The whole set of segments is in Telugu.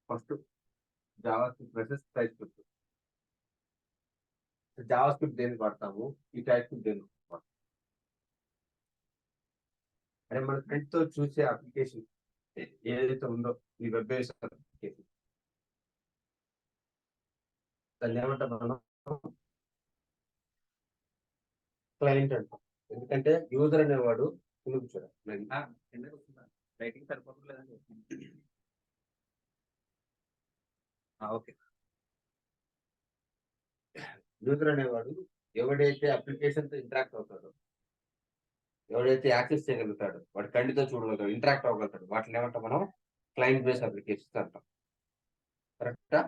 First Java script versus type script. Java script దేనికి వాడతాము, ఈ టైప్ స్క్రిప్ట్ దేనికి వాడతాము? అంటే మన ఫ్రెండ్ తో చూసే అప్లికేషన్ ఏదైతే ఉందో ఈ వెబ్ బేస్డ్ అప్లికేషన్, దాన్ని ఏమంటాం మనం? క్లయింట్ అంటాం. ఎందుకంటే యూజర్ అనేవాడు రైటింగ్ సరిపోతుందండి. ఓకే, యూజర్ అనేవాడు ఎవడైతే అప్లికేషన్ తో ఇంటరాక్ట్ అవుతాడో, ఎవడైతే యాక్సెస్ చేయగలుగుతాడో, వాడు కంటితో చూడగలుగుతాడు, ఇంటరాక్ట్ అవ్వగలుగుతాడు, వాటిని ఏమంటాం మనం? క్లయింట్ బేస్డ్ అప్లికేషన్స్ అంటాం. కరెక్టా?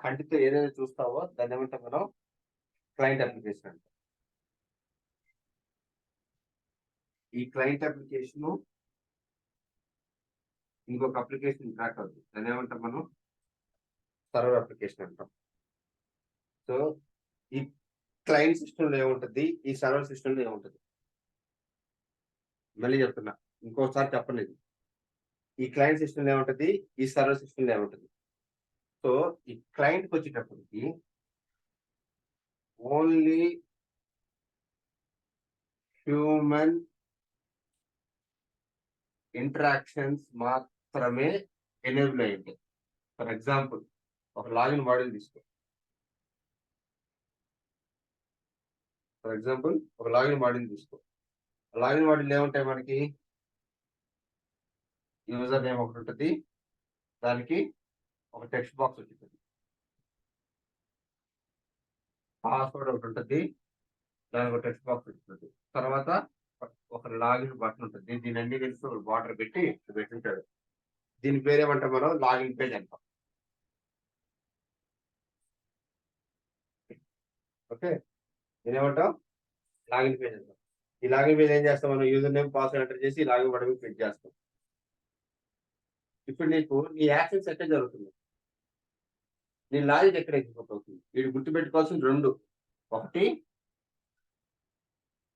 కంటితో ఏదైతే చూస్తావో దాన్ని ఏమంటాం మనం? క్లయింట్ అప్లికేషన్ అంటాం. ఈ క్లయింట్ అప్లికేషన్ ఇంకొక అప్లికేషన్ ఇంటరాక్ట్ అవుతుంది, దాన్ని ఏమంటాం మనం? సర్వర్ అప్లికేషన్ అంటాం. సో ఈ క్లయింట్ సిస్టమ్ లో ఏముంటుంది, ఈ సర్వర్ సిస్టమ్ లో ఏముంటుంది? మళ్ళీ చెప్తున్నా, ఇంకోసారి చెప్పండి. ఈ క్లయింట్ సిస్టమ్ లో ఏముంటుంది, ఈ సర్వర్ సిస్టమ్ లో ఏముంటుంది? సో ఈ క్లయింట్కి వచ్చేటప్పటికి ఓన్లీ హ్యూమన్ ఇంటరాక్షన్స్ మాత్రమే ఎనేబుల్ అయి ఉంటాయి. ఫర్ ఎగ్జాంపుల్, ఒక లాగిన్ మాడ్యూల్ తీసుకో. లాగిన్ మాడ్యూల్ ఏముంటాయి మనకి? యూజర్ నేమ్ ఒకటి ఉంటుంది, దానికి ఒక టెక్స్ట్ బాక్స్ ఉంటుంది, పాస్వర్డ్ ఒకటి ఉంటుంది, దానికి ఒక టెక్స్ట్ బాక్స్ ఉంటుంది, తర్వాత ఒక లాగిన్ బటన్ ఉంటుంది. దీని అన్ని కలిసి ఒక బార్డర్ పెట్టి పెట్టింటాడు. దీని పేరేమంటాం మనం? లాగిన్ పేజ్ అంటాం. ఓకే, నేనేమంటాం? లాగిన్ పేజ్ అంటాం. ఈ లాగిన్ పేజ్ ఏం చేస్తాం మనం? యూజర్ నేమ్ పాస్వర్డ్ ఎంటర్ చేసి లాగిన్ బటన్ క్లిక్ చేస్తాం. ఇప్పుడు నీకు నీ యాక్సెస్ ఎక్కడ జరుగుతుంది, నీ లాజిక్ ఎక్కడ ఎగ్జిక్యూట్ అవుతుంది? వీడు గుర్తుపెట్టుకోవాల్సింది రెండు, ఒకటి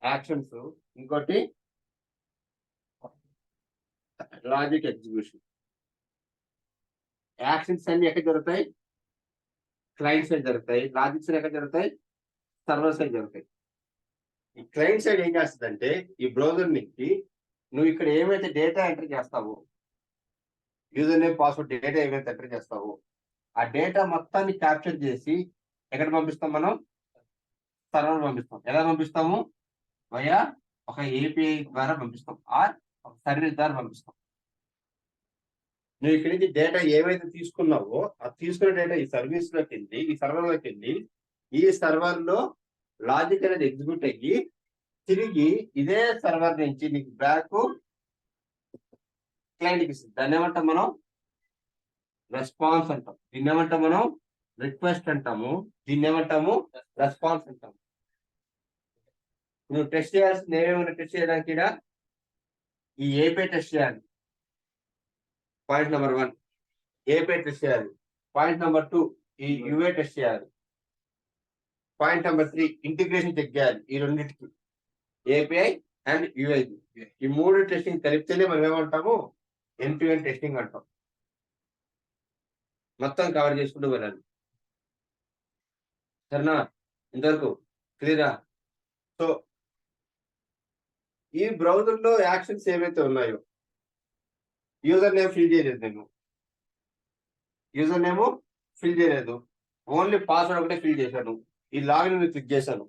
యాక్షన్స్, ఇంకోటి లాజిక్ ఎగ్జిక్యూషన్. యాక్షన్స్ అన్ని ఎక్కడ జరుగుతాయి? క్లయింట్ సైడ్ జరుగుతాయి. లాజిక్స్ ఎక్కడ జరుగుతాయి? సర్వర్ సైడ్ జరుగుతాయి. ఈ క్లయింట్ సైడ్ ఏం చేస్తుందంటే, ఈ బ్రౌజర్ నుంచి నువ్వు ఇక్కడ ఏమైతే డేటా ఎంటర్ చేస్తావో, యూజర్ నేమ్ పాస్వర్డ్ డేటా ఏమైతే ఎంటర్ చేస్తావో, ఆ డేటా మొత్తాన్ని క్యాప్చర్ చేసి ఎక్కడ పంపిస్తాం మనం? సర్వర్ పంపిస్తాం. ఎలా పంపిస్తాము? వయా ఒక ఏపీఐ ద్వారా పంపిస్తాం, ఆర్ ఒక సర్వీస్ ద్వారా పంపిస్తాం. నువ్వు ఇక్కడి నుంచి డేటా ఏవైతే తీసుకున్నావో, ఆ తీసుకున్న డేటా ఈ సర్వీస్ లోకి వెళ్ళి, ఈ సర్వర్ లోకి వెళ్ళి, ఈ సర్వర్ లో లాజిక్ అనేది ఎగ్జిక్యూట్ అయ్యి తిరిగి ఇదే సర్వర్ నుంచి నీకు బ్యాక్ క్లయింట్కి ఇస్తుంది. దాన్ని ఏమంటాం మనం? రెస్పాన్స్ అంటాం. దీన్ని ఏమంటాం మనం? రిక్వెస్ట్ అంటాము. దీన్ని ఏమంటాము? రెస్పాన్స్ అంటాము. నువ్వు టెస్ట్ చేయాల్సింది ఏమేమైనా టెస్ట్ చేయడానికి ఈ ఏపీ టెస్ట్ చేయాలి, పాయింట్ నెంబర్ 1. ఏపీ టెస్ట్ చేయాలి. పాయింట్ నెంబర్ 2, ఈ యూఏ టెస్ట్ చేయాలి. పాయింట్ నెంబర్ 3, ఇంటిగ్రేషన్ చెక్ చేయాలి. ఈ రెండింటికి ఏపీఐ అండ్ యూఐ, ఈ 3 టెస్టింగ్ కలిపితేనే మనం ఏమంటాము? ఎండ్ టు ఎండ్ టెస్టింగ్ అంటాం. మొత్తం కవర్ చేసుకుంటూ వెళ్ళాలి. సరేనా? ఇంతవరకు క్లియరా? సో ఈ బ్రౌజర్ లో యాక్షన్స్ ఏవైతే ఉన్నాయో, యూజర్ నేమ్ ఫిల్ చేయలేదు, ఓన్లీ పాస్వర్డ్ ఒకటే ఫిల్ చేశాను. ఈ లాగిన్ క్లిక్ చేశాను.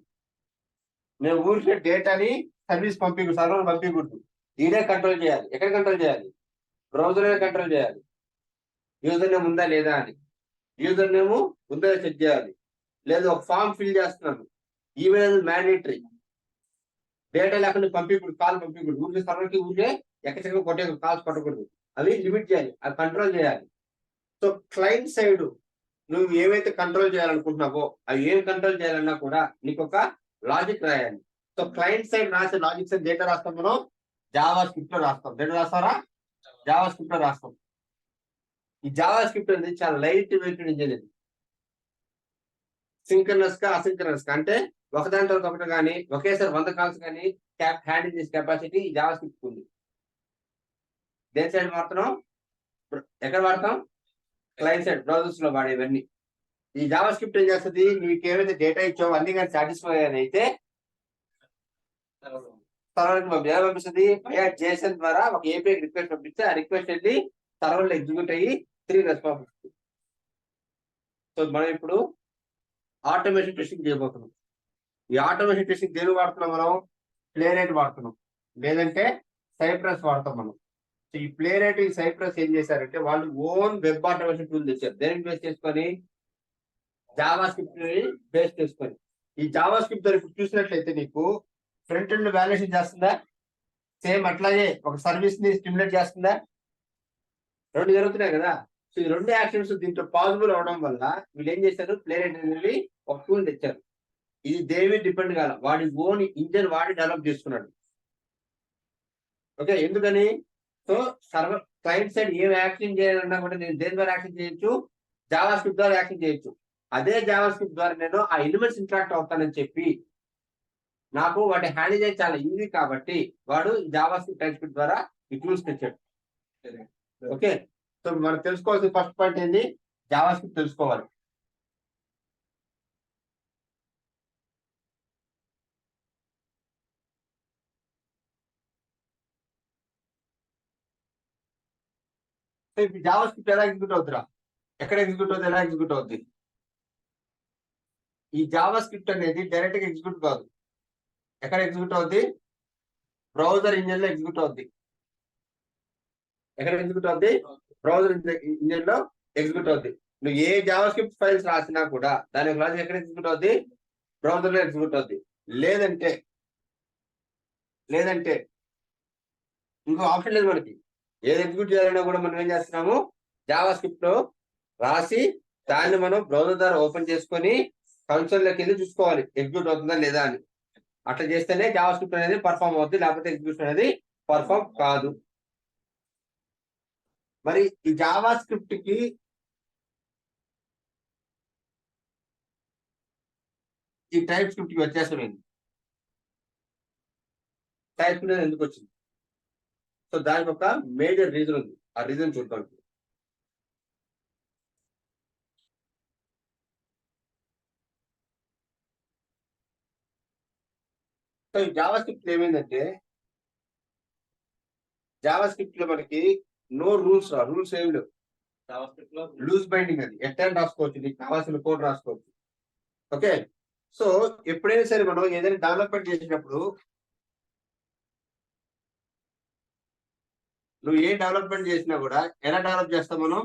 నేను ఊరికే డేటాని సర్వీస్ సర్వర్ పంపించకూడదు. ఈడే కంట్రోల్ చేయాలి. ఎక్కడ కంట్రోల్ చేయాలి? బ్రౌజర్ కంట్రోల్ చేయాలి. యూజర్ నేమ్ ఉందా లేదా అని, యూజర్ నేమ్ ఉందా చెక్ చేయాలి. లేదు ఒక ఫామ్ ఫిల్ చేస్తున్నాను, ఈమెయిల్ మ్యాండేటరీ. డేటా లేకుండా పంపించకూడదు, కాల్ పంపించకూడదు. ఊరికే సర్వర్కి ఊరికే ఎక్కడికి కొట్టే కాల్స్ కొట్టకూడదు. అవి లిమిట్ చేయాలి, అవి కంట్రోల్ చేయాలి. సో క్లయింట్ సైడ్ నువ్వు ఏవైతే కంట్రోల్ చేయాలనుకుంటున్నావో అవి ఏం కంట్రోల్ చేయాలన్నా కూడా నీకు ఒక లాజిక్ రాయాలి. సో క్లయింట్ సైడ్ రాసే లాజిక్స్ డేటా రాస్తాం మనం జావా స్క్రిప్ట్ లో రాస్తాం. డేటా రాస్తారా? జావా స్క్రిప్ట్ లో రాస్తాం. ఈ జావా స్క్రిప్ట్ అనేది చాలా లైట్ వెయిట్ ఇంజనీరింగ్. సింక్రనస్ గా అసింక్రనస్ గా అంటే ఒకదాని తర్వాత ఒకటి కానీ ఒకేసారి 100 కాల్స్ కానీ హ్యాండిల్ చేసే కెపాసిటీ జావా స్క్రిప్ట్ ఉంది. దేని సైడ్ వాడుతున్నాం? ఎక్కడ వాడతాం? క్లయింట్ సైడ్ బ్రౌజర్స్ లో వాడేవన్నీ. ఈ జావా స్క్రిప్ట్ ఏం చేస్తుంది? నీకు ఏమైతే డేటా ఇచ్చావో అన్ని కానీ సాటిస్ఫై అయితే సర్వర్కి పంపిస్తుంది. జేసన్ ద్వారా ఒక ఏపీఐ రిక్వెస్ట్ పంపిస్తే ఆ రిక్వెస్ట్ వెళ్ళి సర్వర్ లో ఎగ్జిక్యూట్ అయ్యి తిరిగి రెస్పాన్స్ ఇస్తుంది. సో మనం ఇప్పుడు ఆటోమేషన్ టెస్టింగ్ చేయబోతున్నాం. ఈ ఆటోమేషన్ టెస్టింగ్ దేని వాడుతున్నాం? మనం ప్లేరైట్ వాడుతున్నాం, లేదంటే సైప్రస్ వాడతాం మనం. సో ఈ ప్లేరైట్ ఈ సైప్రస్ ఏం చేశారంటే వాళ్ళు ఓన్ వెబ్ ఆటోమేషన్ టూల్ తెచ్చారు. దేనికి బేస్ చేసుకొని? జావా స్క్రిప్ట్ బేస్ చేసుకొని. ఈ జావా స్క్రిప్ట్ ఇప్పుడు చూసినట్లయితే నీకు ఫ్రంట్ ఎండ్ వాల్యుయేషన్ చేస్తుందా? సేమ్ అట్లాగే ఒక సర్వీస్ ని స్టిమ్యులేట్ చేస్తుందా? రెండు జరుగుతున్నాయి కదా. సో ఈ రెండు యాక్షన్స్ దీంట్లో పాసిబుల్ అవడం వల్ల వీళ్ళు ఏం చేశారు? ప్లేరైట్ అనేది ఒక టూల్ తెచ్చారు. ఇది దేవి డిపెండ్ కాల, వాడి ఓన్ ఇంజన్ వాడి డెవలప్ చేసుకున్నాడు. ఓకే, ఎందుకని? సో సర్వర్ క్లయింట్ సైడ్ ఏం యాక్షన్ చేయాలన్నా కూడా నేను దేని ద్వారా యాక్షన్ చేయొచ్చు? జావా స్క్రిప్ట్ ద్వారా యాక్షన్ చేయొచ్చు. అదే జావా స్క్రిప్ట్ ద్వారా నేను ఆ ఎలిమెంట్స్ ఇంటరాక్ట్ అవుతానని చెప్పి నాకు వాటి హ్యాండిల్ చేసి చాలా ఈజీ కాబట్టి వాడు జావా స్క్రిప్ట్ టైప్ స్క్రిప్ట్ ద్వారా ఈ టూల్స్ తెచ్చాడు. ఓకే, సో మనం తెలుసుకోవాల్సిన ఫస్ట్ పాయింట్ ఏంటి? జావా స్క్రిప్ట్ తెలుసుకోవాలి. సో ఇప్పుడు జావా స్క్రిప్ట్ ఎలా ఎగ్జిక్యూట్ అవుతుందా? ఎక్కడ ఎగ్జిక్యూట్ అవుతుంది? ఎలా ఎగ్జిక్యూట్ అవుతుంది? ఈ జావా స్క్రిప్ట్ అనేది డైరెక్ట్ గా ఎగ్జిక్యూట్ కాదు. ఎక్కడ ఎగ్జిక్యూట్ అవుద్ది? బ్రౌజర్ ఇంజన్ లో ఎగ్జిక్యూట్ అవుద్ది. ఎక్కడ ఎగ్జిక్యూట్ అవుద్ది? బ్రౌజర్ ఇంజన్ లో ఎగ్జిక్యూట్ అవుద్ది. నువ్వు ఏ జావా స్క్రిప్ట్ ఫైల్స్ రాసినా కూడా దాని లాజిక్ ఎక్కడ ఎగ్జిక్యూట్ అవుద్ది? బ్రౌజర్ లో ఎగ్జిక్యూట్ అవుద్ది. లేదంటే ఇంకో ఆప్షన్ లేదు మనకి. ఏది ఎగ్జిక్యూట్ చేయాలన్నా కూడా మనం ఏం చేస్తున్నాము? జావా స్క్రిప్ట్ లో రాసి దాన్ని మనం బ్రౌజర్ ద్వారా ఓపెన్ చేసుకొని కన్సోల్ లోకి వెళ్ళి చూసుకోవాలి ఎగ్జిక్యూట్ అవుతుందా లేదా అని. అట్లా చేస్తేనే జావా స్క్రిప్ట్ అనేది పర్ఫామ్ అవుతుంది, లేకపోతే ఎగ్జిక్యూషన్ అనేది పర్ఫామ్ కాదు. మరి ఈ జావా స్క్రిప్ట్ కి ఈ టైప్ స్క్రిప్ట్ కి వ్యత్యాసం ఏంటి? టైప్ స్క్రిప్ట్ ఎందుకు వచ్చింది? సో దానికి ఒక మేజర్ రీజన్ ఉంది. ఆ రీజన్ చూద్దాం. సో ఈ జావా స్క్రిప్ట్ ఏమైందంటే జావా స్క్రిప్ట్ లో మనకి నో రూల్స్ ఏమి లేవు. జావా స్క్రిప్ట్ లో లూజ్ బైండింగ్, అది ఎట్లా రాసుకోవచ్చు, నీకు కావాల్సిన కోడ్ రాసుకోవచ్చు. ఓకే, సో ఎప్పుడైనా సరే మనం ఏదైనా డెవలప్మెంట్ చేసినప్పుడు నువ్వు ఏ డెవలప్మెంట్ చేసినా కూడా ఎలా డెవలప్ చేస్తాం? మనం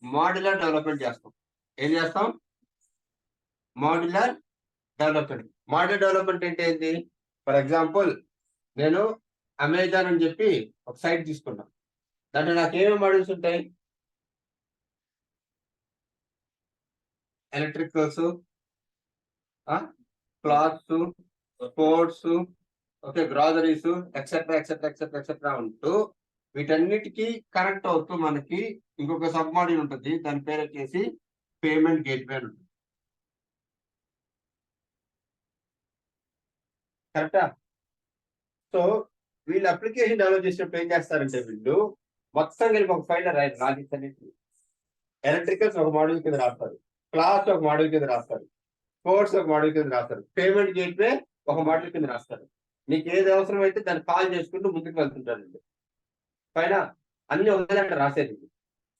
మాడ్యులర్ డెవలప్మెంట్ చేస్తాం. ఏం చేస్తాం? Modular development. మాడ్యులర్ డెవలప్మెంట్ అంటే ఏంటి? ఫర్ ఎగ్జాంపుల్ నేను అమెజాన్ అని చెప్పి ఒక సైట్ తీసుకున్నా. దాంట్లో నాకు ఏమేమి మాడ్యూల్స్ ఉంటాయి? Electricals, clothes, sports, okay, groceries, etcetera etcetera etcetera etcetera ఉంటూ వీటన్నిటికీ కనెక్ట్ అవుతూ మనకి ఇంకొక సబ్ మాడ్యూల్ ఉంటుంది. దాని పేరు వచ్చేసి పేమెంట్ గేట్వే ఉంటుంది. కరెక్టా? సో వీళ్ళు అప్లికేషన్ డెవలప్ చేసినప్పుడు ఏం చేస్తారంటే వీళ్ళు మొత్తం కలిపి ఒక ఫైల్ రాయాలి. లాజిక్స్ అనేది ఎలక్ట్రికల్స్ ఒక మాడ్యూల్ కింద రాస్తారు, క్లాస్ ఒక మాడ్యూల్ కింద రాస్తారు, స్పోర్ట్స్ ఒక మాడ్యూల్ కింద రాస్తారు, పేమెంట్ గేట్వే ఒక మాడ్యూల్ కింద రాస్తారు. నీకు ఏది అవసరం అయితే దాన్ని కాల్ చేసుకుంటూ ముందుకు వెళ్తుంటారండి. పైన అన్ని ఒకదాంట్లో రాసేది.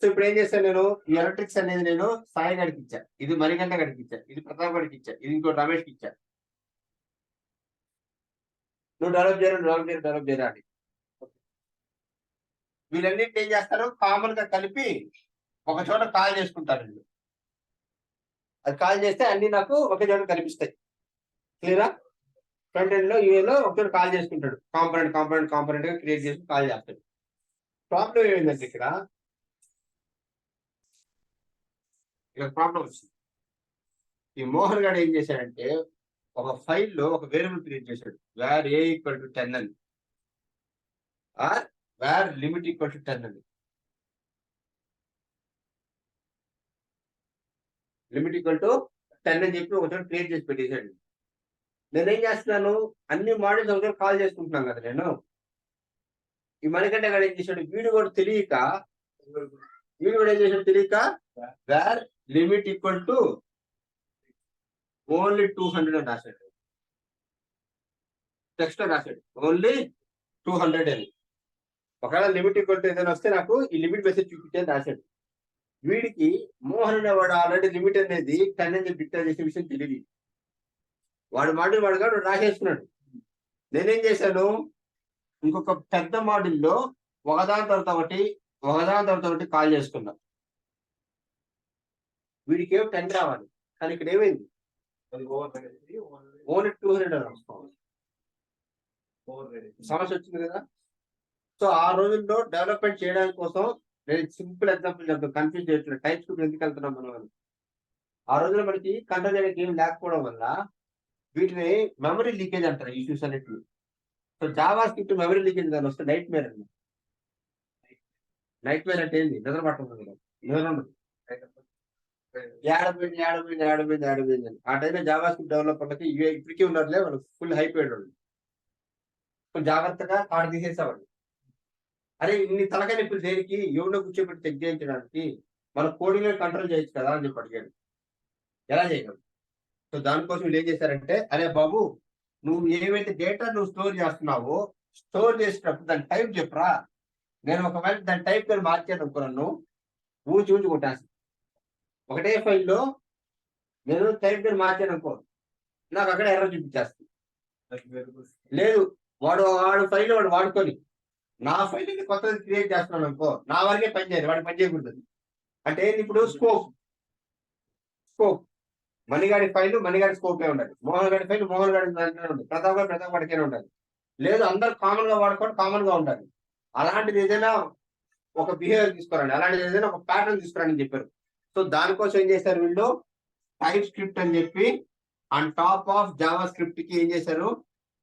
సో ఇప్పుడు ఏం చేశాను నేను? ఈ ఎలక్ట్రిక్స్ అనేది నేను సాయి గడికి ఇచ్చా, ఇది మరిగంట గడికి ఇచ్చా, ఇది ప్రతాప్ గడికి ఇచ్చా, ఇది ఇంకో రమేష్కి ఇచ్చా. నువ్వు డెవలప్ చేయరా అని. వీళ్ళన్నింటి ఏం చేస్తారు? కామన్ గా కలిపి ఒక చోట కాల్ చేసుకుంటారు వీళ్ళు. అది కాల్ చేస్తే అన్ని నాకు ఒకే చోట కనిపిస్తాయి. క్లియరా? ఫ్రంట్ ఎండ్ లో యూఏలో ఒక చోట కాల్ చేసుకుంటాడు. కాంపొనెంట్ గా క్రియేట్ చేసి కాల్ చేస్తాడు. ప్రాబ్లం ఏమైందంటే ఇక్కడ ఇక్కడ ప్రాబ్లం వచ్చింది. ఈ మోహన్ గారు ఏం చేశాడంటే ఒక ఫైల్లో ఒక వేరియబుల్ క్రియేట్ చేశాడు, వేర్ ఏ ఈక్వల్ టు 10 అని, or var limit equal to 10 అని. లిమిట్ ఈక్వల్ టు 10 అని చెప్పి ఒకసారి క్రియేట్ చేసి పెట్టేశాడు. నేనేం చేస్తున్నాను, అన్ని మోడల్స్ ఒకసారి కాల్ చేసుకుంటున్నాను కదా నేను. ఈ మణికంఠ గారు ఏం చేశాడు, వీడు కూడా తెలియక var limit equal to only 200 అని రాశాడు. టెక్స్ట్ రాశాడు ఓన్లీ 200 అని. ఒకవేళ లిమిట్ ఈక్వల్ టు ఏదైనా వస్తే నాకు ఈ లిమిట్ మెసేజ్ చూపించని రాశాడు. వీడికి మోహన్ అనేవాడు ఆల్రెడీ లిమిట్ అనేది 10 అని డిక్లేర్ చేసే విషయం తెలియదు. వాడు మాడ్యూల్ వాడుగా రాసేసుకున్నాడు. నేనేం చేశాను, ఇంకొక పెద్ద మాడ్యూల్లో ఒకదాని తర్వాత ఒకటి కాల్ చేసుకున్నా. వీడికి ఏమో 10 రావాలి, కానీ ఇక్కడ ఏమైంది, ఓన్లీ 200 రాసుకోవాలి. సమస్య వచ్చింది కదా. సో ఆ రోజుల్లో డెవలప్మెంట్ చేయడానికి కోసం నేను సింపుల్ ఎగ్జాంపుల్ చెప్తాను, కన్ఫ్యూజ్ చేయట్లేదు. టైప్ స్క్రిప్ట్ ఎందుకు వెళ్తున్నాం మనం. ఆ రోజుల్లో మనకి కంట్రోల్ చేయడానికి ఏం లేకపోవడం వల్ల వీటిని మెమరీ లీకేజ్ అంటారు ఇష్యూస్ అన్నిటి. So Java script memory leakage దాని వస్తే నైట్ మేర్ అండి. నైట్ మేర్ అంటే ఏంది, నిద్ర పట్టదు, నిద్ర ఉండదు, ఏడబోయింది అని. ఆ టైంలో జావా స్క్రిప్ట్ డెవలపర్లకి ఇప్పటికీ ఉన్నారులే, వాళ్ళు ఫుల్ హైపోయాడు వాళ్ళు. జాగ్రత్తగా కాడు తీసేసేవాడు. అరే ఇన్ని తలకాయ నొప్పులు దేనికి, ఎవరిలో కూర్చోబెట్టి చెక్ చేయించడానికి, మన కోడింగ్ కంట్రోల్ చేయొచ్చు కదా అని చెప్పి అడిగాడు. ఎలా చేయగలరు. సో దానికోసం వీళ్ళు ఏం చేశారంటే, అరే బాబు నువ్వు ఏవైతే డేటా నువ్వు స్టోర్ చేస్తున్నావో, స్టోర్ చేసేటప్పుడు దాని టైప్ చెప్పరా. నేను ఒకవేళ దాని టైప్ కానీ మార్చాను అనుకున్నాను, ఊచి కొట్టాను. ఒకటే ఫైల్లో నేను టైప్ కానీ మార్చాను అనుకో, నాకు అక్కడ ఎర్రర్ చూపించేస్తుంది. లేదు వాడు ఫైల్ వాడు వాడుకొని నా ఫైల్ కొత్తది క్రియేట్ చేస్తున్నాను అనుకో, నా వరకే పని చేయదు, వాడికి పని చేయకూడదు. అంటే ఇప్పుడు స్కోప్ మణిగాడి ఫైల్ మణిగాడి స్కోపే ఉండాలి, మోహన్ గారి ఫైల్ మోహన్ గాడి దాంట్లోనే ఉండాలి, ప్రతాప్ గాడికైనా ఉండాలి. లేదు అందరు కామన్ గా వాడుకోవడం కామన్ గా ఉండాలి. అలాంటిది ఏదైనా ఒక బిహేవియర్ తీసుకురండి, అలాంటిది ఏదైనా ఒక ప్యాటర్న్ తీసుకురండి అని చెప్పారు. సో దానికోసం ఏం చేశారు వీళ్ళు, టైప్ స్క్రిప్ట్ అని చెప్పి on top of Java script కి ఏం చేశారు,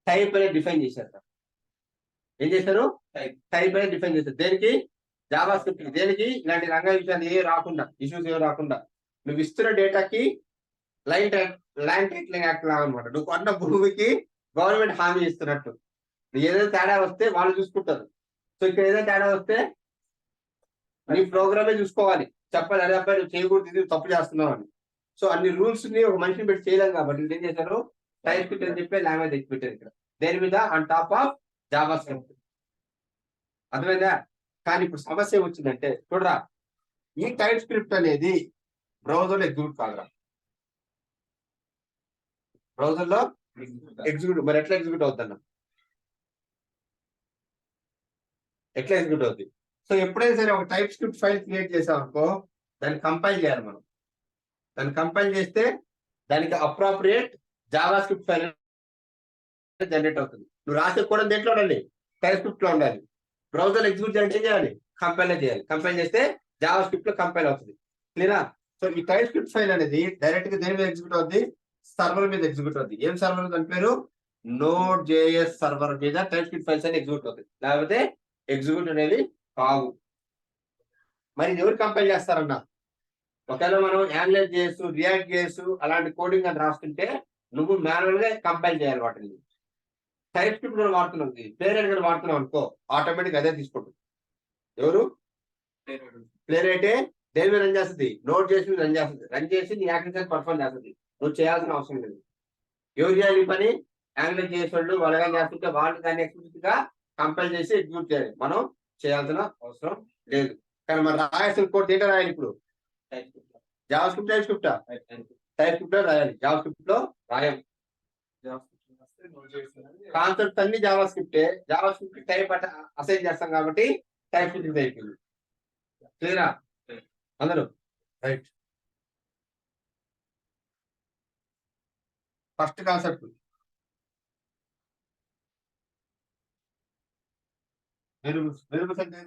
టైప్ అనేది డిఫైన్ చేశారు. ఏం చేశారు, టైప్ అనేది డిఫైన్ చేశారు. దేనికి, జావా స్క్రిప్ట్. దేనికి, ఇలాంటి రంగ విషయాలు ఏ రాకుండా, ఇష్యూస్ ఏమి రాకుండా, నువ్వు ఇస్తున్న డేటాకి ల్యాండ్ టైటిలింగ్ యాక్ట్ లాగా అనమాట. నువ్వు కొన్న భూమికి గవర్నమెంట్ హామీ ఇస్తున్నట్టు. ఏదైనా తేడా వస్తే వాళ్ళు చూసుకుంటారు. సో ఇక్కడ ఏదైనా తేడా వస్తే నీ ప్రోగ్రామే చూసుకోవాలి, చెప్పాలి, అదే అబ్బాయి నువ్వు చేయకూడదు, ఇది తప్పు చేస్తున్నావు అని. సో అన్ని రూల్స్ ని ఒక మనిషిని పెట్టి చేయలేం కాబట్టి ఏం చేశారు, టైప్ స్క్రిప్ట్ అని చెప్పి లాంగ్వేజ్ తెచ్చి పెట్టారు ఇక్కడ. దేని మీద, on top of Java script. అర్థమైందా. కానీ ఇప్పుడు సమస్య వచ్చిందంటే చూడరా, ఈ టైప్ స్క్రిప్ట్ అనేది బ్రౌజర్ లో ఎగ్జిక్యూట్ కాదురా. బ్రౌజర్ లో ఎగ్జిక్యూట్, మరి ఎట్లా ఎగ్జిక్యూట్ అవుతుందన్న, ఎట్లా ఎగ్జిక్యూట్ అవుతుంది. సో ఎప్పుడైనా సరే ఒక టైప్ స్క్రిప్ట్ ఫైల్ క్రియేట్ చేసామనుకో, దాన్ని కంపైల్ చేయాలి మనం. దాన్ని కంపైల్ చేస్తే దానికి appropriate Java script file generate అవుతుంది. నువ్వు రాసే కూడా దేంట్లో ఉండాలి, టైప్ స్క్రిప్ట్ లో ఉండాలి. బ్రౌజర్ ఎగ్జిక్యూట్ చేయాలంటే ఏం చేయాలి, కంపైల్ చేయాలి. కంపైల్ చేస్తే జావా స్క్రిప్ట్ లో కంపైల్ అవుతుంది. క్లియరా. సో ఈ టైప్ స్క్రిప్ట్ ఫైల్ అనేది డైరెక్ట్ గా దేని మీద ఎగ్జిక్యూట్ అవుతుంది, సర్వర్ మీద ఎగ్జిక్యూట్ అవుతుంది. ఏం సర్వర్ దాని పేరు, నోడ్ జేఎస్ సర్వర్ మీద టైప్ స్క్రిప్ట్ ఫైల్స్ అని ఎగ్జిక్యూట్ అవుతుంది. లేకపోతే ఎగ్జిక్యూట్ అనేది కావు. మరి ఎవరు కంపైల్ చేస్తారన్న, ఒకవేళ మనం యాంగులర్ జేఎస్, రియాక్ట్ జేఎస్ అలాంటి కోడింగ్ అని రాస్తుంటే నువ్వు మాన్యువల్ గా కంపైల్ చేయాలి వాటిని. టైప్ స్క్రిప్ట్ కూడా వాడుతున్నాం, ప్లే రైట్ కూడా వాడుతున్నాం అనుకో, ఆటోమేటిక్ అదే తీసుకుంటుంది. ఎవరు, ప్లే రైటే దేని మీద రన్ చేస్తుంది, నోట్ చేసి రన్ చేస్తుంది. రన్ చేసి నీ యాక్టివిటీ పర్ఫార్మ్ చేస్తుంది. నువ్వు చేయాల్సిన అవసరం లేదు. ఎవరు చేయాలి ఈ పని, యాంగులర్ చేసే వాళ్ళు వాళ్ళగా చేస్తుంటే వాళ్ళు దాన్ని ఎక్స్ప్లిసిట్ గా కంపైల్ చేసి ఎగ్జిక్యూట్ చేయాలి. మనం చేయాల్సిన అవసరం లేదు. కానీ మనం రాయాల్సిన కోడ్ ఏంటో రాయాలి. ఇప్పుడు JavaScript TypeScript, TypeScript లో రాయాలి, జావా స్క్రిప్ట్ లో రాయాలి. కాన్సెప్ట్ అన్ని జావా స్క్రిప్టే, జావా స్క్రిప్ట్ టైప్ అసైన్ చేస్తాం కాబట్టి టైప్ స్క్రిప్ట్ అయిపోయింది. క్లియరా అందరూ, రైట్. ఫస్ట్ కాన్సెప్ట్ వేరియబుల్స్ అంటే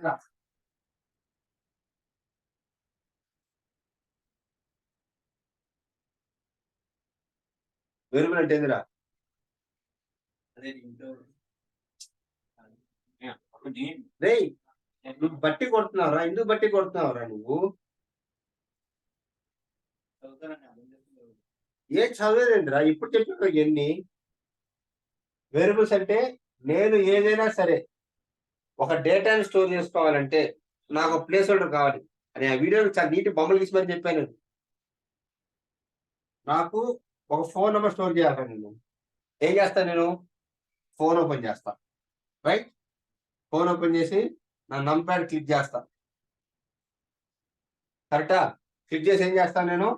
వేరియబుల్ అంటే ఏందిరా? రేయ్ నువ్వు బట్టి కొడుతున్నావురా, ఎందుకు బట్టి కొడుతున్నావురా నువ్వు? ఏం చదవలేదురా, ఇప్పుడు చెప్పావు ఎన్ని వేరియబుల్స్ అంటే. నేను ఏదైనా సరే ఒక డేటాని స్టోర్ చేసుకోవాలంటే నాకు ఒక ప్లేస్ హోల్డర్ కావాలి అని ఆ వీడియోలో చాలా నీటి బొమ్మలు తీసి మరి చెప్పాను. నాకు ఒక ఫోన్ నెంబర్ స్టోర్ చేయాలి. నేను ఏం చేస్తాను? నేను ఫోన్ ఓపెన్ చేస్తా, రైట్? ఫోన్ ఓపెన్ చేసి నా నంబర్ క్లిక్ చేస్తా, కరెక్టా? క్లిక్ చేసి ఏం చేస్తాను? నేను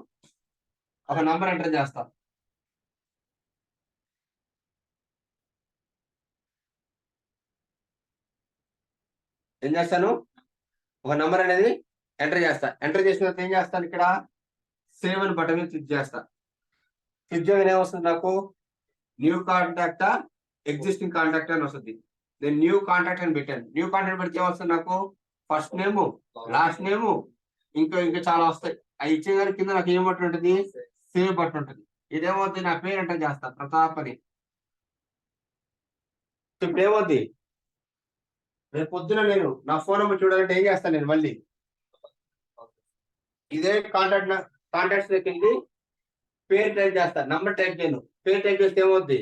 ఒక నంబర్ ఎంటర్ చేస్తా. ఏం చేస్తాను? ఒక నంబర్ అనేది ఎంటర్ చేస్తా. ఎంటర్ చేసిన తర్వాత ఏం చేస్తాను? ఇక్కడ సేవ్ అని బటన్ మీద క్లిక్ చేస్తా. క్లిక్ చేయగానే ఏమొస్తుంది నాకు? న్యూ కాంటాక్టా ఎగ్జిస్టింగ్ కాంటాక్ట్ అని వస్తుంది. నేను న్యూ కాంటాక్ట్ అని పెట్టాను. న్యూ కాంటాక్ట్ పెడితే ఏమొస్తుంది నాకు? ఫస్ట్ నేము, లాస్ట్ నేము, ఇంకా చాలా వస్తాయి. అవి ఇచ్చే గారి కింద నాకు ఏం బట్టన్ ఉంటుంది? సేవ్ బట్టన్ ఉంటుంది. ఇదేమవుతుంది? నా పేరు ఎంటర్ చేస్తా, ప్రతాప్ అని. ఇప్పుడు ఏమవుద్ది? రేపు పొద్దున నేను నా ఫోన్ నెంబర్ చూడాలంటే ఏం చేస్తాను? నేను మళ్ళీ ఇదే కాంటాక్ట్స్ దగ్గరికి వెళ్ళి పేరు టైప్ చేస్తాను, నంబర్ టైప్ చేయను. పేరు టైప్ చేస్తే ఏమవుద్ది?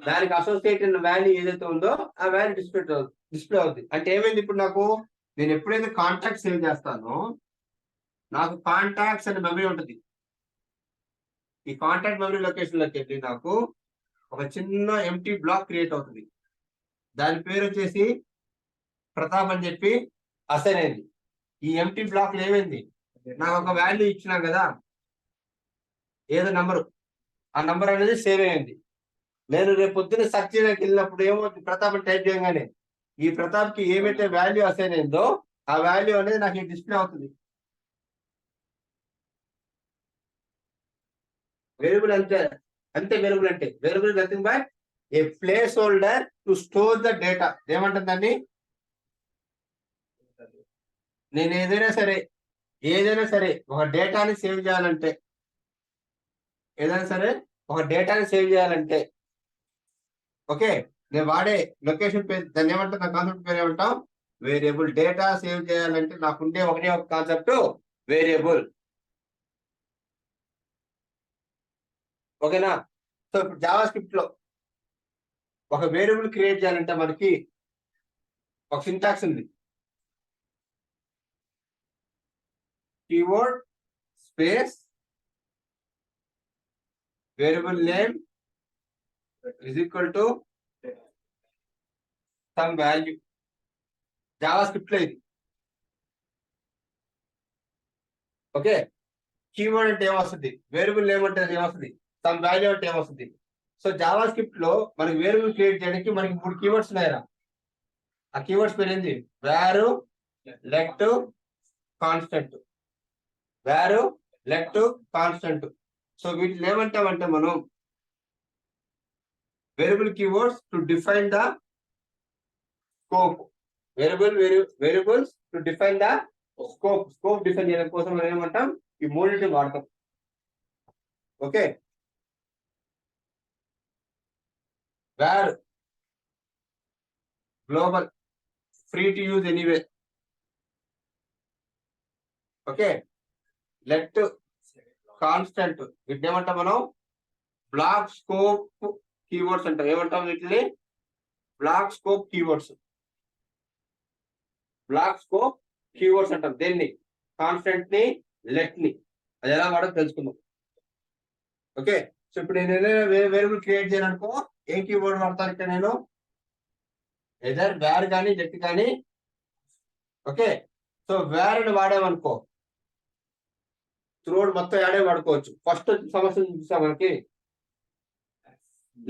దానికి అసోసియేట్ అయిన వాల్యూ ఏదైతే ఉందో ఆ వాల్యూ డిస్ప్లే అవుద్ది. అంటే ఏమైంది ఇప్పుడు నాకు? నేను ఎప్పుడైతే కాంటాక్ట్ సేవ్ చేస్తానో నాకు కాంటాక్ట్స్ అనే మెమరీ ఉంటుంది. ఈ కాంటాక్ట్ మెమరీ లొకేషన్ లోకి వెళ్ళి నాకు ఒక చిన్న ఎంటీ బ్లాక్ క్రియేట్ అవుతుంది. దాని పేరు వచ్చేసి ప్రతాప్ అని చెప్పి అసైన్ అయింది. ఈ ఎంటీ బ్లాక్ ఏమైంది? నాకు ఒక వాల్యూ ఇచ్చినా కదా, ఏదో నంబరు, ఆ నంబర్ అనేది సేవ్ అయ్యింది. నేను రేపు పొద్దున్న సెర్చ్ చేయడానికి వెళ్ళినప్పుడు ఏమవుతుంది? ప్రతాప్ టైప్ చేయగానే ఈ ప్రతాప్ కి ఏమైతే వాల్యూ అసైన్ అయిందో ఆ వాల్యూ అనేది నాకు డిస్ప్లే అవుతుంది. వేరియబుల్ అంతే అంతే వేరియబుల్ అంటే variable nothing but a placeholder to store the data. ఏమంటుందండి? నేను ఏదైనా సరే ఒక డేటాని సేవ్ చేయాలంటే ఓకే, నేను వాడే లొకేషన్ పేరు దాన్ని ఏమంటాం? నా కాన్సెప్ట్ పేరు ఏమంటాం? వేరియబుల్. డేటా సేవ్ చేయాలంటే నాకుండే ఒకటే ఒక కాన్సెప్ట్, వేరియబుల్. ఓకేనా? సో ఇప్పుడు జావా స్క్రిప్ట్ లో ఒక వేరియబుల్ క్రియేట్ చేయాలంటే మనకి ఒక సింటాక్స్ ఉంది. Keyword space variable name is equal to some value. Java script లో ఇది. ఓకే, కీవర్డ్ అంటే ఏమొస్తుంది? వేరియబుల్ నేమ్ అంటే ఏమొస్తుంది? సమ్ వాల్యూ అంటే ఏమొస్తుంది? సో జావా స్క్రిప్ట్ లో మనకి వేరియబుల్ క్రియేట్ చేయడానికి మనకి 3 కీవర్డ్స్ ఉన్నాయరా. ఆ కీవర్డ్స్ పేరు ఏంది? Var, let, constant. Var, let, constant. So వీటిని ఏమంటామంటే మనం variable keywords to define the scope. Variables to define the scope define చేయడం కోసం మనం ఏమంటాం? ఈ మూడింటిని వాడతాం. Okay, var global, free to use anyway. Okay, let, constant. వీటిని ఏమంటాం మనం? బ్లాక్ స్కోప్ కీవర్డ్స్ అంటాం. ఏమంటాం వీటిని? Block scope keywords. అంటాం దేన్ని? కాన్స్టెంట్ ని, లెట్ ని. అది ఎలా వాడో తెలుసుకుందాం. ఓకే, సో ఇప్పుడు నేను ఏదైనా వేరియబుల్ క్రియేట్ చేయాలనుకో ఏం కీవర్డ్ వాడతాను ఇక్కడ? నేను ఎదర్ వేర్ కానీ లెట్ కానీ. ఓకే, సో వేర్ అని వాడామనుకో త్రూఅవుట్ మొత్తం యాడే వాడుకోవచ్చు. ఫస్ట్ సమస్య చూసా మనకి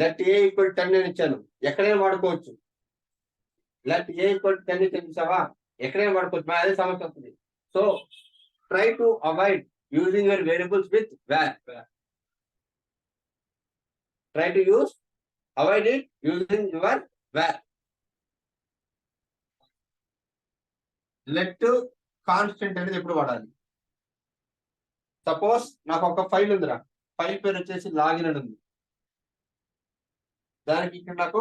లెట్ ఏ ఈక్వల్ 10 అని ఇచ్చాను, ఎక్కడైనా వాడుకోవచ్చు. లెట్ ఏ ఈక్వల్ 10 ఇచ్చాను చూసావా, ఎక్కడైనా వాడుకోవచ్చు. అదే సమస్య వస్తుంది. So try to avoid using your variables with var. Try to avoid it using your var. Let, constant అనేది ఎప్పుడు వాడాలి? సపోజ్ నాకు ఒక ఫైల్ ఉందిరా, ఫైల్ పేరు వచ్చేసి లాగిన్ అని ఉంది. దానికి ఇక్కడ నాకు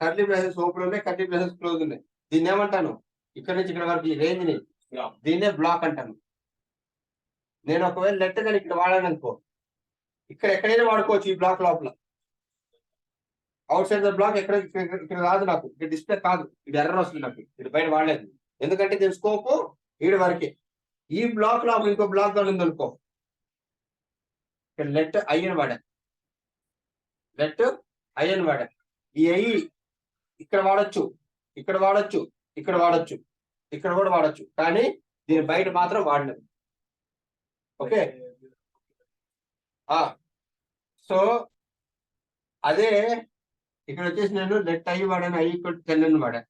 కర్లీ బ్రాసెస్ ఓపెన్ ఉన్నాయి, కర్లీ బ్రాసెస్ క్లోజ్ ఉన్నాయి. దీన్ని ఏమంటాను, ఇక్కడ నుంచి ఇక్కడ వరకు ఈ రేంజ్ ని దీన్నే బ్లాక్ అంటాను. నేను ఒకవేళ లెట్ కానీ ఇక్కడ వాడాను అనుకో, ఇక్కడ ఎక్కడైనా వాడుకోవచ్చు ఈ బ్లాక్ లోపల. అవుట్ సైడ్ ద బ్లాక్ ఎక్కడ ఇక్కడ రాదు, నాకు ఇక్కడ డిస్ప్లే కాదు, ఇది ఎర్రర్ వస్తుంది నాకు, ఇది బయట వాడలేదు. ఎందుకంటే దీని స్కోప్ ఈడ వరకే. ఈ బ్లాక్ లోపల ఇంకో బ్లాక్ గా ఉంది అనుకో, ఇక్కడ లెట్ ఐ అని వాడా, లెట్ ఐ అని వాడా. ఈ ఐ ఇక్కడ వాడచ్చు, ఇక్కడ వాడచ్చు, ఇక్కడ వాడచ్చు, ఇక్కడ కూడా వాడచ్చు, కానీ దీని బయట మాత్రం వాడలేదు. ఓకే, సో అదే ఇక్కడ వచ్చేసి నేను లెట్ ఐ వాడాను, ఐ ఈక్వల్ టు 10 అని వాడా.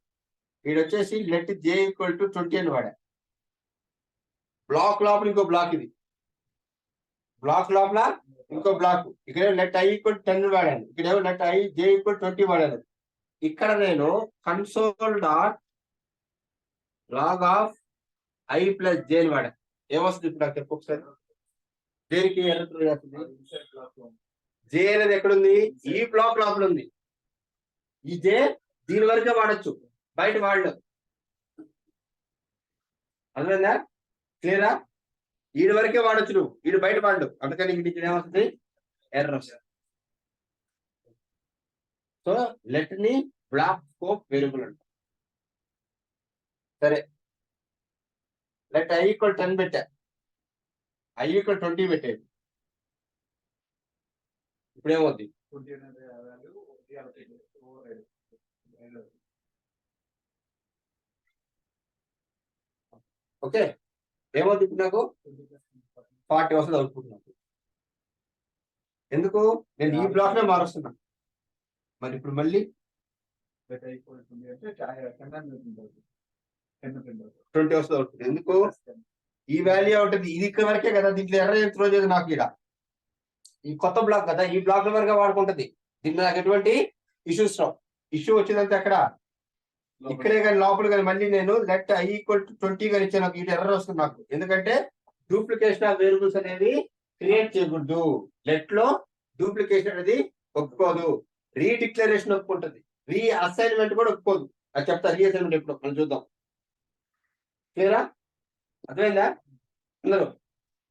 ఇక్కడ వచ్చేసి లెట్ జే ఈక్వల్ టు 20 అని వాడా. బ్లాక్ లోపల ఇంకో బ్లాక్, ఇది బ్లాక్ లోపల ఇంకో బ్లాక్. ఇక్కడ లెట్ ఐ ఈక్వల్ టు 10 వాడాను, ఇక్కడ లెట్ ఐ జే ఈక్వల్ 20 వాడాను. ఇక్కడ నేను console dot log of I plus J అని వాడా. ఏమొస్తుంది ఇప్పుడు నాకు చెప్పు ఒకసారి. దేనికి జే అనేది ఎక్కడుంది, ఈ బ్లాక్ లోపల ఉంది. ఈ జే దీని వరకే వాడచ్చు, బయట వాడలేవు. అర్థమైందా, క్లియరా? వీడి వరకే వాడచ్చు నువ్వు, వీడు బయట వాడలేవు. అందుకని ఇక్కడ ఏమవుతుంది, ఎర్రర్. సో లెట్ ని బ్లాక్ స్కోప్ వేరియబుల్ అంట. సరే, లెట్ ఐ ఈక్వల్ 10 పెట్టా, ఐ ఈక్వల్ 20 పెట్టేది. ఇప్పుడు ఏమవుద్ది, ఓకే ఏమవుతుంది ఇప్పుడు నాకు 40 వస్తుంది అవుట్పుట్ నాకు. ఎందుకు, నేను ఈ బ్లాక్ నే మారుస్తున్నా. మరి ఇప్పుడు మళ్ళీ 20 వస్తుంది అవుట్పుట్. ఎందుకు, ఈ వాల్యూ అవుతుంది, ఇది ఇక్కడ వరకే కదా, దీంట్లో ఎర్ర త్రో చేయదు నాకు. ఇక్కడ ఈ కొత్త బ్లాక్ కదా, ఈ బ్లాక్ వరకే వాడుకుంటది. దీంట్లో నాకు ఎటువంటి ఇష్యూస్ రావు. ఇష్యూ వచ్చిందంటే అక్కడ ఇక్కడే కానీ లోపల కానీ మళ్ళీ నేను లెట్ ఐ ఈక్వల్ టు 20 కానీ ఇచ్చాను, నాకు ఇది ఎర్రర్ వస్తుంది నాకు. ఎందుకంటే డూప్లికేషన్ ఆఫ్ వేరియబుల్స్ అనేది క్రియేట్ చేయకూడదు. లెట్ లో డూప్లికేషన్ అనేది ఒప్పుకోదు, రీడిక్లరేషన్ ఒప్పుకుంటుంది, రీ అసైన్మెంట్ కూడా ఒప్పుకోదు. అది చెప్తా, రీఅసైన్మెంట్ ఎప్పుడు మనం చూద్దాం. క్లియరా, అర్థమైందా అందరూ?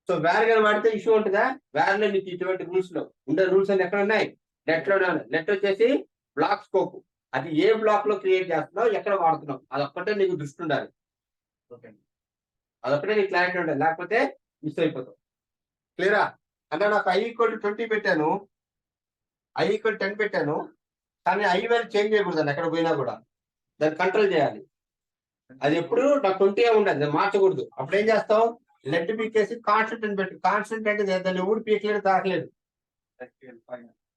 సో వేర్ కానీ వాడితే ఇష్యూ ఉంటుందా, వేర్ లో మీకు ఇటువంటి రూల్స్ లో ఉండే రూల్స్ అన్ని ఎక్కడ ఉన్నాయి, నెట్ లోనే ఉన్నాయి. నెట్ వచ్చేసి బ్లాక్ స్కోప్, అది ఏ బ్లాక్ లో క్రియేట్ చేస్తున్నావు, ఎక్కడ వాడుతున్నావు, అదొక్కటే నీకు దృష్టి ఉండాలి. ఓకే, అదొక్కటే నీకు క్లారిటీ ఉండాలి, లేకపోతే మిస్ అయిపోతావు. క్లియరా? అంటే నాకు ఐ ఈక్వల్ టు 20 పెట్టాను, ఐ ఈక్వల్ 10 పెట్టాను, కానీ ఐ వాల్యూ చేంజ్ చేయకూడదు ఎక్కడ పోయినా కూడా, దాన్ని కంట్రోల్ చేయాలి. అది ఎప్పుడు నాకు 20 ఉండదు, మార్చకూడదు. అప్పుడు ఏం చేస్తావు, లెట్ పీకేసి కాన్స్టెంట్ అని పెట్టు. కాన్స్టెంట్ అంటే దాన్ని ఊడి పీకలేదు, తాకలేదు,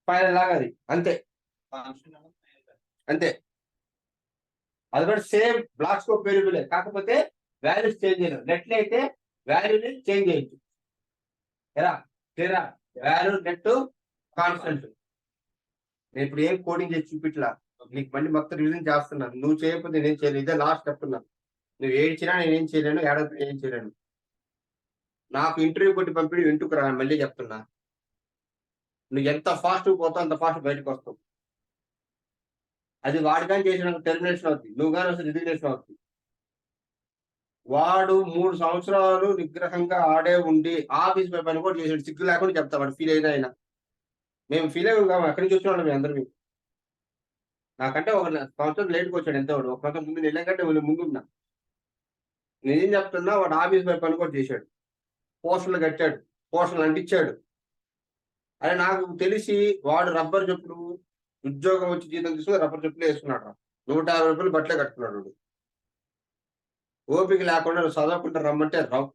ఫైనల్ లాగా అది అంతే, అంతే. అది కూడా సేమ్ బ్లాక్ స్కోప్ వేరియబుల్, కాకపోతే వాల్యూస్ చేంజ్ చేయలేదు. నెట్ అయితే వాల్యూని చేంజ్ చేయొచ్చు. ఎలా క్లియరా, వాల్యూ నెట్ కాన్స్టెంట్. నేను ఇప్పుడు ఏం కోడింగ్ చేసి చూపిట్లా, నీకు మళ్ళీ మొత్తం రివిజన్ చేస్తున్నాను. నువ్వు చేయకపోతే నేను చేయలేదు, ఇదే లాస్ట్ చెప్తున్నాను. నువ్వు ఏడ్చినా నేనేం చేయలేను, ఏడాది ఏం చేయలేను. నాకు ఇంటర్వ్యూ కొట్టి పంపిణీ ఇంటికి రా, మళ్ళీ చెప్తున్నా. నువ్వు ఎంత ఫాస్ట్ పోతావు అంత ఫాస్ట్ బయటకు వస్తావు. అది వాడు కానీ చేసిన టెర్మినేషన్ అవుతుంది, నువ్వు కానీ వస్తే రిజిగ్నేషన్ అవుతుంది. వాడు 3 సంవత్సరాలు నిగ్రహంగా ఆడే ఉండి ఆఫీస్ పని కూడా చేసాడు, సిగ్గు లేకుండా చెప్తా. వాడు ఫీల్ అయినా అయినా మేము ఫీల్ అయ్యాం కాము, ఎక్కడి నుంచి వచ్చినాడు మీ అందరూ. నాకంటే 1 సంవత్సరం లేట్కి వచ్చాడు, ఎంత వాడు 1 సంవత్సరం ముందు వెళ్ళాకంటే ముందున్నా. నేనేం చెప్తున్నా, వాడు ఆఫీస్ పని కూడా చేశాడు, పోస్టర్లు కట్టాడు, పోస్టర్లు అంటించాడు. అదే నాకు తెలిసి వాడు రబ్బర్ చెప్పులు, ఉద్యోగం వచ్చి జీతం తీసుకుని రబ్బర్ చెప్పులు వేసుకున్నాడు. 150 రూపాయలు బట్టలే కట్టుకున్నాడు. ఓపిక లేకుండా చదవకుండా రమ్మంటే రావు.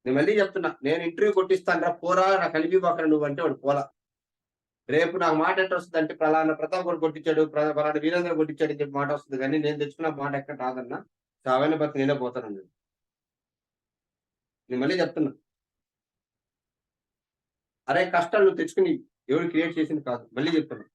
నేను మళ్ళీ చెప్తున్నా, నేను ఇంటర్వ్యూ కొట్టిస్తాను రా, పోరా, నాకు కలిపి పక్కన నువ్వు అంటే వాడు పోలా. రేపు నాకు మాట ఎట్ట వస్తుంది అంటే, ప్రధాన ప్రతాప్ కూడా కొట్టించాడు, ప్రధాన వీరేంద్ర కొట్టించాడు అని చెప్పి మాట వస్తుంది, కానీ నేను తెచ్చుకున్న మాట ఎక్కడ రాదన్నా. సావైన బతి నేనే పోతాను. నేను మళ్ళీ చెప్తున్నా, అరే కష్టాలు నువ్వు తెచ్చుకుని ఎవరు క్రియేట్ చేసింది కాదు. మళ్ళీ చెప్తున్నా,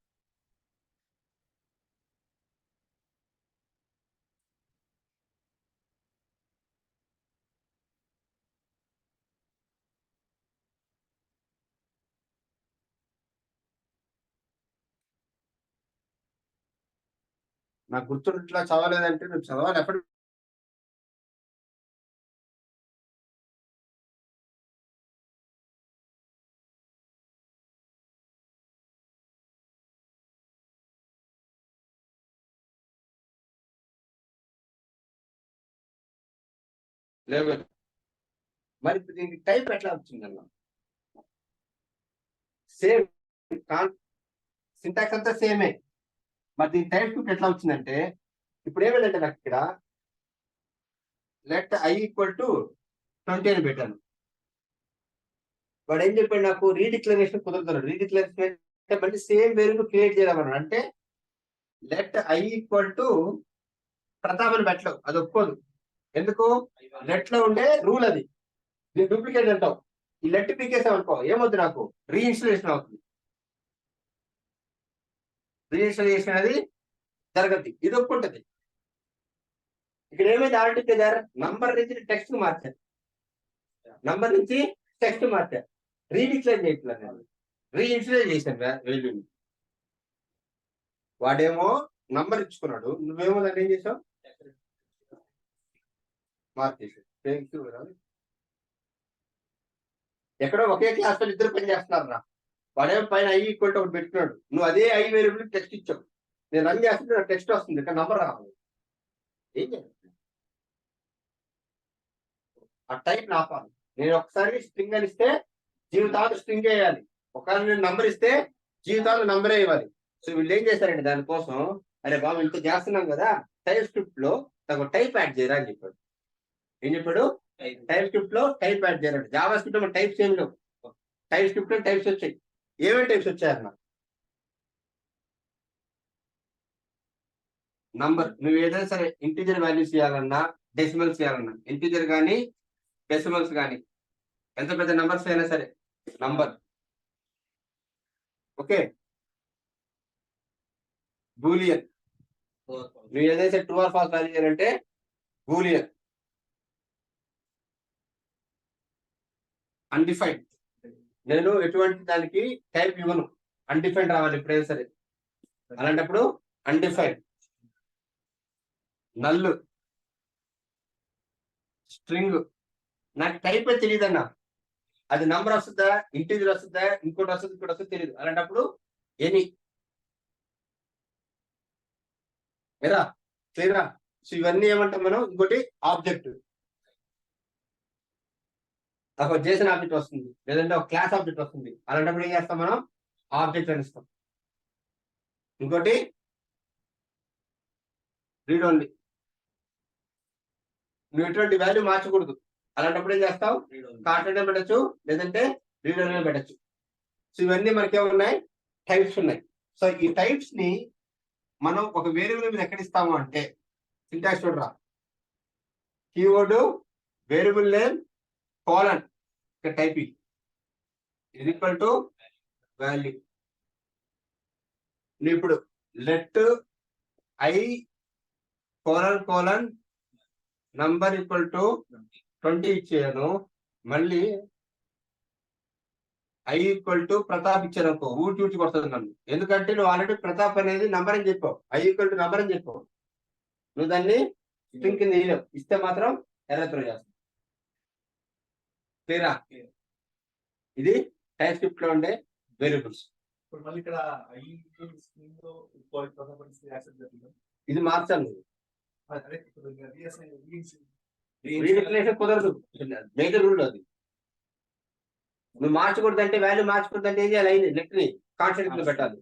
నాకు గుర్తుంట్లా చదవలేదంటే నువ్వు చదవాలి ఎప్పుడు లేవు. మరి దీనికి టైప్ ఎట్లా వచ్చిందన్న? సేమ్ సింటాక్స్ అంతా సేమే. మరి దీని టైప్ ఎట్లా వచ్చిందంటే ఇప్పుడు ఏమైందంటే నాకు ఇక్కడ లెట్ I = 20 అని పెట్టాను. వాడు ఏం చెప్పాడు నాకు రీడిక్లరేషన్ కుదరదు. రీడిక్లరేషన్ అంటే మళ్ళీ సేమ్ వేరియబుల్ క్రియేట్ చేయాలన్నాడు. అంటే లెట్ I = ప్రతాప్ అని పెట్టలేవు, అది ఒప్పుకోదు. ఎందుకు? లెట్ లో ఉండే రూల్ అది. దీన్ని డూప్లికేట్ అంటావు. ఈ లెట్ పీకేసాం అనుకో ఏమవుతుంది, నాకు రీఇన్స్టలేషన్ అవుతుంది. రీఇన్స్టలేషన్ అనేది జరగద్ది, ఇది ఒప్పుకుంటది. ఇక్కడ ఏమైంది ఆల్టుగెదర్ నంబర్ నుంచి టెక్స్ట్ మార్చారు, నంబర్ నుంచి టెక్స్ట్ మార్చారు. రీడిక్లేర్ చేయట్లేదు, రీఇన్స్టలేట్ చేశాను వాల్యూని. వాడేమో నంబర్ ఇచ్చుకున్నాడు, నువ్వేమో దాన్ని ఏం చేసావు, మార్చేసావు. ఎక్కడో ఒకే క్లాస్ లో ఇద్దరు పని చేస్తున్నారు రా. వాడేమో పైన I = ఒకటి పెట్టుకున్నాడు, నువ్వు అదే I వేరియబుల్ టెక్స్ట్ ఇచ్చావు. నేను రన్ చేస్తుంటే నాకు టెక్స్ట్ వస్తుంది, ఇక్కడ నంబర్ రావాలి. ఏం చేయాలి? ఆ టైప్ ఆపాలి. నేను ఒకసారి స్ట్రింగ్ అని ఇస్తే జీవితాలు స్ట్రింగ్ వేయాలి, ఒకవేళ నేను నంబర్ ఇస్తే జీవితాలు నంబరే ఇవ్వాలి. సో వీళ్ళు ఏం చేశారండి దానికోసం, అరే బాబు ఇంత చేస్తున్నాం కదా టైప్ స్క్రిప్ట్ లో నాకు టైప్ యాడ్ చేయరా అని చెప్పాడు. ఏం చెప్పాడు? టైప్ స్క్రిప్ట్ లో టైప్ యాడ్ చేయాలంటే. జావా స్క్రిప్ట్ లో టైప్స్ ఏం లేవు, టైప్ స్క్రిప్ట్ లో టైప్స్ వచ్చాయి. ఏమేమి టైప్స్ వచ్చాయన్న? నంబర్, నువ్వు ఏదైనా సరే ఇంటీజర్ వాల్యూస్ ఇవ్వాలన్నా డెసిమల్స్ ఇవ్వాలన్నా, ఇంటీజర్ కానీ డెసిమల్స్ కానీ ఎంత పెద్ద నంబర్స్ అయినా సరే నంబర్. ఓకే, బూలియన్, నువ్వు ఏదైతే ట్రూ ఆర్ ఫాల్స్ వాల్యూ చేయాలంటే బూలియన్. అన్డిఫైన్డ్, నేను ఎటువంటి దానికి టైప్ ఇవ్వను, అన్డిఫైన్డ్ రావాలి ఎప్పుడైనా సరే. అలాంటప్పుడు అన్డిఫైన్డ్. నల్లు, స్ట్రింగ్, నాకు టైప్ తెలియదన్నా, అది నంబర్ వస్తుందా ఇంటీజర్ వస్తుందా ఇంకోటి వస్తుంది ఇంకోటి వస్తుంది తెలియదు. అలాంటప్పుడు ఎనీ. ఎరా క్లియరా? సో ఇవన్నీ ఏమంటాం మనం? ఇంకోటి ఆబ్జెక్ట్. ఒక జేసన్ ఆబ్జెక్ట్ వస్తుంది, లేదంటే ఒక క్లాస్ ఆబ్జెక్ట్ వస్తుంది. అలాంటప్పుడు ఏం చేస్తాం మనం? ఆబ్జెక్ట్ అని ఇస్తాం. ఇంకోటి రీడ్ ఓన్లీ, నువ్వు ఎటువంటి వాల్యూ మార్చకూడదు. అలాంటప్పుడు ఏం చేస్తావు? కాన్స్టెంట్ పెట్టచ్చు, లేదంటే రీడ్ ఓన్లీ పెట్టచ్చు. సో ఇవన్నీ మనకేమున్నాయి? టైప్స్ ఉన్నాయి. సో ఈ టైప్స్ ని మనం ఒక వేరియబుల్ మీద ఎక్కడ ఇస్తాము అంటే సింటాక్స్ చూడరా, keyword variable name colon type ఇది ఈక్వల్ టు వాల్యూ. నువ్వు ఇప్పుడు let I colon number equal to 20 ఇచ్చాను. మళ్ళీ I = ప్రతాప్ ఇచ్చాను అనుకో, ఊడ్చి కొడుతుంది నన్ను. ఎందుకంటే నువ్వు ఆల్రెడీ ప్రతాప్ అనేది నంబర్ అని చెప్పావు, I = నంబర్ అని చెప్పావు. నువ్వు దాన్ని స్ట్రింగ్ కింద ఇస్తే మాత్రం ఎర్రర్ త్రో చేస్తావు. క్లియరా? ఇది టైప్ స్క్రిప్ట్ లో ఉండే వేరియబుల్స్. ఇది మార్చాలి, రీడిక్లరేషన్ కుదరదు, మేజర్ రూల్ అది. నువ్వు మార్చకూడదు అంటే వాల్యూ మార్చకూడదు అంటే ఏం చేయాలి? అయింది లెట్ ని కాన్స్టెంట్ లో పెట్టాలి.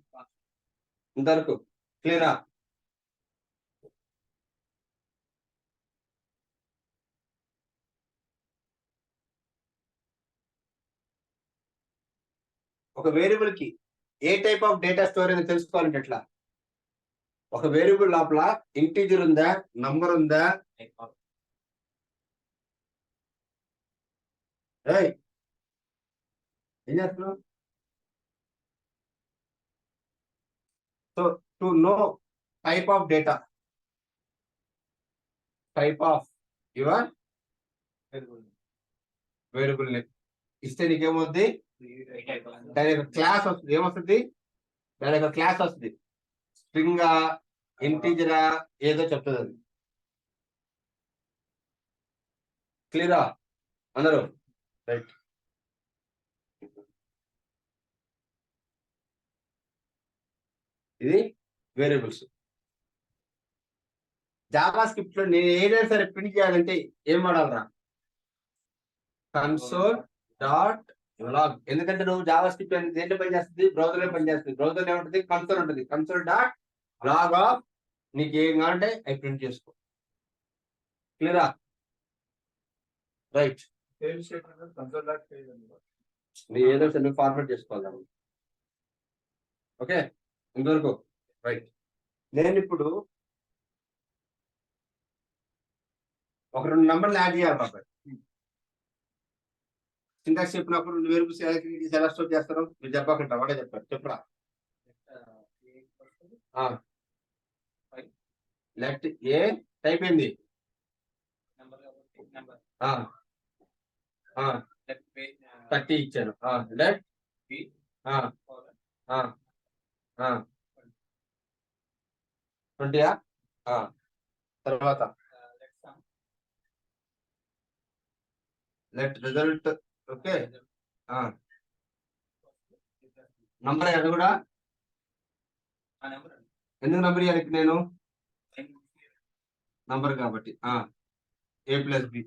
ఇంతవరకు క్లియరా? ఒక వేరియబుల్ కి ఏ టైప్ ఆఫ్ డేటా స్టోరేజ్ తెలుసుకోవాలంటే ఎట్లా? ఒక వేరియబుల్ లోపల ఇంటీజర్ ఉందా, నంబర్ ఉందా? ఏం చేస్తున్నావు? So to know type of data, type of your variable name ఇస్తే నీకేమవుతుంది? దాని యొక్క క్లాస్ వస్తుంది. ఏమొస్తుంది? దాని యొక్క క్లాస్ వస్తుంది. స్ట్రింగ్ ఇంటీజరా ఏదో చెప్తుంది అది. క్లియరా అందరూ? రైట్. ఇది వేరియబుల్స్. జావా స్క్రిప్ట్ లో నేను ఏదైనా సరే ప్రింట్ చేయాలంటే ఏం వాడాలరా? Console dot log. ఎందుకంటే నువ్వు జావా స్క్రిప్ట్ అనేది దేంట్లో పనిచేస్తుంది? బ్రౌజర్ లో పనిచేస్తుంది. బ్రౌజర్ లో ఉంటుంది, కన్సోల్ ఉంటుంది. కన్సోల్ డాట్ లాగ్ ఆఫ్ నీకు ఏం కావాలంటే అవి ప్రింట్ చేసుకో. క్లియరా? రైట్. నీ ఏదో నువ్వు ఫార్మాట్ చేసుకోవాలి. ఓకే ఇంతవరకు రైట్. నేను ఇప్పుడు ఒక 2 నంబర్లు యాడ్ చేయాలి బాబాయ్. సింటాక్స్ చెప్పినప్పుడు వేరియబుల్స్ ఎలా స్టోర్ చేస్తారు మీరు చెప్పకుండా ఒకటే చెప్పారు. చెప్పరా? లెట్ ఏ టైప్ ఏంది? 30 ఇచ్చాను. లెట్ 20. తర్వాత లెట్ రిజల్ట్. ఓకే నంబర్ అది కూడా ఎందుకు నంబర్ ఇవ్వాలి నేను? నంబర్ కాబట్టి A+B.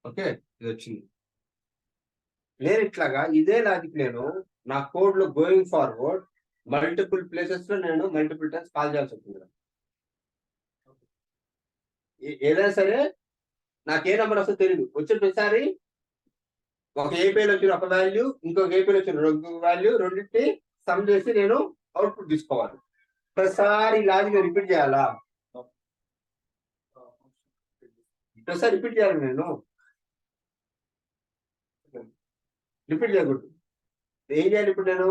ఓకే ఇది వచ్చింది. నేను ఇట్లాగా ఇదే లాజిక్ నేను నా కోడ్ లో గోయింగ్ ఫార్వర్డ్ మల్టిపుల్ ప్లేసెస్ లో నేను మల్టిపుల్ టైమ్స్ కాల్ చేయాల్సి వస్తుంది. ఏదైనా సరే నాకు ఏ నెంబర్ వస్తుందో తెలియదు. వచ్చిన ప్రతిసారి ఒక ఏపీలో వచ్చిన ఒక వాల్యూ, ఇంకొక ఏపీలో వచ్చిన ఇంకొక వాల్యూ, రెండింటిని సమ్ చేసి నేను అవుట్పుట్ తీసుకోవాలి. ప్రతిసారి లాజిక్ రిపీట్ చేయాలా? ప్రతిసారి రిపీట్ చేయాలి. నేను రిపీట్ చేయకూడదు. ఏం చేయాలి ఇప్పుడు? నేను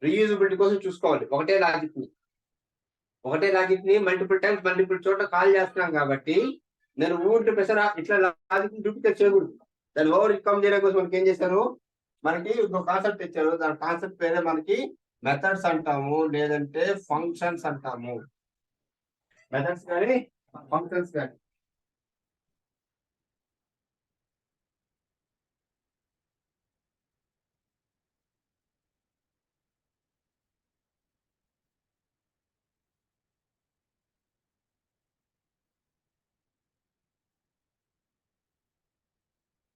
రీయూజబిలిటీ కోసం చూసుకోవాలి. ఒకటే లాజిక్ ని మల్టిపుల్ టైమ్స్ మల్టిపుల్ చోట్ల కాల్ చేస్తున్నాం కాబట్టి నేను ఊరికి ప్రసార ఇట్లా లాజిక్ ని డూప్లికేట్ చేయకూడదు. దాన్ని ఓవర్ కమ్ చేయడం కోసం మనకి ఏం చేశాను? మనకి ఇంకో కాన్సెప్ట్ ఇచ్చారు. దాని కాన్సెప్ట్ పేరే మనకి మెథడ్స్ అంటాము, లేదంటే ఫంక్షన్స్ అంటాము. మెథడ్స్ కానీ ఫంక్షన్స్ కానీ.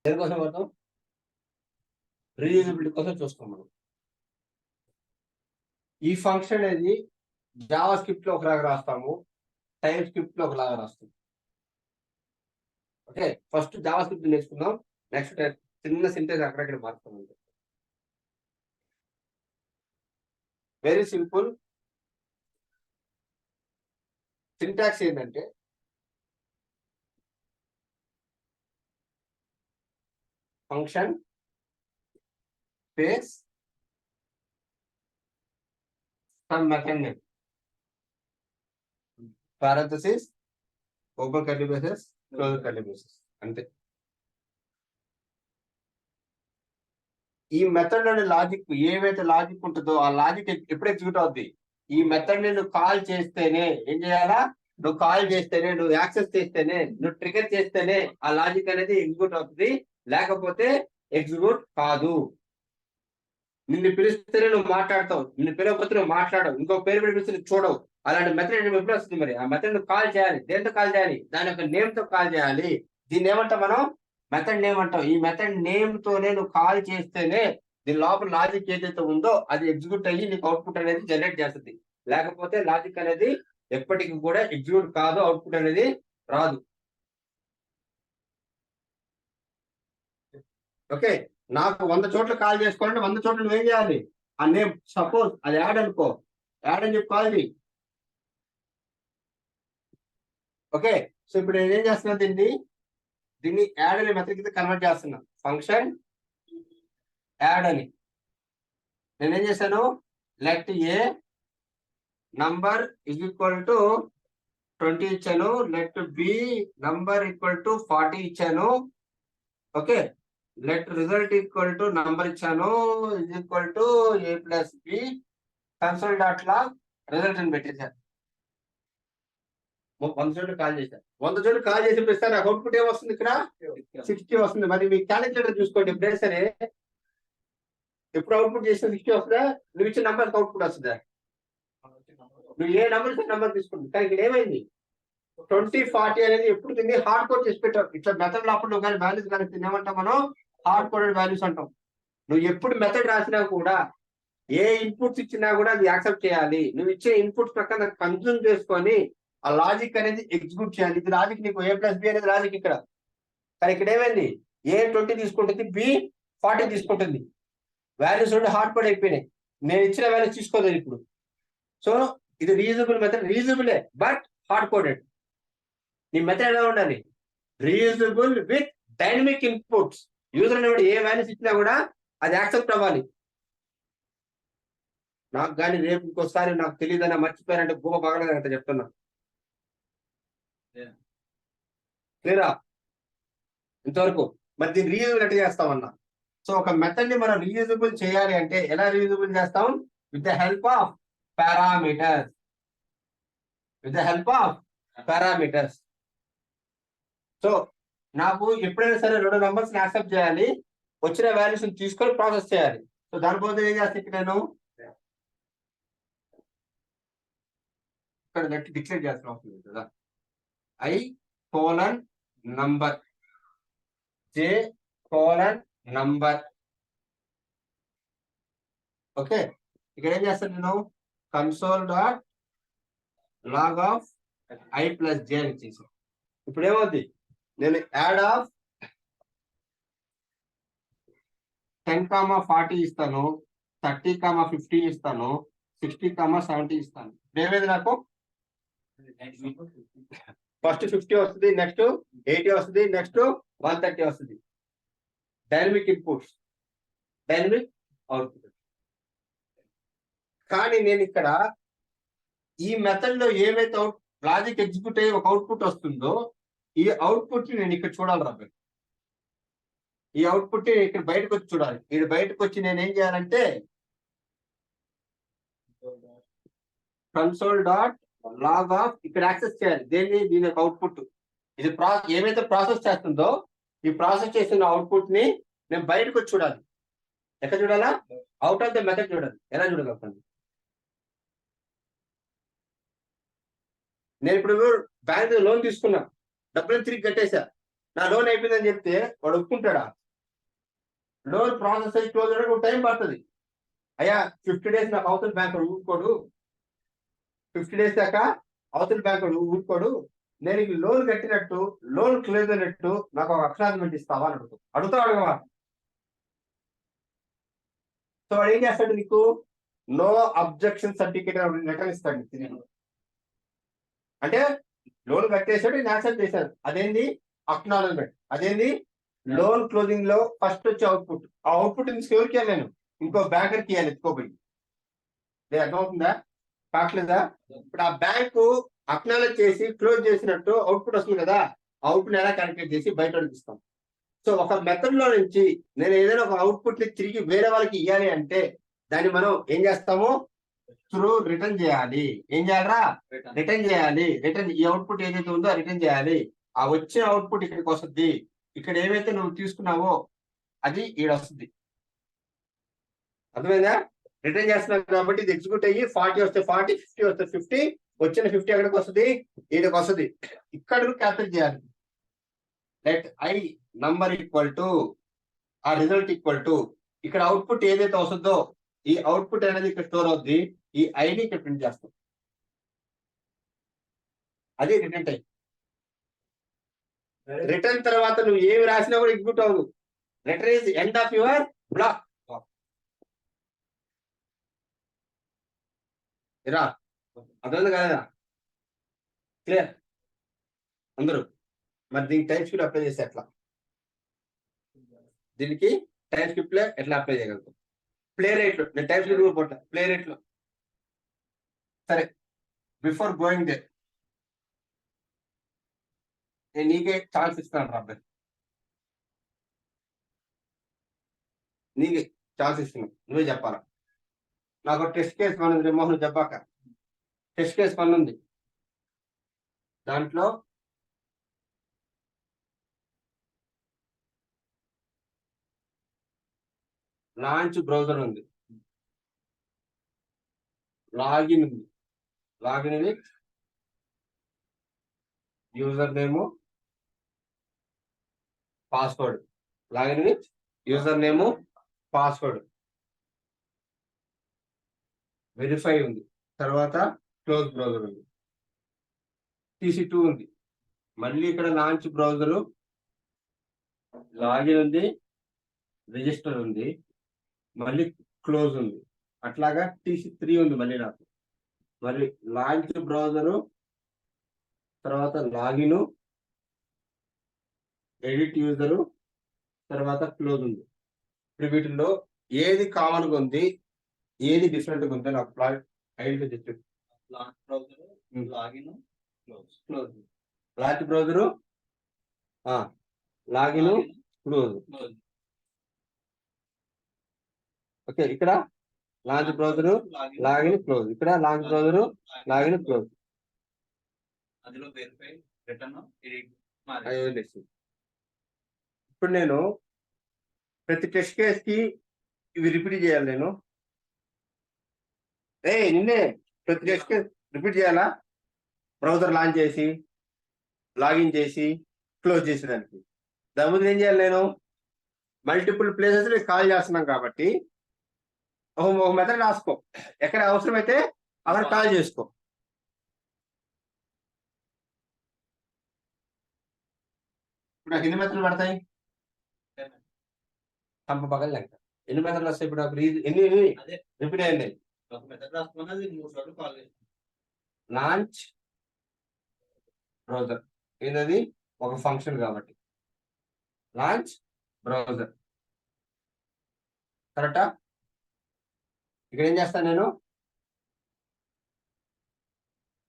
దేనికోసం మనం రీయూజబిలిటీ కోసం చూస్తాం. మనం ఈ ఫంక్షన్ అనేది జావా స్క్రిప్ట్ లో ఒకలాగా రాస్తాము, టైప్ స్క్రిప్ట్ లో ఒకలాగా రాస్తాం. ఓకే ఫస్ట్ జావా స్క్రిప్ట్ నేర్చుకుందాం. నెక్స్ట్ చిన్న సింటెక్స్ అక్కడక్కడ మారుతాం. Very simple. సింటాక్స్ ఏంటంటే function space some method name, parenthesis, open curly braces, close curly braces. అంతే. ఈ మెథడ్ లోని లాజిక్ ఏవైతే లాజిక్ ఉంటుందో ఆ లాజిక్ ఎప్పుడు ఎగ్జిక్యూట్ అవుద్ది? ఈ మెథడ్ ని నువ్వు కాల్ చేస్తేనే ఏం చేయాలా? నువ్వు కాల్ చేస్తేనే, నువ్వు యాక్సెస్ చేస్తేనే, నువ్వు ట్రిగర్ చేస్తేనే ఆ లాజిక్ అనేది ఎగ్జిక్యూట్ అవుతుంది. లేకపోతే ఎగ్జిక్యూట్ కాదు. నిన్ను పిలిస్తేనే నువ్వు మాట్లాడతావు, నిన్ను పిలవకపోతే నువ్వు మాట్లాడవు, ఇంకో పేరు పిలిపిస్తే నువ్వు చూడవు. అలాంటి మెథడ్ ఎప్పుడు వస్తుంది? మరి ఆ మెథడ్ నువ్వు కాల్ చేయాలి. దేంతో కాల్ చేయాలి? దాని యొక్క నేమ్ తో కాల్ చేయాలి. దీన్ని ఏమంటాం మనం? మెథడ్ నేమ్ అంటాం. ఈ మెథడ్ నేమ్ తోనే నువ్వు కాల్ చేస్తేనే దీని లోపల లాజిక్ ఏదైతే ఉందో అది ఎగ్జిక్యూట్ అయ్యి నీకు అవుట్పుట్ అనేది జనరేట్ చేస్తుంది. లేకపోతే లాజిక్ అనేది ఎప్పటికీ కూడా ఎగ్జిక్యూట్ కాదు, అవుట్పుట్ అనేది రాదు. ఓకే నాకు 100 చోట్ల కాల్ చేసుకోవాలంటే 100 చోట్ల నువ్వేం చేయాలి? ఆ నేమ్ సపోజ్ అది యాడ్ అనుకో, యాడ్ అని చెప్పి కాల్ చేయి. ఓకే సో ఇప్పుడు నేను ఏం చేస్తున్నా? దీన్ని యాడ్ అనే మెథడ్ కింద కన్వర్ట్ చేస్తున్నా. ఫంక్షన్ యాడ్ అని నేనేం చేశాను? Let A number is equal to 20 ఇచ్చాను. Let B number equal to 40 ఇచ్చాను. Okay let result equal to number ఇచ్చాను is equal to A+B. Console dot log result అని పెట్టేశాను. 100 చోట్ల కాల్ చేశారు. 100 చోట్ల కాల్ చేసి ప్రస్తుతం నాకు అవుట్పుట్ ఏమొస్తుంది? ఇక్కడ 60 వస్తుంది. మరి మీ క్యాలిక్యులేటర్ చూసుకోండి ఎప్పుడైనా సరే. ఎప్పుడు అవుట్పుట్ చేసిన 60 వస్తుందా? నువ్వు ఇచ్చిన నంబర్కి అవుట్పుట్ వస్తుందా? నువ్వు ఏ నంబర్ తీసుకుంటుంది. కానీ ఇక్కడ ఏమైంది? 2040 అనేది ఎప్పుడు తిని హార్డ్ కోడ్ చేసి పెట్టావు. ఇట్లా మెథడ్ లో అప్పుడు కానీ వాల్యూస్ కానీ తినేమంటాం మనం, హార్డ్ కోడెడ్ వాల్యూస్ అంటాం. నువ్వు ఎప్పుడు మెథడ్ రాసినా కూడా ఏ ఇన్పుట్స్ ఇచ్చినా కూడా అది యాక్సెప్ట్ చేయాలి. నువ్వు ఇచ్చే ఇన్పుట్స్ ప్రకారం కన్జ్యూమ్ చేసుకొని ఆ లాజిక్ అనేది ఎగ్జిక్యూట్ చేయాలి. ఇది లాజిక్. నీకు A+B అనేది లాజిక్ ఇక్కడ. కానీ ఇక్కడ ఏమైంది? A 20 తీసుకుంటుంది, B 40 తీసుకుంటుంది. వాల్యూస్ రెండు హార్డ్ కోడ్ అయిపోయినాయి. నేను ఇచ్చిన వాల్యూస్ తీసుకోలేదు ఇప్పుడు. సో ఇది రీయూజబుల్ మెథడ్, రీయూజబులే బట్ హార్డ్ కోడెడ్. నీ మెథడ్ ఎలా ఉండాలి? Reusable with dynamic inputs. User అనేవాడు ఏ వాల్యూస్ ఇచ్చినా కూడా అది యాక్సెప్ట్ అవ్వాలి. నాకు కానీ రేపు ఇంకోసారి నాకు తెలియదన్నా మర్చిపోయారంటే గోప బాగలేదంట చెప్తున్నా. క్లియరా ఇంతవరకు? మరి దీన్ని రీయూజబుల్ ఎట్లా చేస్తామన్నా? సో ఒక మెథడ్ ని మనం రీయూజబుల్ చేయాలి అంటే ఎలా రీయూజబుల్ చేస్తాం? With the help of parameters. With the help of parameters. So నాకు ఎప్పుడైనా సరే రెండు నంబర్స్ ని యాక్సెప్ట్ చేయాలి, వచ్చిన వాల్యూస్ తీసుకొని ప్రాసెస్ చేయాలి. సో దానికోసం ఏం చేస్తే నేను ఇక్కడ గట్టి డిక్లేర్ చేయాల్సిన అవసరం లేదు కదా. I: number, J: number. Okay, ఇక్కడ ఏం చేస్తాను నేను? Console dot log of I+J అని చేసాను. ఇప్పుడు ఏమవుతుంది? నేను యాడ్ ఆఫ్ 10, 40 ఇస్తాను, 30, 50 ఇస్తాను, 60, 70 ఇస్తాను. ఏమైంది? నాకు ఫస్ట్ 50 వస్తుంది, నెక్స్ట్ 80 వస్తుంది, నెక్స్ట్ 130 వస్తుంది. Dynamic inputs, dynamic output. కానీ నేను ఇక్కడ ఈ మెథడ్ లో ఏమైతే లాజిక్ ఎగ్జిక్యూట్ అయ్యి ఒక అవుట్పుట్ వస్తుందో ఈ అవుట్పుట్ ని నేను ఇక్కడ చూడాలి రాబోయే. ఈ అవుట్పుట్ ఇక్కడ బయటకు వచ్చి చూడాలి. ఇక్కడ బయటకు వచ్చి నేను ఏం చేయాలంటే కన్సోల్ డాట్ లాగ్ ఆఫ్ ఇక్కడ యాక్సెస్ చేయాలి. దీని యొక్క అవుట్పుట్. ఇది ఏమైతే ప్రాసెస్ చేస్తుందో ఈ ప్రాసెస్ చేసిన అవుట్పుట్ ని నేను బయటకు వచ్చి చూడాలి. ఎక్కడ చూడాలా? అవుట్ ఆఫ్ ద మెథడ్ చూడాలి. ఎలా చూడగలుగుతాను? నేను ఇప్పుడు బ్యాంక్ లోన్ తీసుకున్నా, డబ్బులు తిరిగి కట్టేశా, నా లోన్ అయిపోయిందని చెప్తే వాడు ఒప్పుకుంటాడా? లోన్ ప్రాసెస్ అయ్యి క్లోజ్ అయ్యడానికి టైం పడుతుంది. అయ్యా 50 days నాకు అవతల బ్యాంక్ ఊరుకోడు, 50 days దాకా అవతల బ్యాంక్ ఊరుకోడు, నేను లోన్ కట్టినట్టు లోన్ క్లోజ్ అయినట్టు నాకు ఒక అక్నాలజ్మెంట్ ఇస్తావా అని అడుగుతా అడగవా? సో వాడు ఏం చేస్తాడు? నీకు నో అబ్జెక్షన్ సర్టిఫికేట్ లెటర్ ఇస్తాడు. అంటే లోన్ కట్టేసాడు, నేను యాక్సెప్ట్ చేశాను. అదేంది? అక్నాలజ్మెంట్. అదేంది? లోన్ క్లోజింగ్ లో ఫస్ట్ వచ్చే అవుట్పుట్. ఆ అవుట్పుట్ ఎవరికి నేను ఇంకో బ్యాంకర్కి ఇవ్వాలి ఎత్తుకోపోయి. అర్థమవుతుందా? కావట్లేదా? ఇప్పుడు ఆ బ్యాంకు అక్నాలజ్ చేసి క్లోజ్ చేసినట్టు అవుట్పుట్ వస్తుంది కదా. అవుట్పుట్ ఎలా క్యాలిక్యులేట్ చేసి బయట ఇస్తాం. సో ఒక మెథడ్ లో నుంచి నేను ఏదైనా ఒక అవుట్పుట్ ని తిరిగి వేరే వాళ్ళకి ఇవ్వాలి అంటే దాన్ని మనం ఏం చేస్తాము? త్రూ రిటర్న్ చేయాలి. ఏం చేయాలరా? రిటర్న్ చేయాలి. రిటర్న్ ఈ అవుట్పుట్ ఏదైతే ఉందో రిటర్న్ చేయాలి. ఆ వచ్చే అవుట్పుట్ ఇక్కడికి వస్తుంది. ఇక్కడ ఏవైతే నువ్వు తీసుకున్నావో అది ఈడ వస్తుంది. అర్థమైందా? రిటర్న్ చేస్తున్నావు కాబట్టి ఇది ఎగ్జిక్యూట్ అయ్యి 40 వస్తే 40, 50 వస్తే 50, వచ్చిన 50 ఎక్కడికి వస్తుంది? ఈడకి వస్తుంది. ఇక్కడ క్యాపిటల్ చేయాలి. Let I number equal to ఆ రిజల్ట్ ఈక్వల్ టు ఇక్కడ అవుట్పుట్ ఏదైతే వస్తుందో ఈ అవుట్పుట్ అనేది ఇక్కడ స్టోర్ అవుద్ది. ఈ ఐని ఇక్కడ ప్రింట్ చేస్తాం. అది రిటర్న్ టైం. రిటర్న్ తర్వాత నువ్వు ఏమి రాసినా కూడా ఎగ్జిక్యూట్ అవ్వదు. Return is end of your block. ఇరా అర్థమైంది కదా? క్లియర్ అందరూ? మరి దీనికి టైప్ స్క్రిప్ట్ అప్లై చేస్తే ఎట్లా? దీనికి టైప్ స్క్రిప్ట్ లో ఎట్లా అప్లై చేయగలుగుతాం? ప్లే రేట్ లో నేను టైప్ స్క్రిప్ట్ పోతా. ప్లే రేట్ లో సరే. బిఫోర్ గోయింగ్ దే నేను నీకే ఛాన్స్ ఇస్తాను రాబోయ్. నీకే ఛాన్స్ ఇస్తున్నాను. నువ్వే చెప్పాలా? నాకు టెస్ట్ కేసు పని ఉంది. మోహన్ చెప్పాక టెస్ట్ కేసు పని ఉంది. దాంట్లో లాంచ్ బ్రౌజర్ ఉంది, లాగిన్ ఉంది, login with user name password, login with user name password, verify ఉంది, తర్వాత క్లోజ్ బ్రౌజర్ ఉంది, TC2 ఉంది, మళ్ళీ ఇక్కడ లాంచ్ బ్రౌజరు, లాగిన్ ఉంది, రిజిస్టర్ ఉంది, మళ్ళీ క్లోజ్ ఉంది, అట్లాగా TC3 ఉంది మళ్ళీ నాకు. మరి లాంచ్ బ్రౌజరు, తర్వాత లాగిన్, ఎడిట్ యూజరు, తర్వాత క్లోజ్ ఉంది. ఇప్పుడు వీటిలో ఏది కామన్గా ఉంది, ఏది డిఫరెంట్గా ఉంది నాకు ఐడెంటిఫై చేసి. Launch browser, login, close. Close, launch browser, login, close. Okay, ఇక్కడ లాంచ్ బ్రౌజరు, లాగిన్, క్లోజ్. ఇక్కడ లాంచ్ బ్రౌజరు, లాగిన్, క్లోజ్. అందులో వెరిఫై, రిటర్న్, ఎడిట్. ఇప్పుడు నేను ప్రతి టెస్ట్ కేస్ కి ఇవి రిపీట్ చేయాలి. నేను నిన్నే ప్రతి టెస్ట్ కేస్ రిపీట్ చేయాలా? బ్రౌజర్ లాంచ్ చేసి, లాగిన్ చేసి, క్లోజ్ చేసేదానికి. దాని ముందు ఏం చేయాలి? నేను మల్టిపుల్ ప్లేసెస్ కాల్ చేస్తున్నాం కాబట్టి ఒక మెథడ్ రాసుకో, ఎక్కడ అవసరమైతే అక్కడ కాల్ చేసుకో. ఇప్పుడు నాకు ఎన్ని మెథడ్లు పడతాయి? కంప పగల లెక్క ఎన్ని మెథడ్లు వస్తాయి? ఇప్పుడు నాకు ఎన్ని రిపీట్ అయ్యింది. లాంచ్ బ్రౌజర్ ఏదది ఒక ఫంక్షన్ కాబట్టి లాంచ్ బ్రౌజర్, కరెక్టా? ఇక్కడ ఏం చేస్తాను నేను?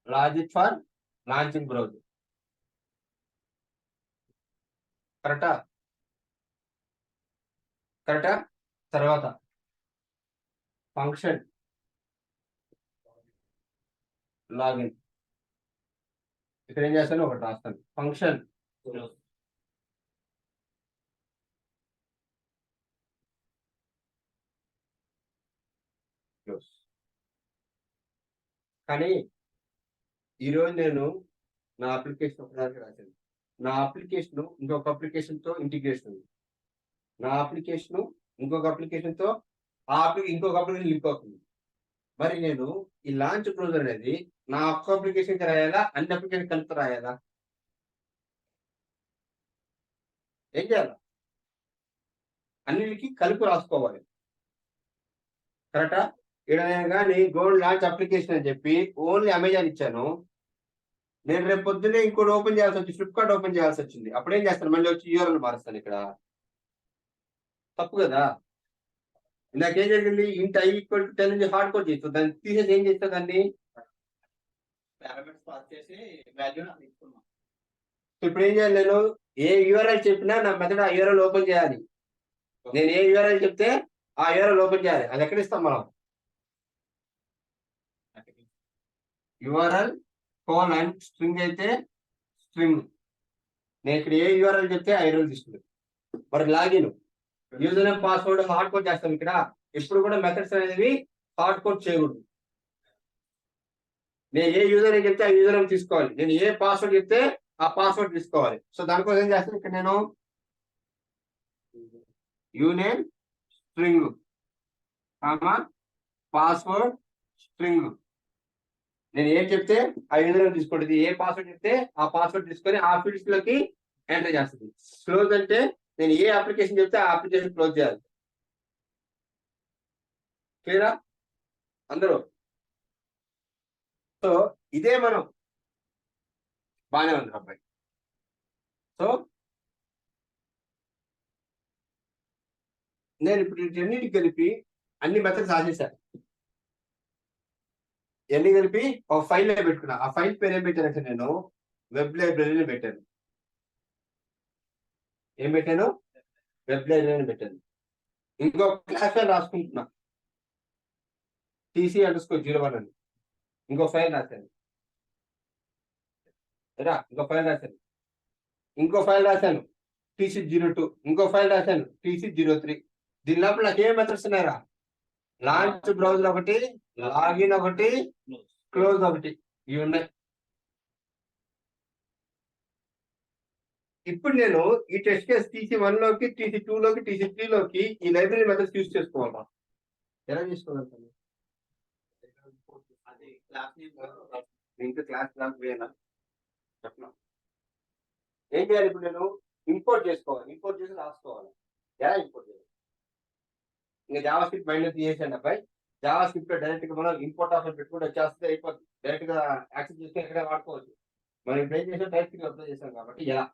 లాజిక్ ఫర్ లాంచింగ్ బ్రౌజర్, కరెక్టా? కరెక్టా? తర్వాత ఫంక్షన్ లాగిన్, ఇక్కడ ఏం చేస్తాను? ఒకటి రాస్తాను, ఫంక్షన్ క్లోజ్. కానీ ఈరోజు నేను నా అప్లికేషన్ ఒకదానికి రాశాను. నా అప్లికేషన్ ఇంకొక అప్లికేషన్తో ఇంటిగ్రేషన్ ఉంది, నా అప్లికేషన్ ఇంకొక అప్లికేషన్తో ఇంకొక అప్లికేషన్ లింక్ అవుతుంది. మరి నేను ఈ లాంచ్ బ్రౌజర్ అనేది నా ఒక్క అప్లికేషన్కి రాయాలా, అన్ని అప్లికేషన్ కలిపి రాయాలా? ఏం చేయాలా? అన్నిటికీ కలిపి రాసుకోవాలి, కరెక్టా? ఇక్కడ నేను కానీ గోల్డ్ లాంచ్ అప్లికేషన్ అని చెప్పి ఓన్లీ అమెజాన్ ఇచ్చాను. నేను రేపు పొద్దున్నే ఇంకోటి ఓపెన్ చేయాల్సి వచ్చింది, ఫ్లిప్కార్ట్ ఓపెన్ చేయాల్సి వచ్చింది. అప్పుడు ఏం చేస్తాను? మళ్ళీ వచ్చి యూఆర్ఎల్ మారుస్తాను. ఇక్కడ తప్పు కదా. నాకేం జరిగింది? ఇంత I=10 నుంచి హార్డ్ కోడ్ చేస్తాను, దాన్ని తీసేసి ఏం చేస్తా? దాన్ని ఇప్పుడు ఏం చేయాలి? నేను ఏ యూఆర్ఎల్ చెప్పినా నా మెథడ్ ఆ యూఆర్ఎల్ ఓపెన్ చేయాలి. నేను ఏ యూఆర్ఎల్ చెప్తే ఆ యూఆర్ఎల్ ఓపెన్ చేయాలి. అది ఎక్కడ ఇస్తాం మనం? యూఆర్ఎల్ కోలన్ స్ట్రింగ్ అయితే స్ట్రింగ్. నేను ఇక్కడ ఏ యూఆర్ఎల్ చెప్తే ఆ యూఆర్ఎల్ తీసుకుంటాను. మరి login, user name, password hard code చేస్తాం. ఇక్కడ ఎప్పుడు కూడా మెథడ్స్ అనేవి హార్డ్ కోడ్ చేయకూడదు. నేను ఏ యూజర్ నేమ్ చెప్తే ఆ యూజర్ నేమ్ తీసుకోవాలి, నేను ఏ పాస్వర్డ్ చెప్తే ఆ పాస్వర్డ్ తీసుకోవాలి. సో దానికోసం ఏం చేస్తాను? ఇక్కడ నేను యూనేమ్ స్ట్రింగ్, పాస్వర్డ్ స్ట్రింగ్. నేను ఏం చెప్తే ఆ యూజర్ నేమ్ తీసుకోండి, ఏ పాస్వర్డ్ చెప్తే ఆ పాస్వర్డ్ తీసుకొని ఆ ఫీల్డ్స్ లోకి ఎంటర్ చేస్తుంది. క్లోజ్ అంటే నేను ఏ అప్లికేషన్ చెప్తే ఆ అప్లికేషన్ క్లోజ్ చేయాలి. క్లియరా అందరూ? సో ఇదే మనం బాగానే ఉంది అబ్బాయి. సో నేను ఇప్పుడు వీటన్నిటికి కలిపి అన్ని మెథడ్స్ రాసేసాను. ఎన్ని కలిపి ఒక ఫైల్ పెట్టుకున్నా. ఆ ఫైల్ పేరు ఏం పెట్టానంటే నేను వెబ్ లైబ్రరీని పెట్టాను. ఏం పెట్టాను? వెబ్ లైబ్రరీని పెట్టాను. ఇంకో క్లాస్ ఫైల్ రాసుకుంటున్నా, TC_01 అని ఇంకో ఫైల్ రాశాను. ఇంకో ఫైల్ రాశాను, ఇంకో ఫైల్ రాశాను TC02, ఇంకో ఫైల్ రాశాను TC03. దీని లోపల నాకు ఏం మెథడ్స్ ఉన్నాయరా? లాంచ్ బ్రౌజర్ ఒకటి, లాగిన్ ఒకటి, క్లోజ్ ఒకటి, ఇవి ఉన్నాయి. ఇప్పుడు నేను ఈ టెస్ట్ కేస్ TC1 లోకి, TC2 లోకి, TC3 లోకి ఈ లైబ్రరీ మెథడ్స్ యూజ్ చేసుకోవాలా? ఎలా చేసుకోగలుగుతాను? అది క్లాస్ నేమ్ ఇంకా క్లాస్ వేయాలా? చెప్పనా? ఏం చేయాలి ఇప్పుడు నేను? ఇంపోర్ట్ చేసుకోవాలి, ఇంపోర్ట్ చేసి రాసుకోవాలి. ఎలా ఇంపోర్ట్ చేయాలి? ఇంకా జావా స్క్రిప్ట్ మైండ్ తీసేసాను అబ్బాయి. జావా స్క్రిప్ట్ లో డైరెక్ట్ గా మనం ఇంపోర్ట్ ఆప్షన్ పెట్టుకుంటే వచ్చేస్తే అయిపోతుంది. డైరెక్ట్ గా యాక్సెస్ చేస్తే ఎక్కడే వాడుకోవచ్చు. మనం ఇప్పుడు ఏం చేసాం? డైరెక్ట్ గా అప్లై చేసాం కాబట్టి ఎలా?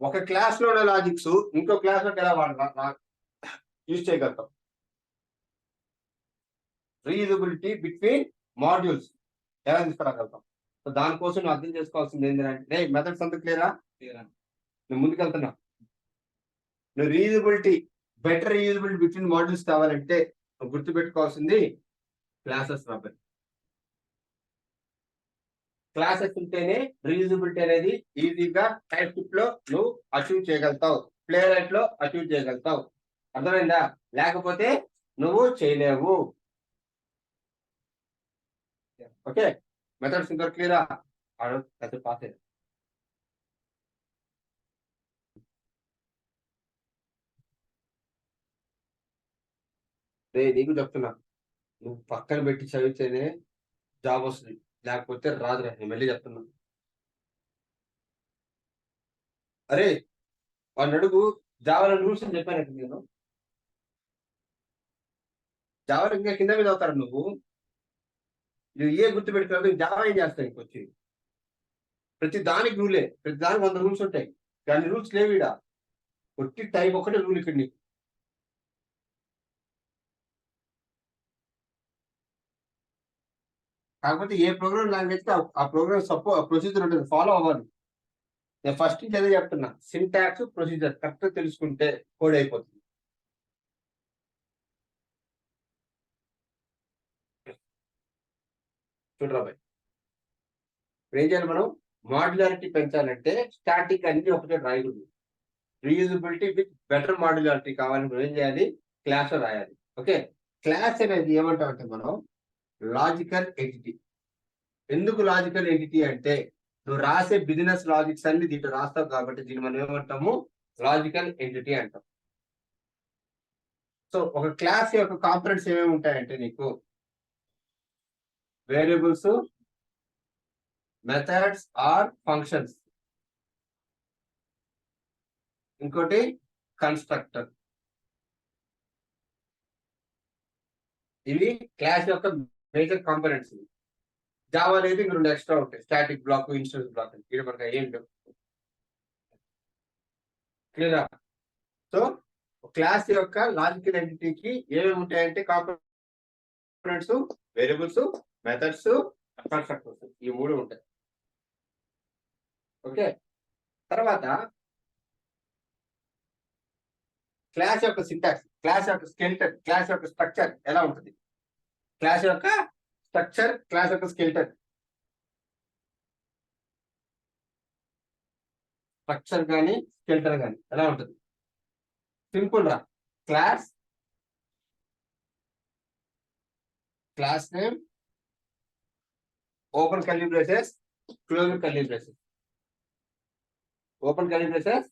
ఒక క్లాస్ లో ఉన్న లాజిక్స్ ఇంకో క్లాస్ లోకి ఎలా యూజ్ చేయగలుగుతాం? రీయూజబిలిటీ బిట్వీన్ మాడ్యూల్స్ ఎలా తీసుకురాగలుగుతాం? సో దానికోసం నువ్వు అర్థం చేసుకోవాల్సింది ఏంటంటే, మెథడ్స్ అంతా క్లియరా? నువ్వు ముందుకెళ్తున్నా. నువ్వు reusability, better reusability between modules కావాలంటే నువ్వు గుర్తుపెట్టుకోవాల్సింది క్లాసెస్ రాబోయే. క్లాసెస్ ఉంటేనే రీయూజబిలిటీ అనేది ఈజీగా టైప్ స్క్రిప్ట్ లో నువ్వు అచీవ్ చేయగలుగుతావు, ప్లే రైట్ లో అచీవ్ చేయగలుగుతావు. అర్థమైందా? లేకపోతే నువ్వు చేయలేవు. ఓకే, మెథడ్స్ ఇంకా క్లియరా? పాస్ అయ్యా. నీకు చెప్తున్నా, నువ్వు పక్కన పెట్టి చదివితేనే జాబ్ వస్తుంది, లేకపోతే రాదురా. నేను మళ్ళీ చెప్తున్నా. అరే వాడిని అడుగు, జావా రూల్స్ అని చెప్పాను నేను. జావా ఇంకా కింద మీద అవుతారు నువ్వు ఏ గుర్తు పెట్టుకోవాలి? జావా ఏం చేస్తావు? ఇంకొచ్చి ప్రతి దానికి రూలే, ప్రతి దానికి 100 రూల్స్ ఉంటాయి. కానీ రూల్స్ లేవు ఈడ. కొట్టి టైప్ ఒకటే రూల్ ఇక్కడ నీకు. కాకపోతే ఏ ప్రోగ్రామ్ లాంగ్వేజ్ ఆ ప్రోగ్రామ్ ప్రొసీజర్ ఉంటుంది, ఫాలో అవ్వాలి. నేను ఫస్ట్ నుంచి అదే చెప్తున్నా, సింటాక్స్ ప్రొసీజర్ కరెక్ట్ తెలుసుకుంటే కోడ్ అయిపోతుంది. చూడరా బాయ్, ఇప్పుడు ఏం చేయాలి మనం? మాడ్యులారిటీ పెంచాలంటే స్టాటిక్ అన్ని ఒకటే రాయకూడదు. రీయూజబిలిటీ విత్ బెటర్ మాడ్యులారిటీ కావాలని మనం ఏం చేయాలి? క్లాస్ లో రాయాలి. ఓకే, క్లాస్ అనేది ఏమంటామంటే మనం లాజికల్ ఎంటిటీ. ఎందుకు లాజికల్ ఎంటిటీ అంటే, నువ్వు రాసే బిజినెస్ లాజిక్స్ అన్ని దీంట్లో రాస్తావు కాబట్టి దీన్ని మనం ఏమంటాము? లాజికల్ ఎంటిటీ అంటాం. సో ఒక క్లాస్ యొక్క కాంపోనెంట్స్ ఏమేమి ఉంటాయంటే నీకు వేరియబుల్స్, మెథడ్స్ ఆర్ ఫంక్షన్స్, ఇంకోటి కన్స్ట్రక్టర్. ఇవి క్లాస్ యొక్క మేజర్ కాంపోనెంట్స్. జావా అనేది ఇంక 2 ఎక్స్ట్రా ఉంటాయి, స్టాటిక్ బ్లాక్, ఇన్స్టెన్స్ బ్లాక్. ఇక్కడ మనకి ఏం లేవు. క్లియరా? సో క్లాస్ యొక్క లాజికల్ ఎంటిటీకి ఏమేమి ఉంటాయంటే కాంపోనెంట్స్, వేరియబుల్స్, మెథడ్స్, కన్స్ట్రక్టర్స్, ఈ 3 ఉంటాయి. ఓకే, తర్వాత క్లాస్ యొక్క సింటాక్స్, క్లాస్ యొక్క స్కెల్టన్, క్లాస్ యొక్క స్ట్రక్చర్ ఎలా ఉంటుంది? క్లాస్ యొక్క స్ట్రక్చర్, క్లాస్ యొక్క స్కెల్టన్. స్ట్రక్చర్ కానీ స్కెల్టన్ కానీ ఎలా ఉంటుంది? సింపుల్ రా. Class, class name, open curly braces, close curly braces, open curly braces,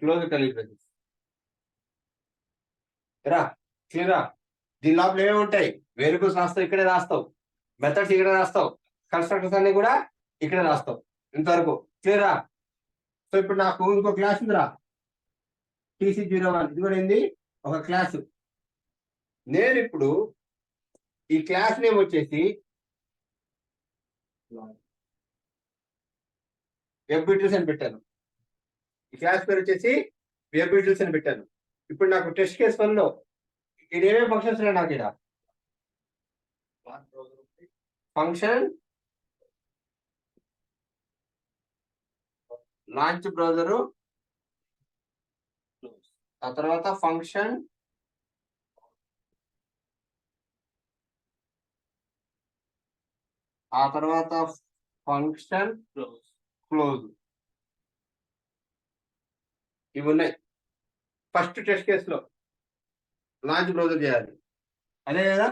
close curly braces. రా, క్లియరా? దీని లోపల ఏమేమి ఉంటాయి? వేరియబుల్స్ రాస్తావు, ఇక్కడే రాస్తావు. మెథడ్స్ ఇక్కడే రాస్తావు. కన్స్ట్రక్టర్స్ అన్ని కూడా ఇక్కడే రాస్తావు. ఇంతవరకు క్లియరా? సో ఇప్పుడు నాకు ఇంకో క్లాస్ ఉందిరా, TC01. ఇది కూడా ఏంది? ఒక క్లాస్. నేను ఇప్పుడు ఈ క్లాస్ నేమ్ వచ్చేసి వెబ్ డీటెయిల్స్ అని పెట్టాను. ఈ క్లాస్ పేరు వచ్చేసి వెబ్ డీటెయిల్స్ అని పెట్టాను. ఇప్పుడు నాకు టెస్ట్ కేస్ 1 లో ఇది ఏమేమి ఫంక్షన్స్ ఉన్నాయి? నాకు ఇక్కడ ఫంక్షన్, లాంచ్ బ్రౌజరు, ఆ తర్వాత ఫంక్షన్, ఆ తర్వాత ఫంక్షన్ క్లోజ్. క్లోజ్ ఇవి ఉన్నాయి. ఫస్ట్ టెస్ట్ కేసులో లాంచ్ బ్రౌజర్ చేయాలి, అదే కదా.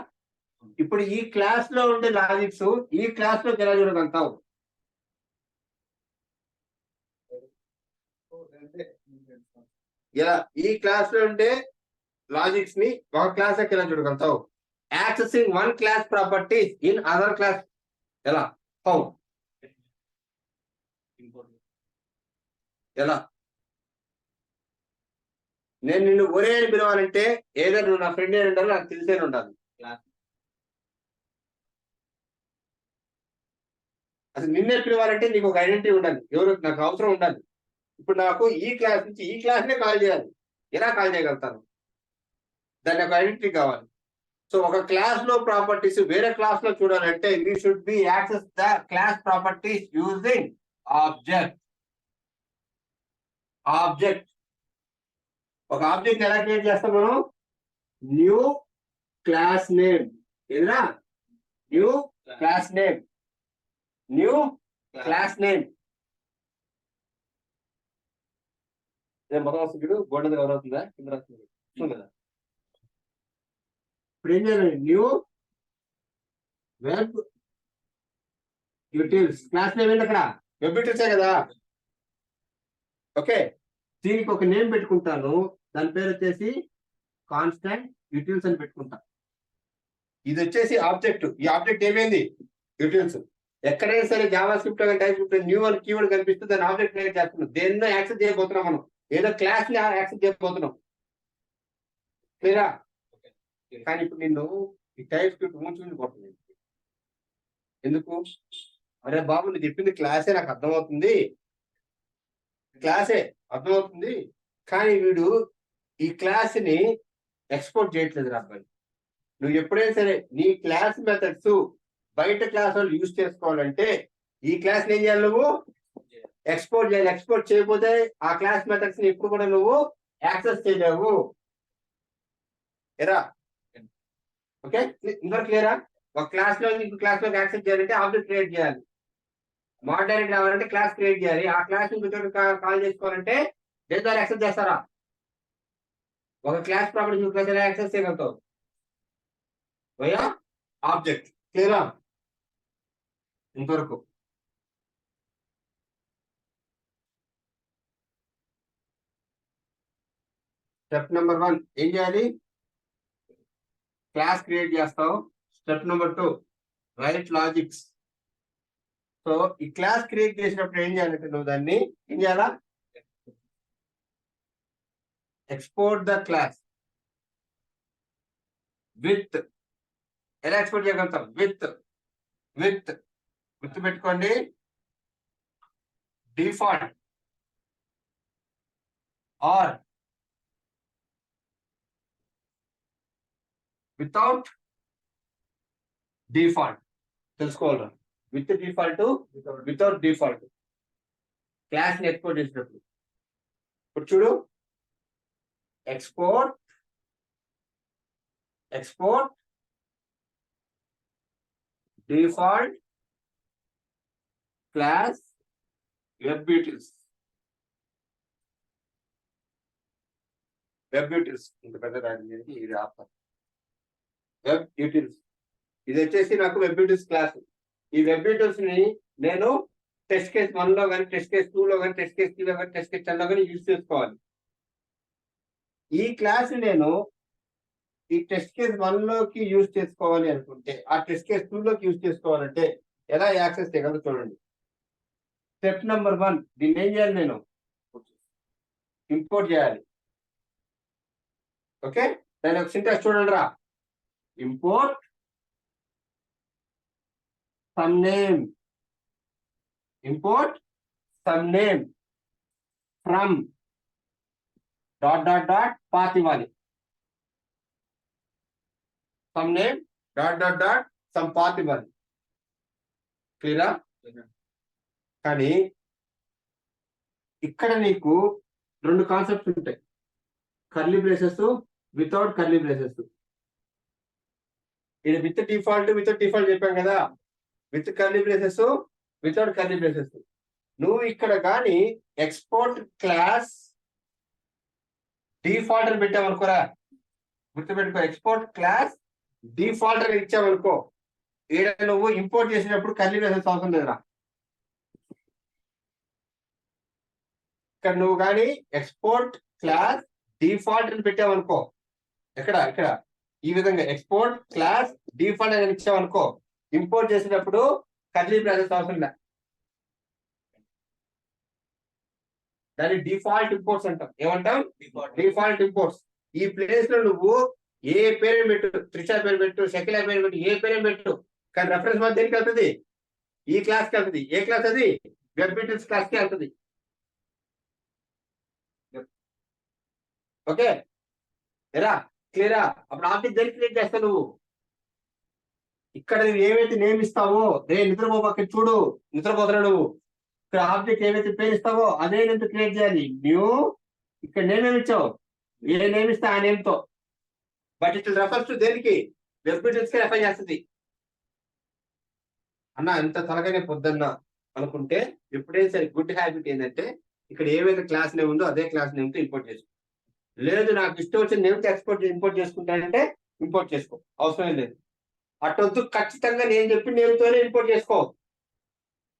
ఇప్పుడు ఈ క్లాస్ లో ఉండే లాజిక్స్ ఈ క్లాస్ లోకి ఎలా చూడగలుగుతావు? ఎలా ఈ క్లాస్ లో ఉండే లాజిక్స్ ని ఒక క్లాస్ లోకి ఎలా చూడగలుగుతావు? Accessing one class properties in other class ఎలా? హౌ? ఇంపోర్ట్. ఎలా? నేను నిన్ను ఒరే అని పిలవాలంటే ఏదో నువ్వు నా ఫ్రెండ్ అని ఉండాలి, నాకు తెలిసే ఉండాలి. క్లాస్. అసలు నిన్నే పిలవాలంటే నీకు ఒక ఐడెంటిటీ ఉండాలి, ఎవరు నాకు అవసరం ఉండాలి. ఇప్పుడు నాకు ఈ క్లాస్ నుంచి ఈ క్లాస్ నే కాల్ చేయాలి, ఎలా కాల్ చేయగలుగుతాను? దాన్ని ఒక ఐడెంటిటీ కావాలి. సో ఒక క్లాస్ లో ప్రాపర్టీస్ వేరే క్లాస్ లో చూడాలంటే we should be access the class properties using object. Object ఒక ఆబ్జెక్ట్ ఎలా క్రియేట్ చేస్తాం మనం? New class name. ఏదిరా? New class name. New class name. మొదటి వస్తుంది బోర్డు మీద ఎవరవుతుందా? కింద వస్తుంది కదా. ఇప్పుడు ఏం చేయాలి? New web యూటిల్స్. క్లాస్ నేమ్ ఏంటి అక్కడ? వెబ్ యూటిల్సే కదా. ఓకే, దీనికి ఒక నేమ్ పెట్టుకుంటాను, దాని పేరు వచ్చేసి కాన్స్టాంట్ యూటిల్స్ అని పెట్టుకుంటా. ఇది వచ్చేసి ఆబ్జెక్ట్. ఈ ఆబ్జెక్ట్ ఏమైంది? యూటిల్స్. ఎక్కడైనా సరే Java script type script new అని కీవర్డ్ కనిపిస్తే దాన్ని ఆబ్జెక్ట్ క్రియేట్ చేస్తున్నాం. దేన్నో యాక్సెస్ చేయబోతున్నాం మనం, ఏదో క్లాస్ ని యాక్సెస్ చేయబోతున్నాం. క్లియరా? కానీ ఇప్పుడు నిన్ను ఈ టైప్ స్క్రిప్ట్ ఉంచుకుని ఎందుకు? అరే బాబు, నువ్వు చెప్పింది క్లాసే, నాకు అర్థమవుతుంది, క్లాసే అర్థమవుతుంది, కానీ వీడు ఈ క్లాస్ ని ఎక్స్పోర్ట్ చేయట్లేదు రా అబ్బాయి. నువ్వు ఎప్పుడైనా సరే నీ క్లాస్ మెథడ్స్ బయట క్లాస్ వాళ్ళు యూజ్ చేసుకోవాలంటే ఈ క్లాస్ ఏం చేయాలి? నువ్వు ఎక్స్పోర్ట్ చేయాలి. ఎక్స్పోర్ట్ చేయకపోతే ఆ క్లాస్ మెథడ్స్ ని ఎప్పుడు కూడా నువ్వు యాక్సెస్ చేయలేవు. ఎరా? ఓకే, ఇంకా క్లియరా? ఒక క్లాస్ లో ఇంకో క్లాస్ లోకి యాక్సెస్ చేయాలంటే ఆబ్జెక్ట్ క్రియేట్ చేయాలి. మోడరేట్ రావాలంటే క్లాస్ క్రియేట్ చేయాలి. ఆ క్లాస్ ఇంకొకటి కాల్ చేసుకోవాలంటే దేని ద్వారా యాక్సెస్ చేస్తారా? ఒక క్లాస్ ప్రాపర్టీ ఇంకో క్లాస్ ఎలా యాక్సెస్ చేయగలుగుతావు? Via object. క్లియరా? ఇంతవరకు స్టెప్ నెంబర్ 1 ఏం చేయాలి? క్లాస్ క్రియేట్ చేస్తావు. Step number 2 write logics. So ఈ క్లాస్ క్రియేట్ చేసినప్పుడు ఏం చేయాలంటే నువ్వు దాన్ని ఏం చేయాలా? Export the class with. ఎలా ఎక్స్పోర్ట్ చేయగలుగుతాం? విత్. విత్ గుర్తుపెట్టుకోండి, డిఫాల్ట్ ఆర్ వితౌట్ డిఫాల్ట్. తెలుసుకోవాలరా? With default, without default. Class ని ఎక్స్పోర్ట్ చేసినప్పుడు ఇప్పుడు చూడు, export default class web utils. Web యూటిల్స్ ఇంత పెద్ద రాజు ఇది ఆఫర్. వెబ్ యూటిల్స్ ఇది వచ్చేసి నాకు వెబ్ యూటిల్స్ క్లాస్. ఈ వెబ్ యూటిల్స్ ని నేను టెస్ట్ కేస్ 1 లో కానీ, టెస్ట్ కేస్ 2 లో కానీ, టెస్ట్ కేస్ 3 లో కానీ, టెస్ట్ కేస్ 10 లో కానీ యూజ్ చేసుకోవాలి. ఈ క్లాస్ నేను ఈ టెస్ట్ కేస్ 1 లోకి యూజ్ చేసుకోవాలి అనుకుంటే, ఆ టెస్ట్ కేస్ 2 లోకి యూజ్ చేసుకోవాలంటే ఎలా యాక్సెస్ చేయగలరు చూడండి. స్టెప్ నెంబర్ 1, దీన్ని ఏం చేయాలి? నేను ఇంపోర్ట్ చేయాలి. ఓకే, దాని ఒక సింటాక్స్ చూడండి రా. Import some name. Import some name from dot dot dot path ఇవ్వాలి. Some name dot dot dot some path ఇవ్వాలి. క్లియరా? కానీ ఇక్కడ నీకు 2 కాన్సెప్ట్స్ ఉంటాయి, curly braces, without curly braces. ఇది విత్ డిఫాల్ట్, వితౌట్ డిఫాల్ట్ చెప్పాం కదా. With curly braces without curly braces. నువ్వు ఇక్కడ కానీ ఎక్స్పోర్ట్ క్లాస్ డిఫాల్ట్ అని పెట్టావనుకోరా, గుర్తుపెట్టుకో, ఎక్స్పోర్ట్ క్లాస్ డిఫాల్ట్ అని ఇచ్చావనుకో, ఈడ నువ్వు ఇంపోర్ట్ చేసినప్పుడు కర్లీ బ్రేసెస్ అవసరం లేదురా. ఇక్కడ నువ్వు కానీ ఎక్స్పోర్ట్ క్లాస్ డిఫాల్ట్ అని పెట్టావనుకో, ఇక్కడ ఈ విధంగా ఎక్స్పోర్ట్ క్లాస్ డిఫాల్ట్ అని ఇచ్చావనుకో, ఇంపోర్ట్ చేసినప్పుడు కర్లీ బ్రేసెస్ అవసరం లే. దాన్ని డిఫాల్ట్ ఇంపోర్ట్స్ అంటాం. ఏమంటాం? Default imports. ఈ ప్లేస్ లో నువ్వు ఏ పేరు పెట్టు, త్రిష పేరు పెట్టు, షకిలా పేరు పెట్టు, ఏ పేరు పెట్టు, కానీ రెఫరెన్స్ మధ్య దేనికి వెళ్తుంది? ఈ క్లాస్ కి వెళ్తుంది. ఏ క్లాస్ అది? వెబ్ మెటీరియల్స్ క్లాస్ కి వెళ్తుంది. ఓకే ఎరా, క్లియరా? అప్పుడు ఆబ్జెక్ట్ దేనికి క్రియేట్ చేస్తావు నువ్వు? ఇక్కడ నువ్వు ఏవైతే నేమ్ ఇస్తావో, రే నిద్రపోక చూడు, నిద్రపోతున్నా నువ్వు, ఇక్కడ ఆబ్జెక్ట్ ఏవైతే పేరు ఇస్తావో అదే నేమ్ క్రియేట్ చేయాలి. న్యూ, ఇక్కడ నేమ్ ఏమి ఇచ్చావు, ఏ నేమ్ ఇస్తా ఆ నేమ్ తో, బట్ ఇట్ రెఫర్స్ టు దేనికి? వెబ్ మెటీరియల్స్ కి రెఫర్ చేస్తుంది. అన్న ఎంత త్వరగానే పొద్దున్న అనుకుంటే ఎప్పుడైనా సరే గుడ్ హ్యాబిట్ ఏంటంటే, ఇక్కడ ఏవైతే క్లాస్ నేమ్ ఉందో అదే క్లాస్ నేమ్ తో ఇంపోర్ట్ చేసుకో. లేదు నాకు ఇష్టం వచ్చిన నేమ్ తో ఇంపోర్ట్ చేసుకుంటానంటే ఇంపోర్ట్ చేసుకో, అవసరం లేదు. అటొద్దు, ఖచ్చితంగా నేను చెప్పిన నేమ్ తోనే ఇంపోర్ట్ చేసుకో.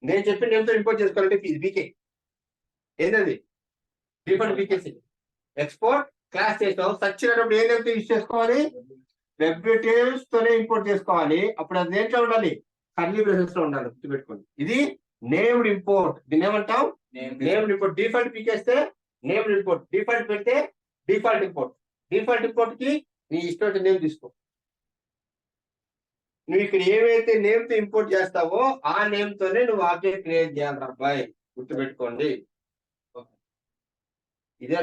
నేను చెప్పిన నేమ్ తో ఇంపోర్ట్ చేసుకోవాలంటే బీకే ఏంటది? డిఫరెంట్ బీకేసి ఎక్స్పోర్ట్ క్లాస్ చేస్తావు. సచ్చినప్పుడు ఏ నేమ్ తో యూజ్ చేసుకోవాలి? వెబ్ మెటీరియల్స్ తోనే ఇంపోర్ట్ చేసుకోవాలి. అప్పుడు అది దేంట్లో ఉండాలి? కర్లీ బ్రేసెస్ లో ఉండాలి. గుర్తుపెట్టుకోండి, ఇది నేమ్డ్ ఇంపోర్ట్. దీన్ని ఏమంటాం? Named import. డిఫాల్ట్ పీకేస్తే నేమ్డ్ ఇంపోర్ట్, డిఫాల్ట్ పెడితే డిఫాల్ట్ ఇంపోర్ట్. డిఫాల్ట్ ఇంపోర్ట్ కి నీ ఇష్టం నేమ్ తీసుకో. నువ్వు ఇక్కడ ఏవైతే నేమ్ తో ఇంపోర్ట్ చేస్తావో ఆ నేమ్ తోనే నువ్వు ఆబ్జెక్ట్ క్రియేట్ చేయాలి అబ్బాయి, గుర్తుపెట్టుకోండి. ఇదే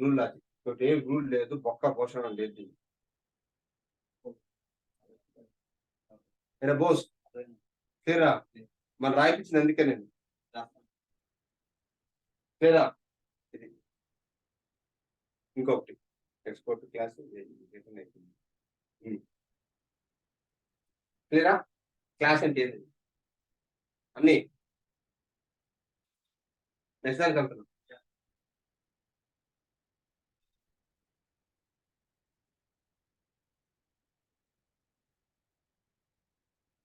రూల్. అది ఏం రూల్ లేదు, బొక్క పోషణ లేదు. బోస్ క్లియరా? మన రాయిపించింది అందుకే నేను క్లియరా? ఇది ఇంకొకటి ఎక్స్పోర్ట్ క్లాస్ క్లియరా? క్లాస్ అంటే ఏంది అన్ని నెక్స్ట్ దానికి వెళ్తున్నాం.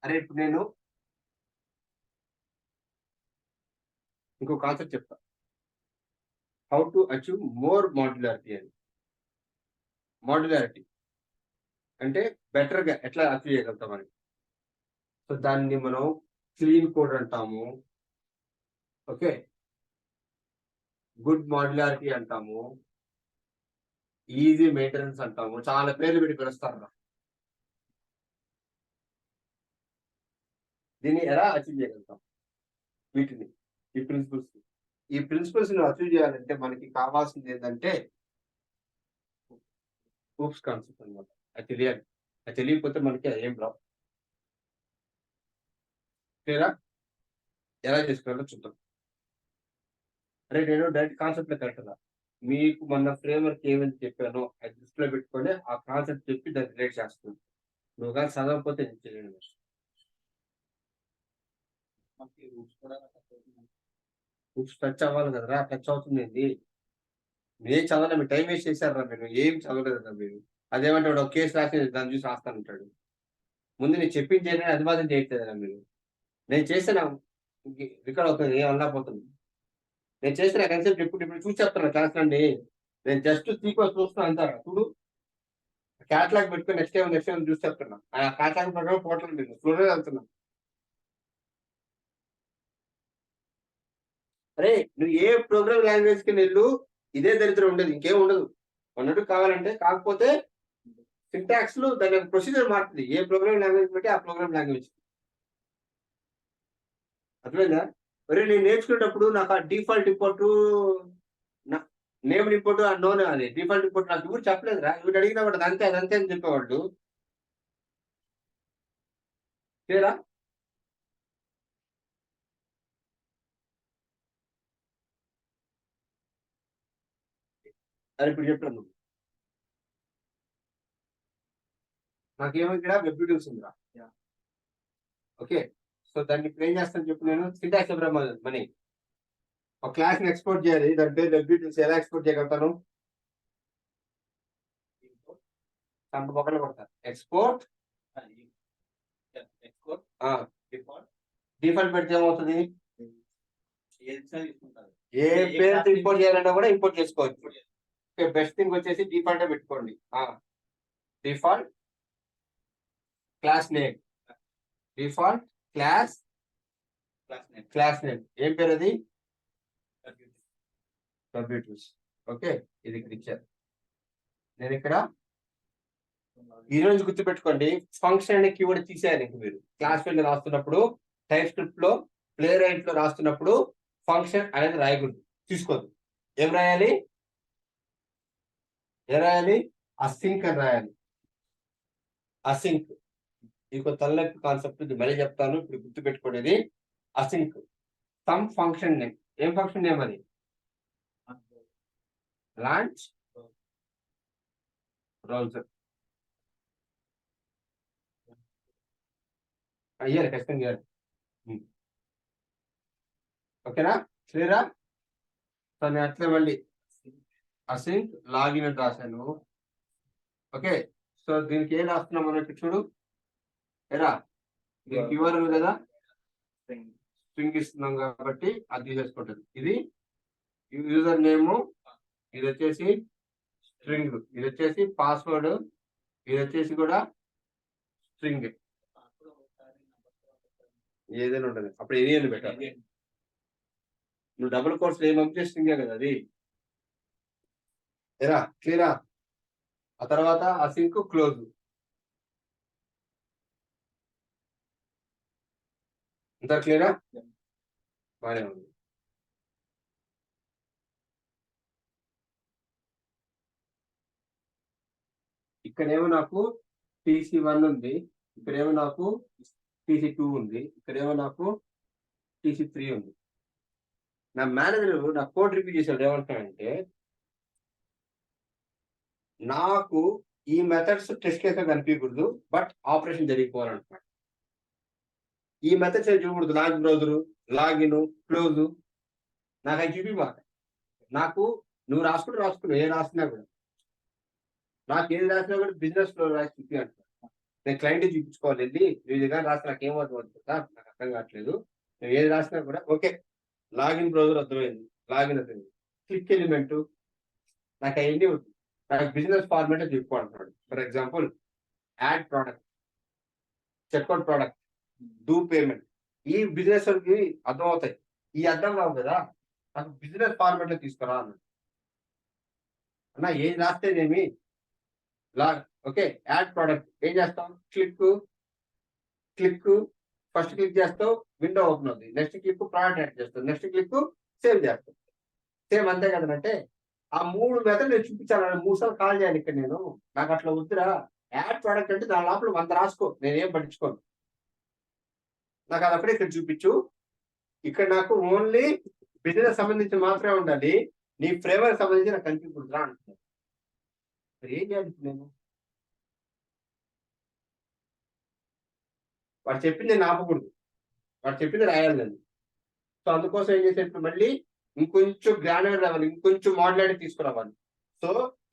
అరే ఇప్పుడు నేను ఇంకో కాన్సెప్ట్ చెప్తా, how to achieve more modularity అని. మాడ్యులారిటీ అంటే బెటర్ గా ఎట్లా అచీవ్ చేయగలుగుతామని. సో దాన్ని మనం క్లీన్ కోడ్ అంటాము, ఓకే, గుడ్ మాడ్యులారిటీ అంటాము, ఈజీ మెయింటెనెన్స్ అంటాము, చాలా పేర్లు పెట్టి పిలుస్తారు. దీన్ని ఎలా అచీవ్ చేయగలుగుతాం? వీటిని, ఈ ప్రిన్సిపల్స్ ని అచీవ్ చేయాలంటే మనకి కావాల్సింది ఏంటంటే హూప్స్ కాన్సెప్ట్ అనమాట. అది తెలియాలి. అది తెలియకపోతే మనకి ఏం రావు. క్లియరా? ఎలా చేసుకోవాలో చూద్దాం. అరే నేను డైరెక్ట్ కాన్సెప్ట్ లో కరెక్ట్ రా, మీకు మొన్న ఫ్రేమ్వర్క్ ఏమైతే చెప్పానో అది దృష్టిలో పెట్టుకొని ఆ కాన్సెప్ట్ చెప్పి దాన్ని రిలేట్ చేస్తుంది. నువ్వు కానీ చదవకపోతే నేను చేయలేను. బుక్స్ టచ్ అవ్వాలి కదరా, టచ్ అవుతుంది. మీరు ఏం చదవలే, మీరు టైం వేస్ట్ చేశారా? మీరు ఏం చదవలేదు కదా మీరు. అదేమంటే వాడు ఒక కేసు రాసి దాన్ని చూసి రాస్తానంటాడు. ముందు నేను చెప్పింది చేయని అది మాత్రం చేయట్లేదా మీరు? నేను చేస్తే నాకు రికార్డ్ అవుతుంది, ఏమన్నా పోతుంది. నేను చేస్తే నాకు కన్సెప్ట్ ఇప్పుడు చూసి చెప్తాను క్లాస్ అండి. నేను జస్ట్ సీక్వెన్స్ చూస్తున్నా అంటారా? చూడు, క్యాట్లాగ్ పెట్టుకుని నెక్స్ట్ టైం చూసి చెప్తున్నా. ఆ క్యాట్లాగ్ ప్రకారం పోవట్లేదు, మీరు స్లోగా వెళ్తున్నా. అరే నువ్వు ఏ ప్రోగ్రామ్ లాంగ్వేజ్ కి వెళ్ళు, ఇదే దరిద్రం ఉండదు, ఇంకేం ఉండదు. అన్నట్టు కావాలంటే, కాకపోతే సింటాక్స్ లో దాని ప్రొసీజర్ మారుతుంది. ఏ ప్రోగ్రామ్ లాంగ్వేజ్ బట్టి ఆ ప్రోగ్రామ్ లాంగ్వేజ్. అర్థమైందా? మరి నేను నేర్చుకునేటప్పుడు నాకు ఆ default import, name import known, అది డిఫాల్ట్ ఇంపోర్ట్ నాకు ఎవరు చెప్పలేదురా. ఇవి అడిగినా వాడు అదంతే అదంతే అని చెప్పేవాళ్ళు. క్లియరా? అది ఇప్పుడు చెప్పాను. నాకేమో ఇక్కడ వెబ్ డీటెయిల్స్ ఉందిరా. ఓకే, సో దాన్ని ఇప్పుడు ఏం చేస్తాను చెప్పు, నేను సింటాక్స్ మనీ ఒక క్లాస్ ని ఎక్స్పోర్ట్ చేయాలి, దాని పేరు డబ్ల్యూటీసీ. ఎలా ఎక్స్పోర్ట్ చేయగలుగుతాను? ఒకళ్ళు కొడతాను ఎక్స్పోర్ట్. Export default. డిఫాల్ట్ పెడితే ఏమవుతుంది? ఏది తీసుకుంటారు, ఏ పేరు ఇంపోర్ట్ చేయాలన్నా కూడా ఇంపోర్ట్ చేసుకోవచ్చు. బెస్ట్ థింగ్ వచ్చేసి డిఫాల్ట్ పెట్టుకోండి. Default class name, default class name ఏం పేరు అది? కంప్యూటర్స్. ఓకే, ఇది ఇక్కడ ఇచ్చారు. నేను ఇక్కడ ఈ రోజు గుర్తుపెట్టుకోండి, ఫంక్షన్ అనే కీవర్డ్ తీసేయాలి. ఇంక మీరు క్లాస్ ఫీల్డ్ రాస్తున్నప్పుడు, టైప్ స్క్రిప్ట్ లో, ప్లే రైట్ లో రాస్తున్నప్పుడు ఫంక్షన్ అనేది రాయకూడదు, తీసుకోదు. ఏం రాయాలి? అసింక్ అని రాయాలి. అసింక్ ఇంకో తలనొప్పి కాన్సెప్ట్, ఇది మళ్ళీ చెప్తాను, ఇప్పుడు గుర్తుపెట్టుకునేది. Async some function name. ఏం ఫంక్షన్ నేమ్ అది? Launch browser. అయ్యారు ఖచ్చితంగా. ఓకేనా? క్లియరా? సో నేను అట్లే మళ్ళీ అసింక్ లాగిన్ అని రాశాను. ఓకే, సో దీనికి ఏం రాస్తున్నాం మనం ఇక్కడ చూడు. ఏరా దీనికి ఇవ్వరు కదా, స్ట్రింగ్ ఇస్తున్నాం కాబట్టి అది తీసేసుకుంటుంది. ఇది యూజర్ నేమ్, ఇది వచ్చేసి స్ట్రింగ్, ఇది వచ్చేసి పాస్వర్డ్, ఇది వచ్చేసి కూడా స్ట్రింగ్. ఏదైనా ఉంటుంది అప్పుడు ఏది అని పెట్టాలి. నువ్వు డబుల్ కోర్స్ ఏం పంపితే స్ట్రింగే కదా అది. ఏరా క్లియరా? ఆ తర్వాత అసింక్ క్లోజ్. అంతా క్లియరా? బానే ఉంది. ఇక్కడేమో నాకు TC1 ఉంది, ఇక్కడేమో నాకు TC2 ఉంది, ఇక్కడేమో నాకు TC3 ఉంది. నా మేనేజర్ నా కోడ్ రివ్యూ చేశాడు. ఏమంటాడంటే, నాకు ఈ మెథడ్స్ టెస్ట్ కేసుగా కనిపించకూడదు, బట్ ఆపరేషన్ జరిగిపోవాలంటున్నాడు. ఈ మెథడ్స్ ఏం చూడకూడదు, లాంచ్ బ్రౌజరు, లాగిన్, క్లోజ్. నాకు అది చూపిమాట. నాకు నువ్వు రాసుకున్నావు, ఏం రాసినా కూడా, నాకు ఏది రాసినా కూడా బిజినెస్ లో రాసి చూపి అంటున్నాను. నేను క్లయింట్ చూపించుకోవాలి, వెళ్ళి ఇది కానీ రాసి నాకు ఏమవుతుంది నాకు అర్థం కావట్లేదు. నేను ఏది రాసినా కూడా ఓకే, లాగిన్ బ్రౌజర్ అర్థమైంది, లాగిన్ అర్థమైంది, క్లిక్ ఎలిమెంట్ నాకు అవన్నీ నాకు బిజినెస్ ఫార్మేట్ చెప్పుకుంటున్నాడు. For example add product, checkout product, do payment. ఈ బిజినెస్ కి అర్థం అవుతాయి, ఈ అర్థం కావు కదా, నాకు బిజినెస్ ఫార్మేట్ లో తీసుకురా అన్నాడు. అన్న ఏది రాస్తేనేమి ఓకే, యాడ్ ప్రోడక్ట్ ఏం చేస్తాం? క్లిక్ ఫస్ట్ క్లిక్ చేస్తావు, విండో ఓపెన్ అవుతుంది. నెక్స్ట్ క్లిక్ ప్రోడక్ట్ యాడ్ చేస్తావు, నెక్స్ట్ క్లిక్ సేవ్ చేస్తావు. సేమ్ అంతే కదంటే, ఆ 3 మెథడ్ నేను చూపించాలని 3 సార్లు కాల్ చేయాలి ఇక్కడ నేను. నాకు అట్లా వద్దురా. యాడ్ ప్రోడక్ట్ అంటే దాని లోపల 100 రాసుకో, నేనేం పట్టించుకోను. నాకు అది అప్పుడే ఇక్కడ చూపించు. ఇక్కడ నాకు ఓన్లీ బిజినెస్ సంబంధించి మాత్రమే ఉండాలి, నీ ఫ్లేవర్ సంబంధించి నాకు కనిపించకూడదురా అంటున్నాను. ఏం చేయాలి నేను? వాడు చెప్పింది నేను ఆపకూడదు, వాడు చెప్పింది రాయాలి నేను. సో అందుకోసం ఏం చేసేటప్పుడు మళ్ళీ ఇంకొంచెం గ్రాన్యులర్ రావాలి, ఇంకొంచెం మాడ్యులారిటీ తీసుకురావాలి. సో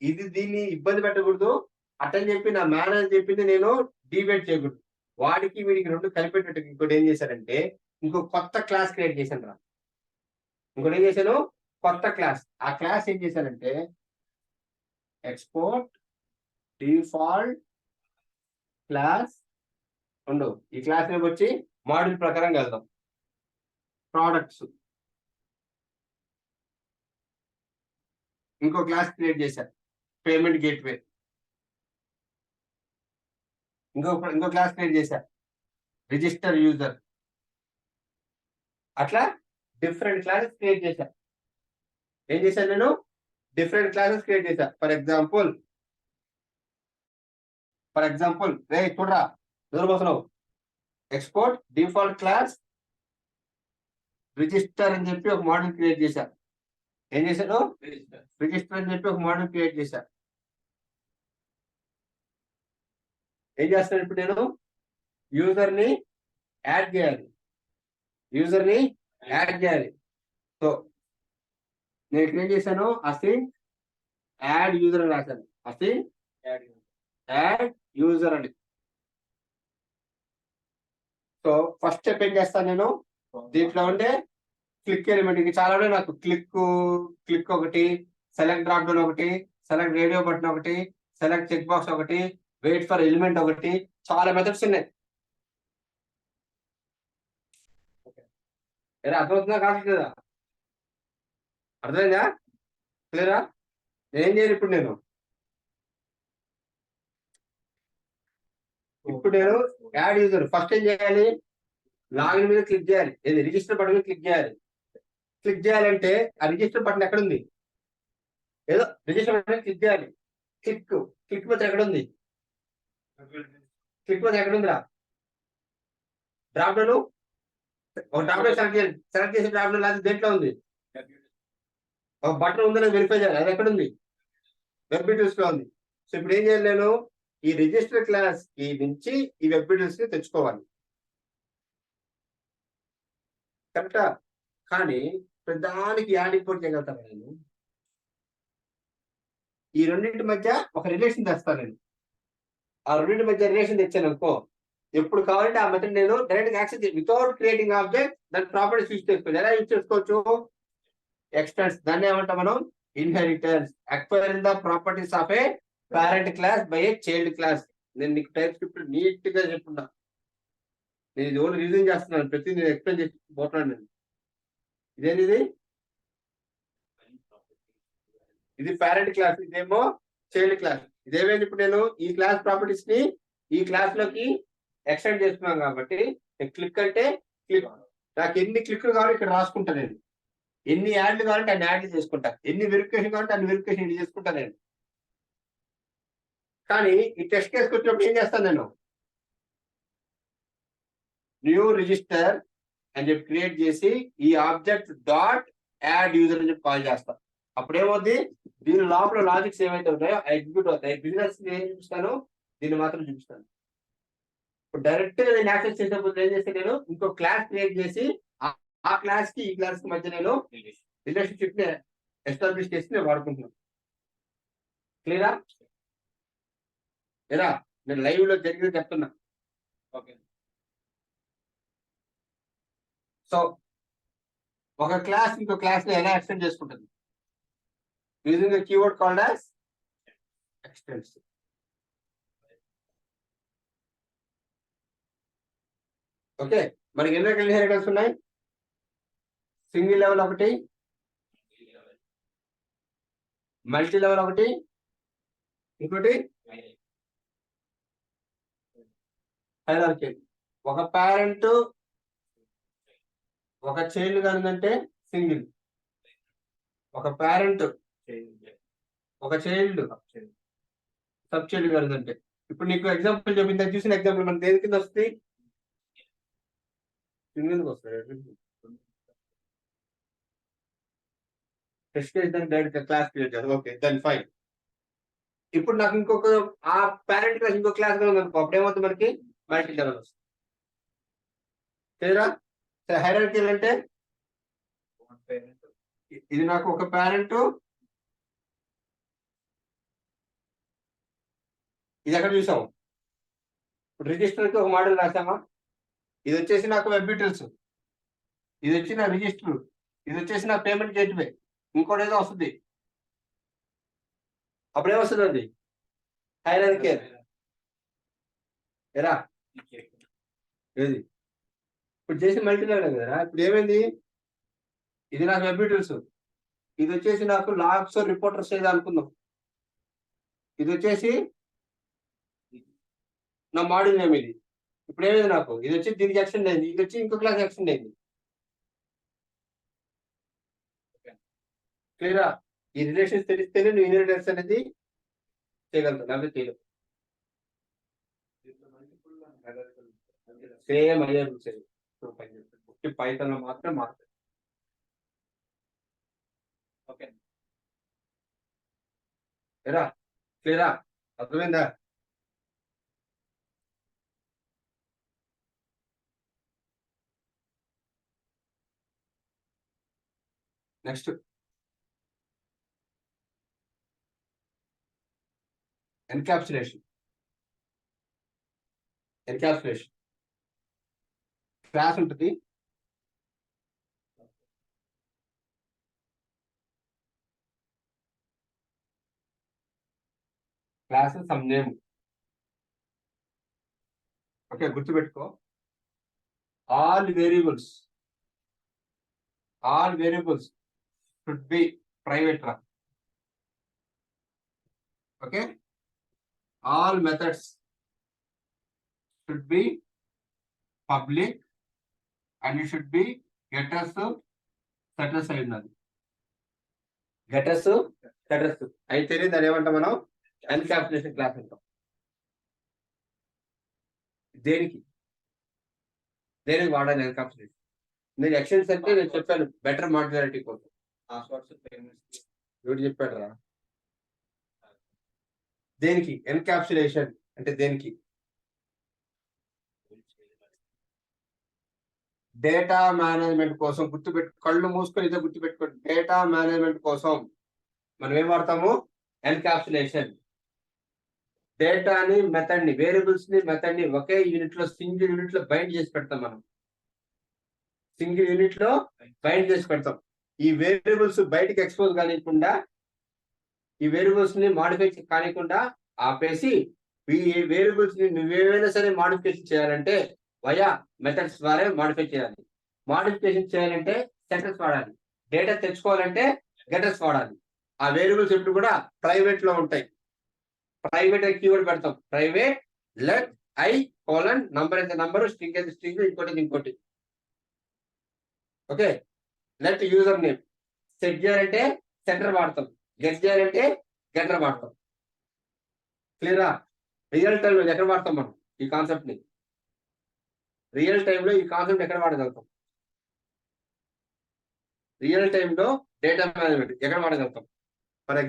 ఇది దీన్ని ఇబ్బంది పెట్టకూడదు. అట్టని చెప్పి నా మేనేజర్ చెప్పింది నేను డిబేట్ చేయకూడదు. వాడికి వీడికి రెండు కలిపేటట్టు ఇంకోటి ఏం చేశారంటే, ఇంకో కొత్త క్లాస్ క్రియేట్ చేశాను రా. ఇంకోటి ఏం చేశాను? కొత్త క్లాస్. ఆ క్లాస్ ఏం చేశానంటే, ఎక్స్పోర్ట్ డిఫాల్ట్ క్లాస్ ఉండు. ఈ క్లాస్ నేమ్ వచ్చి మాడ్యూల్ ప్రకారం వెళ్దాం. ప్రోడక్ట్స్ ఇంకో క్లాస్ క్రియేట్ చేశారు, పేమెంట్ గేట్వే. ఇంకో క్లాస్ క్రియేట్ చేశారు, రిజిస్టర్ యూజర్. అట్లా డిఫరెంట్ క్లాసెస్ క్రియేట్ చేశా. ఏం చేశాను నేను? డిఫరెంట్ క్లాసెస్ క్రియేట్ చేశా. ఫర్ ఎగ్జాంపుల్ రే చూడరా, దూరపోతున్నావు. ఎక్స్పోర్ట్ డిఫాల్ట్ క్లాస్ రిజిస్టర్ అని చెప్పి ఒక మోడల్ క్రియేట్ చేశా. ఏం చేశాను? రిజిస్టర్ అని చెప్పి ఒక మోడల్ క్రియేట్ చేశా. ఏం చేస్తాను ఇప్పుడు నేను? యూజర్ ని యాడ్ చేయాలి. యూజర్ ని యాడ్ చేయాలి. సో నేను ఇక్కడ ఏం చేశాను, అసైన్ యాడ్ యూజర్ అని రాశాను. అసైన్ యాడ్ యూజర్ అని. సో ఫస్ట్ స్టెప్ ఏం చేస్తాను నేను, దీంట్లో ఉండే క్లిక్ ఎలిమెంట్ చాలా ఉన్నాయి నాకు. క్లిక్ ఒకటి, సెలెక్ట్ డ్రాప్ డౌన్ ఒకటి, సెలెక్ట్ రేడియో బటన్ ఒకటి, సెలెక్ట్ చెక్ బాక్స్ ఒకటి, వెయిట్ ఫర్ ఎలిమెంట్ ఒకటి, చాలా మెథడ్స్ ఉన్నాయి. అర్థమవుతుందా కావట్లేదా? అర్థమైందా? క్లియరా? ఏం చేయాలి ఇప్పుడు నేను యాడ్ యూజర్ ఫస్ట్ ఏం చేయాలి, లాగిన్ మీద క్లిక్ చేయాలి. ఏది రిజిస్టర్ బటన్ మీద క్లిక్ చేయాలి. క్లిక్ చేయాలంటే ఆ రిజిస్టర్ బటన్ ఎక్కడ ఉంది, ఏదో రిజిస్టర్ బటన్ క్లిక్ చేయాలి. క్లిక్ బటన్ ఎక్కడ ఉంది, క్లిక్ బటన్ ఎక్కడ ఉందిరా? డ్రాప్ డౌన్, ఒక డ్రాప్ డౌన్ సెలెక్ట్ చేయాలి. సెలెక్ట్ చేసి డ్రాప్ డౌన్ లేదా దేంట్లో ఉంది, ఒక బటన్ ఉందని వెరిఫై చేయాలి. అది ఎక్కడ ఉంది, వెబ్ డీటెయిల్స్ లో ఉంది. సో ఇప్పుడు ఏం చేయాలి, నేను ఈ రిజిస్టర్ క్లాస్ కి నుంచి ఈ వెబ్ డీటెయిల్స్ ని తెచ్చుకోవాలి. కరెక్టా? కానీ ప్రధానికి యాడ్ ఇంపోర్ట్ చేయగలుగుతాను నేను. ఈ రెండింటి మధ్య ఒక రిలేషన్ తెస్తాను నేను. ఆ రెండింటి మధ్య రిలేషన్ తెచ్చాను అనుకో, ఎప్పుడు కావాలంటే ఆ మెథడ్ నేను direct access without creating object దాని ప్రాపర్టీస్ యూజ్ చేసుకోవచ్చు. ఎలా యూజ్ చేసుకోవచ్చు, ఎక్స్టెన్స్. దాన్ని ఏమంటాం మనం, inheritance. Acquiring the properties of A parent class by a child class. నేను నీకు టైప్ స్క్రిప్ట్ నీట్ గా చెప్పున్నా. నేను ఇది ఓన్లీ రీజన్ చేస్తున్నాను, ప్రతి నేను ఎక్స్ప్లెయిన్ చేసి పోతున్నాను నేను. ఇదేంటి, ఇది పేరెంట్ క్లాస్, ఇదేమో చైల్డ్ క్లాస్. ఇదేమైంది, ఇప్పుడు నేను ఈ క్లాస్ ప్రాపర్టీస్ ని ఈ క్లాస్ లోకి ఎక్స్టెండ్ చేస్తున్నాను కాబట్టి క్లిక్ అంటే క్లిక్. నాకు ఎన్ని క్లిక్లు కావాలి ఇక్కడ రాసుకుంటా నేను. ఎన్ని యాడ్లు కావాలంటే అన్ని యాడ్లు చేసుకుంటా. ఎన్ని వెరిఫికేషన్ కావాలంటే అన్ని వెరిఫికేషన్ చేసుకుంటా నేను. కానీ ఈ టెస్ట్ కేసుకి వచ్చినప్పుడు ఏం చేస్తాను నేను, న్యూ రిజిస్టర్ అని చెప్పి క్రియేట్ చేసి ఈ ఆబ్జెక్ట్ డాట్ యాడ్ యూజర్ అని చెప్పి కాల్ చేస్తాను. అప్పుడు ఏమవుద్ది, దీని లోపల లాజిక్స్ ఏవైతే ఉంటాయో ఎగ్జిక్యూట్ అవుతాయి. బిజినెస్ ఏం చూపిస్తాను, దీన్ని మాత్రం చూపిస్తాను. ఇప్పుడు డైరెక్ట్ గా నేను యాక్సెస్ చేసేటప్పుడు ఏం చేస్తే, నేను ఇంకో క్లాస్ క్రియేట్ చేసి ఆ క్లాస్ కి ఈ క్లాస్ కి మధ్య నేను రిలేషన్షిప్ ని ఎస్టాబ్లిష్ చేసి నేను వాడుకుంటున్నాను. క్లియరా? లేదా నేను లైవ్ లో జరిగింది చెప్తున్నా. ఓకే. సో ఒక క్లాస్ ఇంకో క్లాస్ ని ఎలా ఎక్స్టెండ్ చేసుకుంటుంది, using keyword called as extends. Okay, మనకి ఎన్ని రకాల ఇన్హెరిటెన్స్ ఉన్నాయి, సింగిల్ లెవెల్ ఒకటి, మల్టీ లెవెల్ ఒకటి, ఇంకోటి హైరార్కీ. ఒక పేరెంట్ ఒక చైల్డ్ కానిదంటే సింగిల్, ఒక పేరెంట్ ఒక చైల్డ్ సబ్ చైల్డ్ కానిదంటే. ఇప్పుడు నీకు ఎగ్జాంపుల్ చెప్పింది, చూసిన ఎగ్జాంపుల్ మనకి దేని కింద వస్తుంది, సింగిల్ వస్తుంది. టెస్ట్ కేస్ దాన్ని డైరెక్ట్ క్లాస్ క్రియేట్ చేయాలి. ఓకే, దాని ఫైన్. ఇప్పుడు నాకు ఇంకొక ఆ పేరెంట్ క్లాస్ ఇంకో క్లాస్ కూడా ఉందనుకో, అప్పుడు ఏమవుతుంది, మనకి మల్టీ లెవెల్ వస్తుంది. క్లియరా? హైరార్కీ అంటే ఇది నాకు ఒక పేరెంట్, ఇది ఎక్కడ చూసాం, రిజిస్టర్ కి ఒక మోడల్ రాసామా. ఇది వచ్చేసి నాకు వెబ్ డీటెయిల్స్, ఇది వచ్చి నా రిజిస్టర్, ఇది వచ్చేసి నా పేమెంట్ గేట్వే, ఇంకోటి ఏదో వస్తుంది. అప్పుడు ఏమొస్తుంది, అది హైరార్కీ. ఎరా ఏది ఇప్పుడు చేసి మల్టీ లెవెల్ కదా. ఇప్పుడు ఏమైంది, ఇది నాకు వెబ్ డీటెయిల్స్, ఇది వచ్చేసి నాకు లాగ్స్ రిపోర్టర్స్ ఏదో అనుకుందాం, ఇది వచ్చేసి నా మోడల్ నేమ్. ఇది ఇప్పుడు ఏమైంది, నాకు ఇది వచ్చి దీనికి ఎక్స్టెండ్ అయింది, ఇది వచ్చి ఇంకో క్లాస్ ఎక్స్టెండ్ అయింది. క్లియరా? ఈ రిలేషన్స్ తెలిస్తేనే నువ్వు ఇన్హెరిటెన్స్ అనేది చేయగలుగుతావు, లేకపోతే చేయలేవు. సేమ్ అయ్యే రూల్స్ పైథాన్ లో మాత్రం మారుతాయి. ఓకే, క్లియరా? అర్థమైందా? Next encapsulation. క్లాస్ ఉంటుంది, క్లాస్ సమ్ నేమ్. ఓకే, గుర్తుపెట్టుకో. All variables should be private రా. Okay, all methods should be public and it should be getters setters అయి ఉన్నది. గెటర్స్ సెటర్స్ అయితేనే దాని ఏమంటాం మనం ఎన్కాప్సులేషన్ క్లాస్ అంటాం. దేనికి వాడాలి ఎన్కాప్సులేషన్? నేను ఎక్స్టెన్స్ అంటే నేను చెప్పాను బెటర్ మాడ్యులారిటీ కోసం. ఎవరు చెప్పాడు రా? దేనికి ఎన్కాప్సులేషన్ అంటే? దేనికి? డేటా మేనేజ్మెంట్ కోసం. కళ్ళు మూసుకొని ఇదే గుర్తుపెట్టుకోండి. డేటా మేనేజ్మెంట్ కోసం మనం ఏం వాడతాము? ఎన్కాప్సులేషన్. డేటాని మెథడ్ ని, వేరియబుల్స్ ని మెథడ్ ని ఒకే యూనిట్ లో, సింగిల్ యూనిట్ లో బైండ్ చేసి పెడతాం మనం. ఈ వేరియబుల్స్ బయటకి ఎక్స్పోజ్ కానికుండా, ఈ వేరియబుల్స్ ని మాడిఫై కానికుండా ఆపేసి, ఈ వేరియబుల్స్ ని నువ్వేమైనా సరే మాడిఫికేషన్ చేయాలంటే వయా మెథడ్స్ ద్వారా మాడిఫై చేయాలి. మాడిఫికేషన్ చేయాలంటే సెటర్స్ వాడాలి. డేటా తెచ్చుకోవాలంటే గెటర్స్ వాడాలి. ఆ వేరియబుల్స్ ఎప్పుడు కూడా ప్రైవేట్ లో ఉంటాయి. ప్రైవేట్ కీవర్డ్ పెడతాం. Private let I colon number అయితే నంబర్, స్ట్రింగ్ అయితే స్ట్రింగ్, ఇంకోటి. Okay, let user name. Set చేయాలంటే సెటర్ వాడతాం. గెట్ చేయాలంటే గెటర్ వాడతాం. క్లియరా? రియల్ టైంలో ఎక్కడ వాడతాం మనం ఈ కాన్సెప్ట్ ని? రియల్ టైంలో ఈ కాన్సెప్ట్ ఎక్కడ వాడగలుగుతాం? రియల్ టైంలో డేటా మేనేజ్మెంట్ ఎక్కడ వాడగలుగుతాం? ఫర్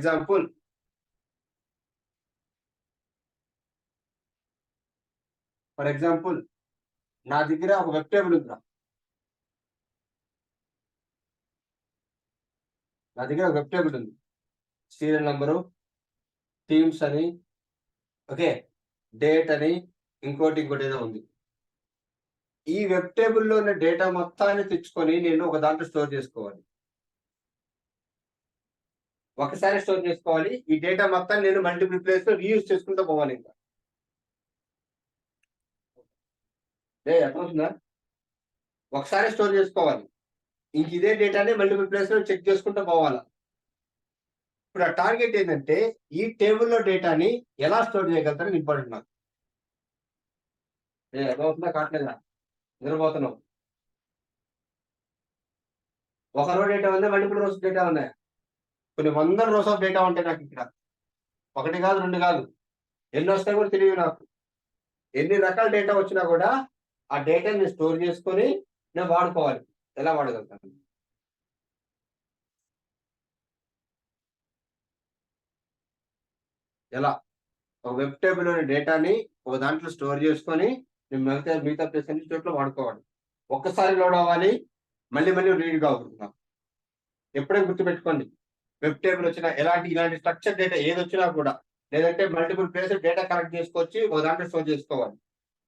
ఎగ్జాంపుల్, నా దగ్గర ఒక వెబ్ టేబుల్ ఉందా? ఉంది. సీరియల్ నంబరు, టీమ్స్ అని, ఓకే, డేట్ అని, ఇంకోటి ఏదో ఉంది. ఈ వెబ్ టేబుల్లో ఉన్న డేటా మొత్తాన్ని తెచ్చుకొని నేను ఒక దాంట్లో స్టోర్ చేసుకోవాలి. ఒకసారి స్టోర్ చేసుకోవాలి. ఈ డేటా మొత్తాన్ని నేను మల్టిపుల్ ప్లేస్ లో రీయూజ్ చేసుకుంటూ పోవాలి. ఇంకా అర్థమవుతుందా? ఒకసారి స్టోర్ చేసుకోవాలి. ఇంక ఇదే డేటాని మల్టిపుల్ ప్లేస్ లో చెక్ చేసుకుంటూ పోవాలి. ఇప్పుడు ఆ టార్గెట్ ఏంటంటే ఈ టేబుల్లో డేటాని ఎలా స్టోర్ చేయగలుగుతారని ఇంపార్టెంట్ నాకు. అర్థమవుతుందా? కావట్లేదా? నిద్రపోతున్నావు. ఒక రో డేటా ఉందా? మల్టిపుల్ రోస్ డేటా ఉన్నాయా? కొన్ని వందల రోస్ ఆఫ్ డేటా ఉంటాయి నాకు ఇక్కడ. ఒకటి కాదు, రెండు కాదు, ఎన్ని వస్తాయి కూడా తెలియదు నాకు. ఎన్ని రకాల డేటా వచ్చినా కూడా ఆ డేటాని స్టోర్ చేసుకొని నేను వాడుకోవాలి. ఎలా వాడగలుగుతాను? ఎలా? ఒక వెబ్ టేబుల్ లోని డేటాని ఒక దాంట్లో స్టోర్ చేసుకొని నేను మిగతా ప్లేస్ అన్ని చోట్ల వాడుకోవాలి. ఒక్కసారి లోడ్ అవ్వాలి, మళ్ళీ రీడ్ కావాలి. ఎప్పుడైనా గుర్తుపెట్టుకోండి, వెబ్ టేబుల్ వచ్చినా ఇలాంటి స్ట్రక్చర్ డేటా ఏది వచ్చినా కూడా, లేదంటే మల్టిపుల్ ప్లేస్ డేటా కలెక్ట్ చేసుకొచ్చి ఒక దాంట్లో స్టోర్ చేసుకోవాలి.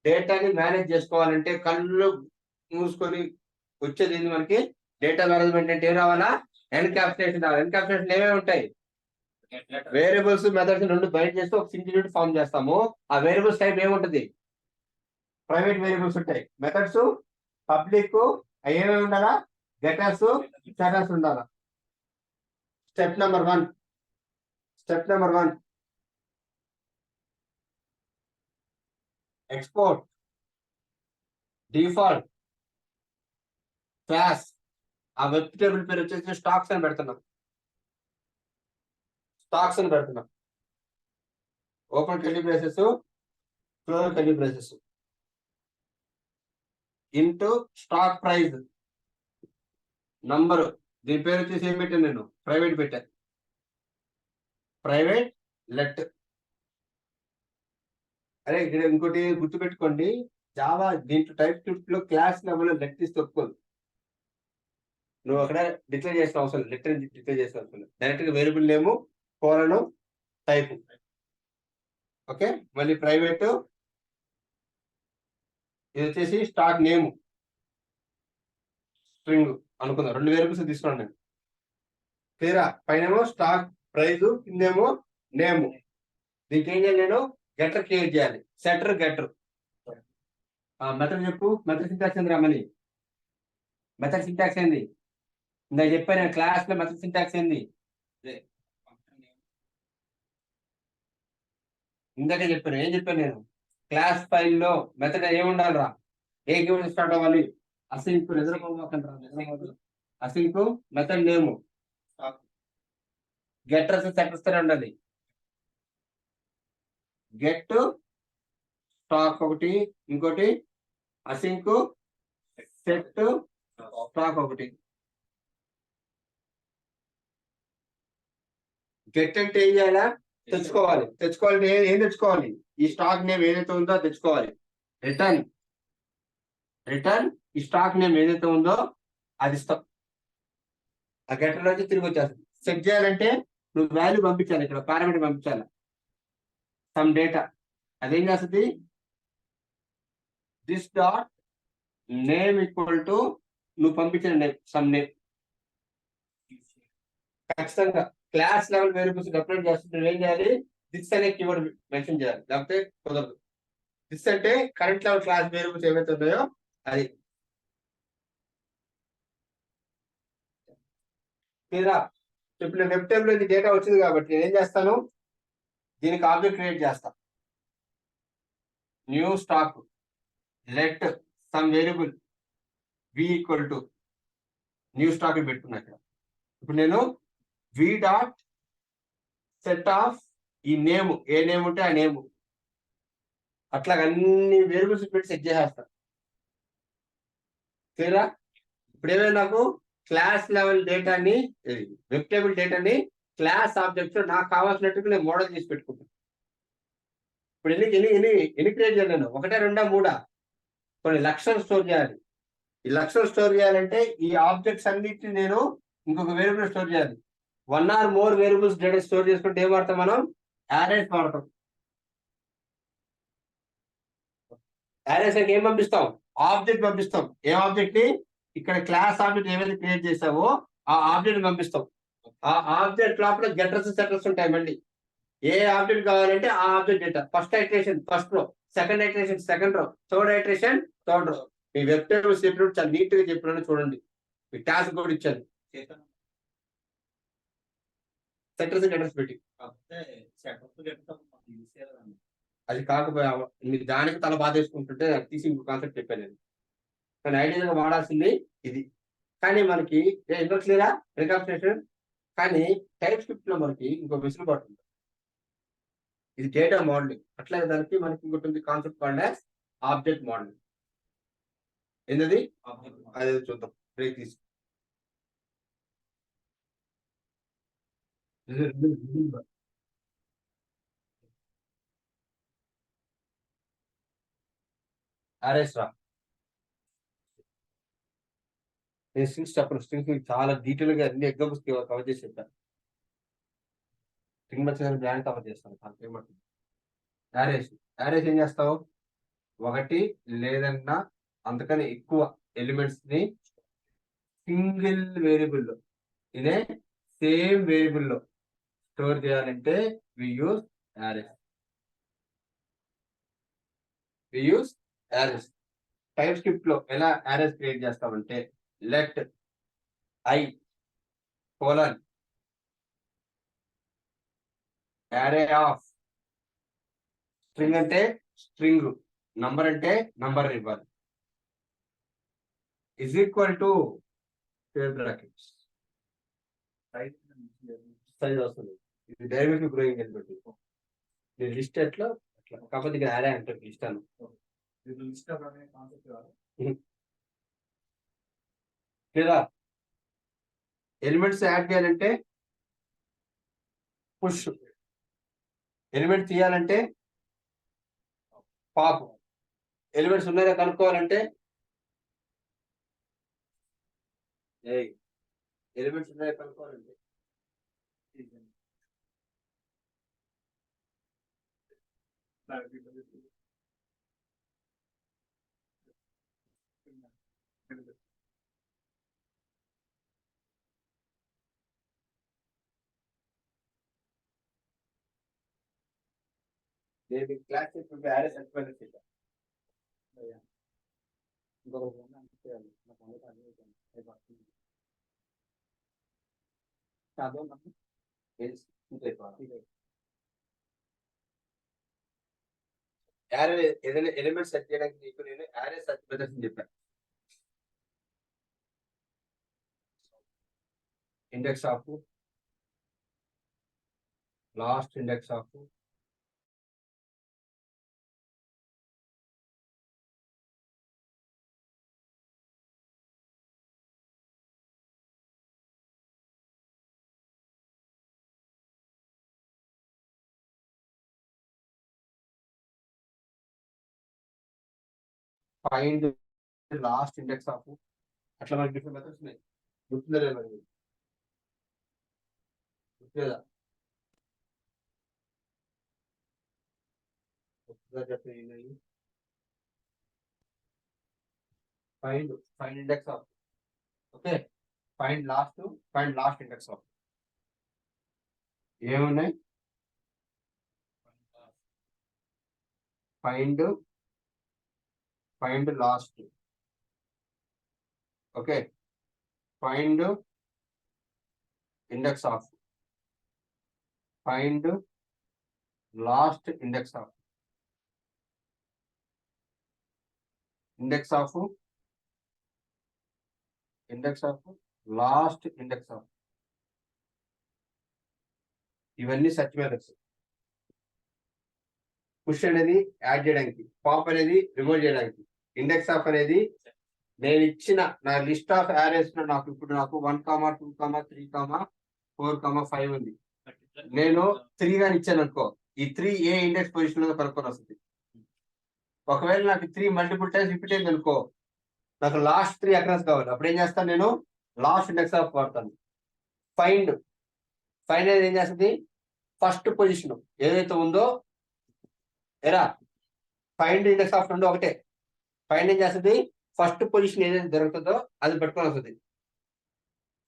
డేటాని మేనేజ్ చేసుకోవాలంటే కళ్ళు మూసుకొని వచ్చేది ఏంది మనకి? డేటా మేనేజ్మెంట్ అంటే ఏం రావాలా? ఎన్కాప్సులేషన్ రావాలి. ఎన్కాప్సులేషన్ ఏమేమి ఉంటాయి? వేరియబుల్స్, మెథడ్స్ రెండు బైండ్ చేస్తే ఒక సింగిల్ యూనిట్ ఫామ్ చేస్తాము. ఆ వేరియబుల్స్ టైప్ ఏముంటది? ప్రైవేట్ వేరియబుల్స్ ఉంటాయి. మెథడ్స్ పబ్లిక్, ఏమేమి ఉండాలా? గెటర్స్, సెటర్స్ ఉండాలా. Step number one, export default class. ఆ వెబ్ టేబుల్ పేరు వచ్చేసి స్టాక్స్ అని పెడుతున్నాం. Open curly braces, close curly braces. Into stock price number. దీని పేరు వచ్చేసి ఏం పెట్టాను నేను? ప్రైవేట్ పెట్టాను. Private let. అరే ఇక్కడ ఇంకోటి గుర్తుపెట్టుకోండి, జావా దీంట్లో టైప్ స్క్రిప్ట్ లో క్లాస్ లెవెల్ లెట్ తీసి తప్పుకోదు. నువ్వు అక్కడ డిక్లేర్ చేసిన అవసరం లేదు, లెటర్ డిక్లేర్ చేసిన అవసరం లేదు, డైరెక్ట్ గా వేరియబుల్ నేము కోలను టైప్. ఓకే, మళ్ళీ ప్రైవేట్ ఇది వచ్చేసి స్టాక్ నేమ్ స్ట్రింగ్ అనుకుందాం, 2 వేరియబుల్స్ తీసుకున్నాను నేను. క్లియరా? పైనేమో స్టాక్ ప్రైజ్, కిందేమో నేమ్. దీనికి ఏం చేయాలి, నేను గెటర్ క్రియేట్ చేయాలి, సెటర్ గెటర్. మెథడ్ చెప్పు, మెథడ్ సింటాక్స్ ఏంది రమ్మని? మెథడ్ సింటాక్స్ ఏంది? ఇందాక చెప్పాను నేను క్లాస్ లో మెథడ్ సింటాక్స్ ఏంది? ఇందాక చెప్పాను, ఏం చెప్పాను నేను? క్లాస్ ఫైల్లో మెథడ్ ఏముండాలిరా? ఏ కీవర్డ్ స్టార్ట్ అవ్వాలి? అసింక్ నిద్రపోకండి, async method name getters setters ఉండాలి. గెట్ స్టాక్ ఒకటి, ఇంకోటి అసింక్ సెట్ స్టాక్ ఒకటి. గెట్ అంటే ఏం చేయాలా? తెచ్చుకోవాలి. తెచ్చుకోవాలంటే ఏం తెచ్చుకోవాలి? ఈ స్టాక్ నేమ్ ఏదైతే ఉందో అది తెచ్చుకోవాలి. రిటర్న్ ఈ స్టాక్ నేమ్ ఏదైతే ఉందో అది ఇస్తాం. ఆ గెటర్ నుంచి తిరిగి వచ్చేస్తుంది. సెట్ చేయాలంటే నువ్వు వాల్యూ పంపించాలి, ఇక్కడ పారామీటర్ పంపించాలి, సమ్ డేటా. అదేం చేస్తుంది? This dot name equal to నువ్వు పంపించిన నేమ్, సమ్ నేమ్. ఖచ్చితంగా క్లాస్ లెవెల్ వేరియబుల్స్ డెఫినెట్ చేస్తుంది. నువ్వేం చేయాలి? దిస్ అనే కీవర్డ్ మెన్షన్ చేయాలి, లేకపోతే కుదరదు. దిస్ అంటే కరెంట్ లెవెల్ క్లాస్ వేరియబుల్స్ ఏవైతే ఉన్నాయో అది. లేదా ఇప్పుడు నేను వెబ్ టైమ్ లో ఇది డేటా వచ్చింది కాబట్టి నేను ఏం చేస్తాను? దీనికి ఆబ్జెక్ట్ క్రియేట్ చేస్తా, new stack let some variable v equal to new stack పెట్టుకున్నా ఇక్కడ. ఇప్పుడు నేను వి డాట్ సెట్ ఆఫ్ ఈ నేమ్, ఏ నేమ్ ఉంటే ఆ నేమ్, అట్లా అన్ని వేరియబుల్స్ పెట్టి సెట్ చేసేస్తా. క్లియరా? ఇప్పుడు ఏమైనా నాకు క్లాస్ లెవెల్ డేటాని, వెబ్ టేబుల్ డేటాని క్లాస్ ఆబ్జెక్ట్స్ లో నాకు కావాల్సినట్టుగా నేను మోడల్ చేసి పెట్టుకుంటాను. ఇప్పుడు ఎన్ని క్రియేట్ చేయాలి నేను? 1, 2, 3 కొన్ని లక్షలు స్టోర్ చేయాలి. ఈ లక్షలు స్టోర్ చేయాలంటే ఈ ఆబ్జెక్ట్స్ అన్నిటిని నేను ఇంకొక వేరియబుల్ స్టోర్ చేయాలి. 1 or more variables data store చేసుకుంటే ఏం వాడతాం మనం? యారేస్ వాడతాం. యారేస్ ఏం పంపిస్తాం? ఆబ్జెక్ట్ పంపిస్తాం. ఏం ఆబ్జెక్ట్ ని? ఇక్కడ క్లాస్ ఆబ్జెక్ట్ ఏమైతే క్రియేట్ చేసావో ఆ ఆబ్జెక్ట్ పంపిస్తాం. ఆ ఆబ్జెక్ట్ లోపల గెటర్స్ సెటర్స్ ఉంటాయి. మళ్ళీ ఏ ఆబ్జెక్ట్ కావాలంటే ఆ object data. First iteration first row, second iteration second row, third iteration third row. మీ వెబ్ టేబుల్స్ చెప్పినప్పుడు చాలా నీట్ గా చెప్పినాను చూడండి. మీ టాస్క్ కూడా ఇచ్చాను, సెటర్స్ గెటర్స్ పెట్టి. అది కాకపోయా మీరు దానికి తల బాధేసుకుంటుంటే అది తీసి ఇంకో కాన్సెప్ట్ చెప్పాను నేను. కానీ ఐడియాగా వాడాల్సింది ఇది. కానీ మనకి ఇంకో క్లియరా రికాప్చులేషన్. కానీ టైప్ స్క్రిప్ట్ లో మనకి ఇంకో వెసులుబాటు ఉంది. ఇది డేటా మోడలింగ్. అట్లాగే దానికి మనకి ఇంకోటి ఉంది concept called as object modelling. ఏంటది? అదే చూద్దాం, బ్రేక్ తీసి. అరేస్ రా, నేను స్ట్రింగ్స్ చెప్పను. స్ట్రింగ్స్ మీకు చాలా డీటెయిల్ గా అన్ని ఎగ్జాంపుల్స్ కవర్ చేసి చెప్పాను. స్ట్రింగ్ మధ్య బ్రాండ్ కవర్ చేస్తాను. ఏమంటుంది యారేస్? యారేస్ ఏం చేస్తావు? 1 లేదన్నా అంతకని ఎక్కువ ఎలిమెంట్స్ ని సింగిల్ వేరియబుల్ లో, ఇదే సేమ్ వేరియబుల్ లో స్టోర్ చేయాలంటే వి యూస్ యారేస్. టైప్ స్క్రిప్ట్ లో ఎలా యారేస్ క్రియేట్ చేస్తామంటే let I colon array of string అంటే స్ట్రింగ్, నంబర్ అంటే నంబర్ ఇవ్వాలి, is equal to brackets size వస్తుంది. ఇది డైనమిక్ గ్రోయింగ్ అని బట్టి నేను లిస్ట్ ఎట్లా అట్లా, కాకపోతే ఇక్కడ యారే అంటారు లిస్ట్ అని. లేదా ఎలిమెంట్స్ యాడ్ చేయాలంటే పుష్, ఎలిమెంట్ తీయాలంటే పాప్, ఎలిమెంట్స్ ఉన్నాయో కనుక్కోవాలంటే ఎలిమెంట్స్ ఉన్నాయి కనుక్కోవాలండి. నేను క్లాస్ చెప్పి యారే సర్టిఫికేట్ ఇచ్చా. యారే ఏదైనా ఎలిమెంట్ సెట్ చేయడానికి నీకు నేను యారే సర్టిఫికేట్ అని చెప్పాను. Index of last index of find last index of అట్లా మనకి డిఫరెంట్ మెథడ్స్ ఉన్నాయి. గుర్తుందా లేదా మరి? గుర్తులేదా? చెప్పండి. Find index of, okay, find last index of ఏమున్నాయి? Find last, okay, find index of, find last index of, index of last index of. ఇవన్నీ సర్చ్ మెథడ్స్. పుష్ అనేది యాడ్ చేయడానికి, పాప్ అనేది రిమూవ్ చేయడానికి, ఇండెక్స్ ఆఫ్ అనేది నేను ఇచ్చిన నా లిస్ట్ ఆఫ్ యారేస్ లో నాకు ఇప్పుడు నాకు 1, 2, 3, 4, 5 ఉంది. నేను 3 గాని ఇచ్చాను అనుకో, ఈ 3 ఏ ఇండెక్స్ పొజిషన్ లో కనుక్కొని వస్తుంది. ఒకవేళ నాకు 3 మల్టిపుల్ టైమ్స్ రిపీట్ అయింది అనుకో, నాకు లాస్ట్ 3 అక్రాస్ కావాలి. అప్పుడు ఏం చేస్తాను? నేను లాస్ట్ ఇండెక్స్ ఆఫ్ వాడతాను. ఫైండ్ అనేది ఏం చేస్తుంది? ఫస్ట్ పొజిషన్ ఏదైతే ఉందో, ఎరా ఫైండ్ ఇండెక్స్ ఆఫ్ రెండు ఒకటే. ఫైండ్ ఏం చేస్తుంది? ఫస్ట్ పొజిషన్ ఏదైతే దొరుకుతుందో అది పెట్టుకొని వస్తుంది.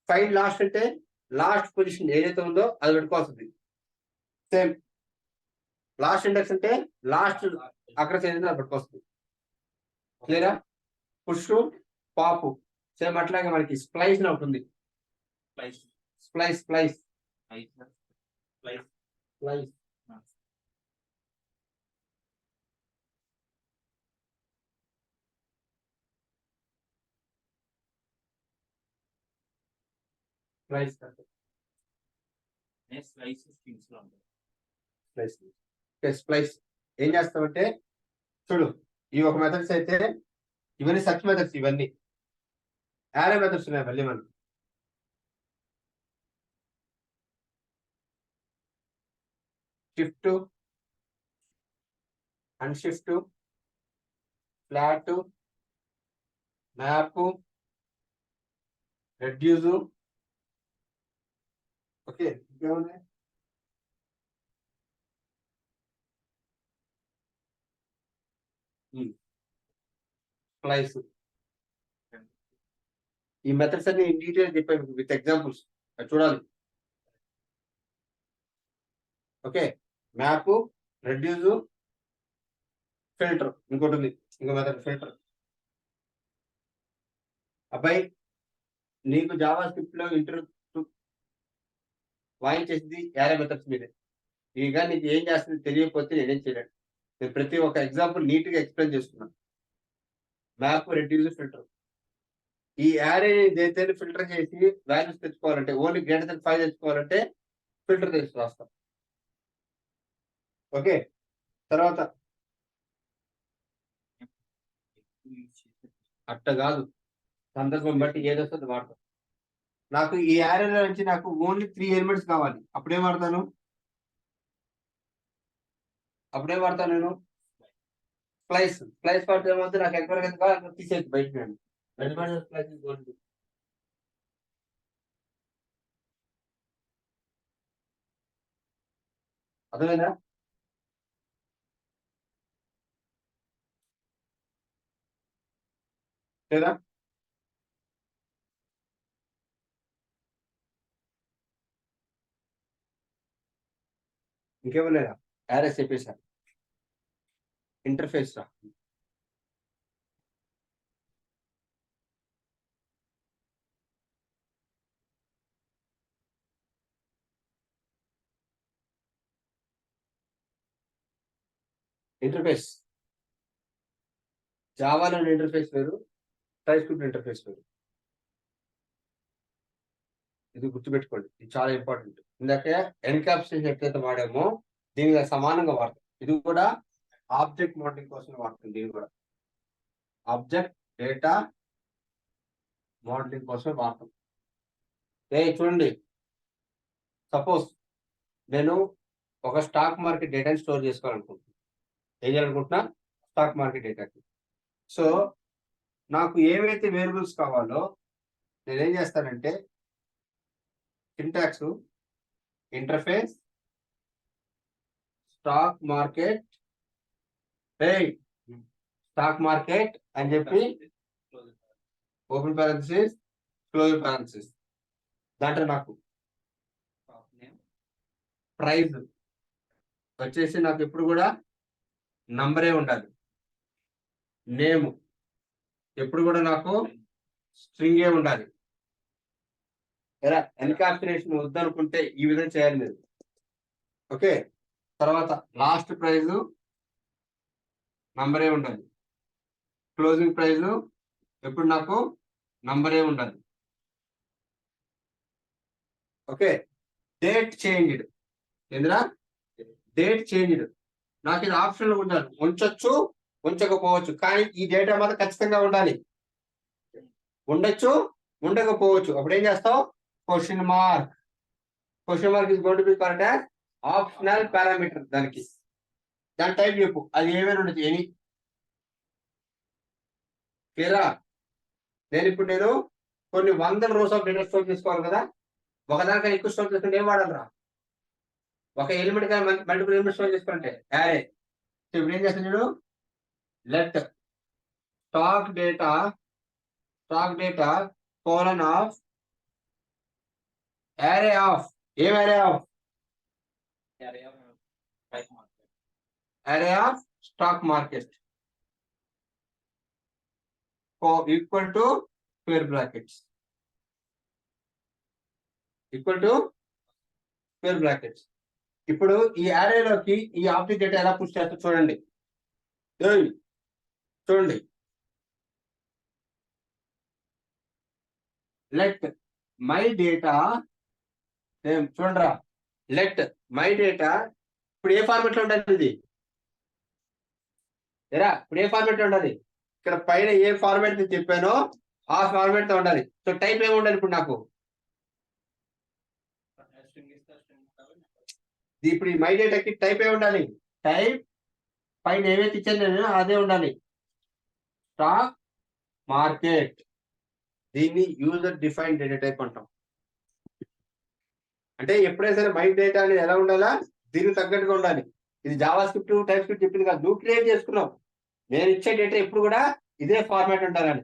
ఫైండ్ లాస్ట్ అంటే లాస్ట్ పొజిషన్ ఏదైతే ఉందో అది పెట్టుకోవాల్సింది. సేమ్ లాస్ట్ ఇండెక్స్ అంటే లాస్ట్ అక్కడ ఏదైతే అది పెట్టుకొస్తుంది. క్లియరా? పుష్, పాప్ సేమ్ అట్లాగే మనకి స్ప్లైస్ ఒకటి ఉంది. స్ప్లైస్ స్ప్లైస్ ఏం చేస్తామంటే, చూడు, ఇవి ఒక మెథడ్స్ అయితే ఇవన్నీ సర్చ్ మెథడ్స్, ఇవన్నీ యారే మెథడ్స్ ఉన్నాయి. మళ్ళీ మనం shift, unshift, flat, map, reduce, okay, ఇంకేమున్నాయి? స్ప్లైస్. ఈ మెథడ్స్ అన్ని ఇన్ డీటెయిల్ చెప్పాను విత్ ఎగ్జాంపుల్స్, చూడాలి. ఓకే, మ్యాప్, రెడ్యూస్, ఫిల్టర్, ఇంకోటి ఉంది, ఇంకో మెథడ్ ఫిల్టర్. అబ్బాయి నీకు జావా స్క్రిప్ట్ లో ఇంటర్వ్యూ వాయించేసింది యారే మెథడ్స్ మీదే. ఇక నీకు ఏం చేస్తుంది తెలియకపోతే నేనేం చేయలేను. నేను ప్రతి ఒక్క ఎగ్జాంపుల్ నీట్ గా ఎక్స్ప్లెయిన్ చేస్తున్నాను. Map, reduce, filter. ఈ యారే ఏదైతే ఫిల్టర్ చేసి వాల్యూస్ తెచ్చుకోవాలంటే, ఓన్లీ గ్రేటర్ దెన్ 5 తెచ్చుకోవాలంటే ఫిల్టర్ తెచ్చి రాస్తాం. ఓకే, తర్వాత అట్ట కాదు, సందర్భం బట్టి ఏదొస్తుంది వాడతాం. నాకు ఈ యారేలో నుంచి నాకు ఓన్లీ 3 ఎలిమెంట్స్ కావాలి. అప్పుడేం వాడతాను నేను స్ప్లైస్ వాడితే ఏమవుతుంది? నాకు ఎక్కడ కావాలి తీసేది బయట. అర్థమైందా? లేదా? ఇంకేమన్నా యారెస్ చెప్పేసారు. ఇంటర్ఫేస్ రా. ఇంటర్ఫేస్ జావాలో ఇంటర్ఫేస్ వేరు, టైప్ స్క్రిప్ట్ ఇంటర్ఫేస్ వేరు. ఇది గుర్తుపెట్టుకోండి, ఇది చాలా ఇంపార్టెంట్. ఇందాక ఎన్కాప్సులేషన్ ఎట్లయితే వాడామో దీనికి సమానంగా వాడతాం. ఇది కూడా ఆబ్జెక్ట్ మోడలింగ్ కోసం వాడుతుంది. దీన్ని కూడా ఆబ్జెక్ట్ డేటా మోడలింగ్ కోసం వాడతాం. చూడండి, సపోజ్ నేను ఒక స్టాక్ మార్కెట్ డేటాని స్టోర్ చేసుకోవాలనుకుంటున్నాను. ఏం చేయాలనుకుంటున్నా? Stock market డేటాకి. సో నాకు ఏవైతే వేరియబుల్స్ కావాలో నేనేం చేస్తానంటే syntax interface stock market stock market అని చెప్పి ఓపెన్ పారెంథసిస్ క్లోజ్ పారెంథసిస్. దాంట్లో నాకు ప్రైస్ వచ్చేసి నాకు ఎప్పుడు కూడా నంబరే ఉండాలి. నేమ్ ఎప్పుడు కూడా నాకు స్ట్రింగే ఉండాలి. ఎన్కాప్సులేషన్ వద్దనుకుంటే ఈ విధంగా చేయాలి మీరు. ఓకే, తర్వాత లాస్ట్ ప్రైజ్ నంబరే ఉండాలి. క్లోజింగ్ ప్రైజ్ ఎప్పుడు నాకు నంబరే ఉండాలి. Okay, date changed. ఏందిరా? Date changed. నాకు ఇది ఆప్షన్లో ఉండాలి. ఉంచొచ్చు, ఉంచకపోవచ్చు, కానీ ఈ డేటా మాత్రం ఖచ్చితంగా ఉండాలి. ఉండొచ్చు, ఉండకపోవచ్చు. అప్పుడు ఏం చేస్తావు? Question mark. Question mark is going to be called as optional parameter. దానికి దాని టైప్ చెప్పు, అది ఏమైనా ఉండొచ్చు, ఎనీ. క్లియరా? నేను కొన్ని వందల రోస్ ఆఫ్ డేటా స్టోర్ చేసుకోవాలి కదా. ఒకదానికన్నా ఎక్కువ స్టోర్ చేసుకుంటే ఏం వాడాలరా? ఒక ఎలిమెంట్ కానీ మల్టిపుల్ ఎలిమెంట్ స్టోర్ చేసుకుంటే యారే. సో ఇప్పుడు ఏం చేస్తాను చూడు, let stock data colon of array of ఏం array of stock market equal to square brackets ఇప్పుడు ఈ array లోకి ఈ ఆబ్జెక్ట్ డేటా ఎలా పుష్ చేస్తా చూడండి. లెట్ మై డేటా చూడరా, లెట్ మై డేటా ఇప్పుడు ఏ ఫార్మెట్ లో ఉండాలి? ఇది ఇప్పుడు ఏ ఫార్మెట్ లో ఉండాలి? ఇక్కడ పైన ఏ ఫార్మెట్ చెప్పానో ఆ ఫార్మెట్ తో ఉండాలి. సో టైప్ ఏమి ఉండాలి ఇప్పుడు నాకు? ఇప్పుడు ఈ మై డేటాకి టైప్ ఏమి ఉండాలి? టైప్ పైన ఏవైతే ఇచ్చాను అదే ఉండాలి. Stock market. దీన్ని యూజర్ డిఫైన్ డేటా టైప్ అంటాం. అంటే ఎప్పుడైనా సరే మై డేటా అనేది ఎలా ఉండాలా? దీనికి తగ్గట్టుగా ఉండాలి. ఇది జావా స్క్రిప్ట్ టైప్ స్క్రిప్ట్ చెప్పింది కాదు, నువ్వు క్రియేట్ చేసుకున్నావు. నేను ఇచ్చే డేటా ఎప్పుడు కూడా ఇదే ఫార్మాట్ ఉండాలని.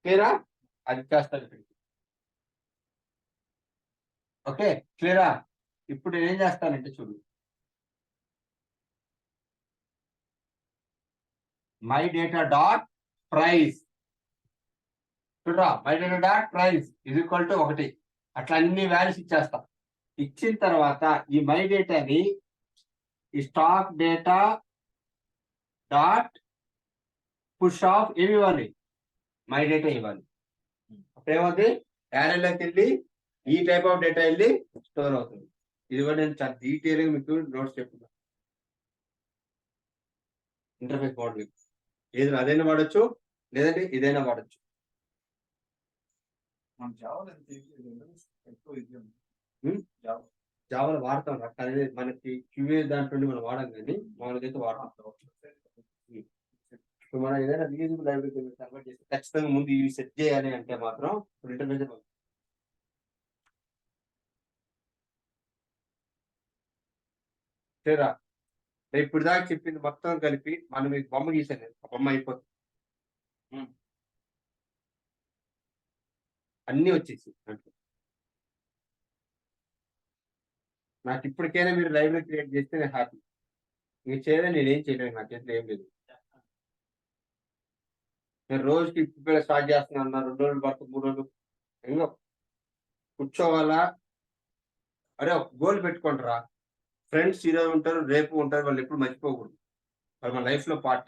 క్లియరా? అది చేస్తాను ఇప్పుడు. ఓకే, క్లియరా? ఇప్పుడు నేనేం చేస్తానంటే చూడు, మై డేటా డాట్ ప్రైస్. చూడరా, my data dot price is equal to 1. అట్లా అన్ని వాల్యూస్ ఇచ్చేస్తా. ఇచ్చిన తర్వాత ఈ మై డేటాని ఈ stock data dot push of ఏమి ఇవ్వాలి? మై డేటా ఇవ్వాలి. అప్పుడు ఏమవుతుంది? యారేలోకి వెళ్ళి ఈ టైప్ ఆఫ్ డేటా వెళ్ళి స్టోర్ అవుతుంది. ఇది కూడా నేను చాలా డీటెయిల్ గా మీకు నోట్స్ చెప్తున్నా. ఇంటర్ఫేస్ మోడలింగ్ ఏది అదైనా వాడచ్చు, లేదంటే ఇదైనా వాడచ్చు. జావాలో వాడతాం కానీ మనకి క్యూఏ దాంట్లో మనం వాడాం, కానీ మామూలుగా వాడతాం. మనం ఏదైనా రీయూజబుల్ లైబ్రరీ కన్వర్ట్ చేస్తే ఖచ్చితంగా ముందు ఇవి సెట్ చేయాలి అంటే మాత్రం ఇంటర్ఫేస్ సరేరా నేను ఇప్పుడు దాకా చెప్పింది మొత్తం కలిపి మనం మీకు బొమ్మ గీసాను నేను. ఆ బొమ్మ అయిపోతుంది అన్ని వచ్చేసి దాంట్లో. నాకు ఇప్పటికైనా మీరు లైబ్రరీ క్రియేట్ చేస్తే నేను హ్యాపీ. మీరు చేయలేదు నేనేం చేయలేదు, నా చేతిలో ఏం లేదు. నేను రోజుకి ఇప్పుడు స్టార్ట్ చేస్తున్నాను అన్న 2 రోజులు పడుతుంది 3 రోజులు ఎంగో కూర్చోవాలా. అరే ఒక గోల్ పెట్టుకోండి రా. ఫ్రెండ్స్ ఈరోజు ఉంటారు రేపు ఉంటారు, వాళ్ళు ఎప్పుడు మర్చిపోకూడదు, వాళ్ళు మన లైఫ్ లో పార్ట్.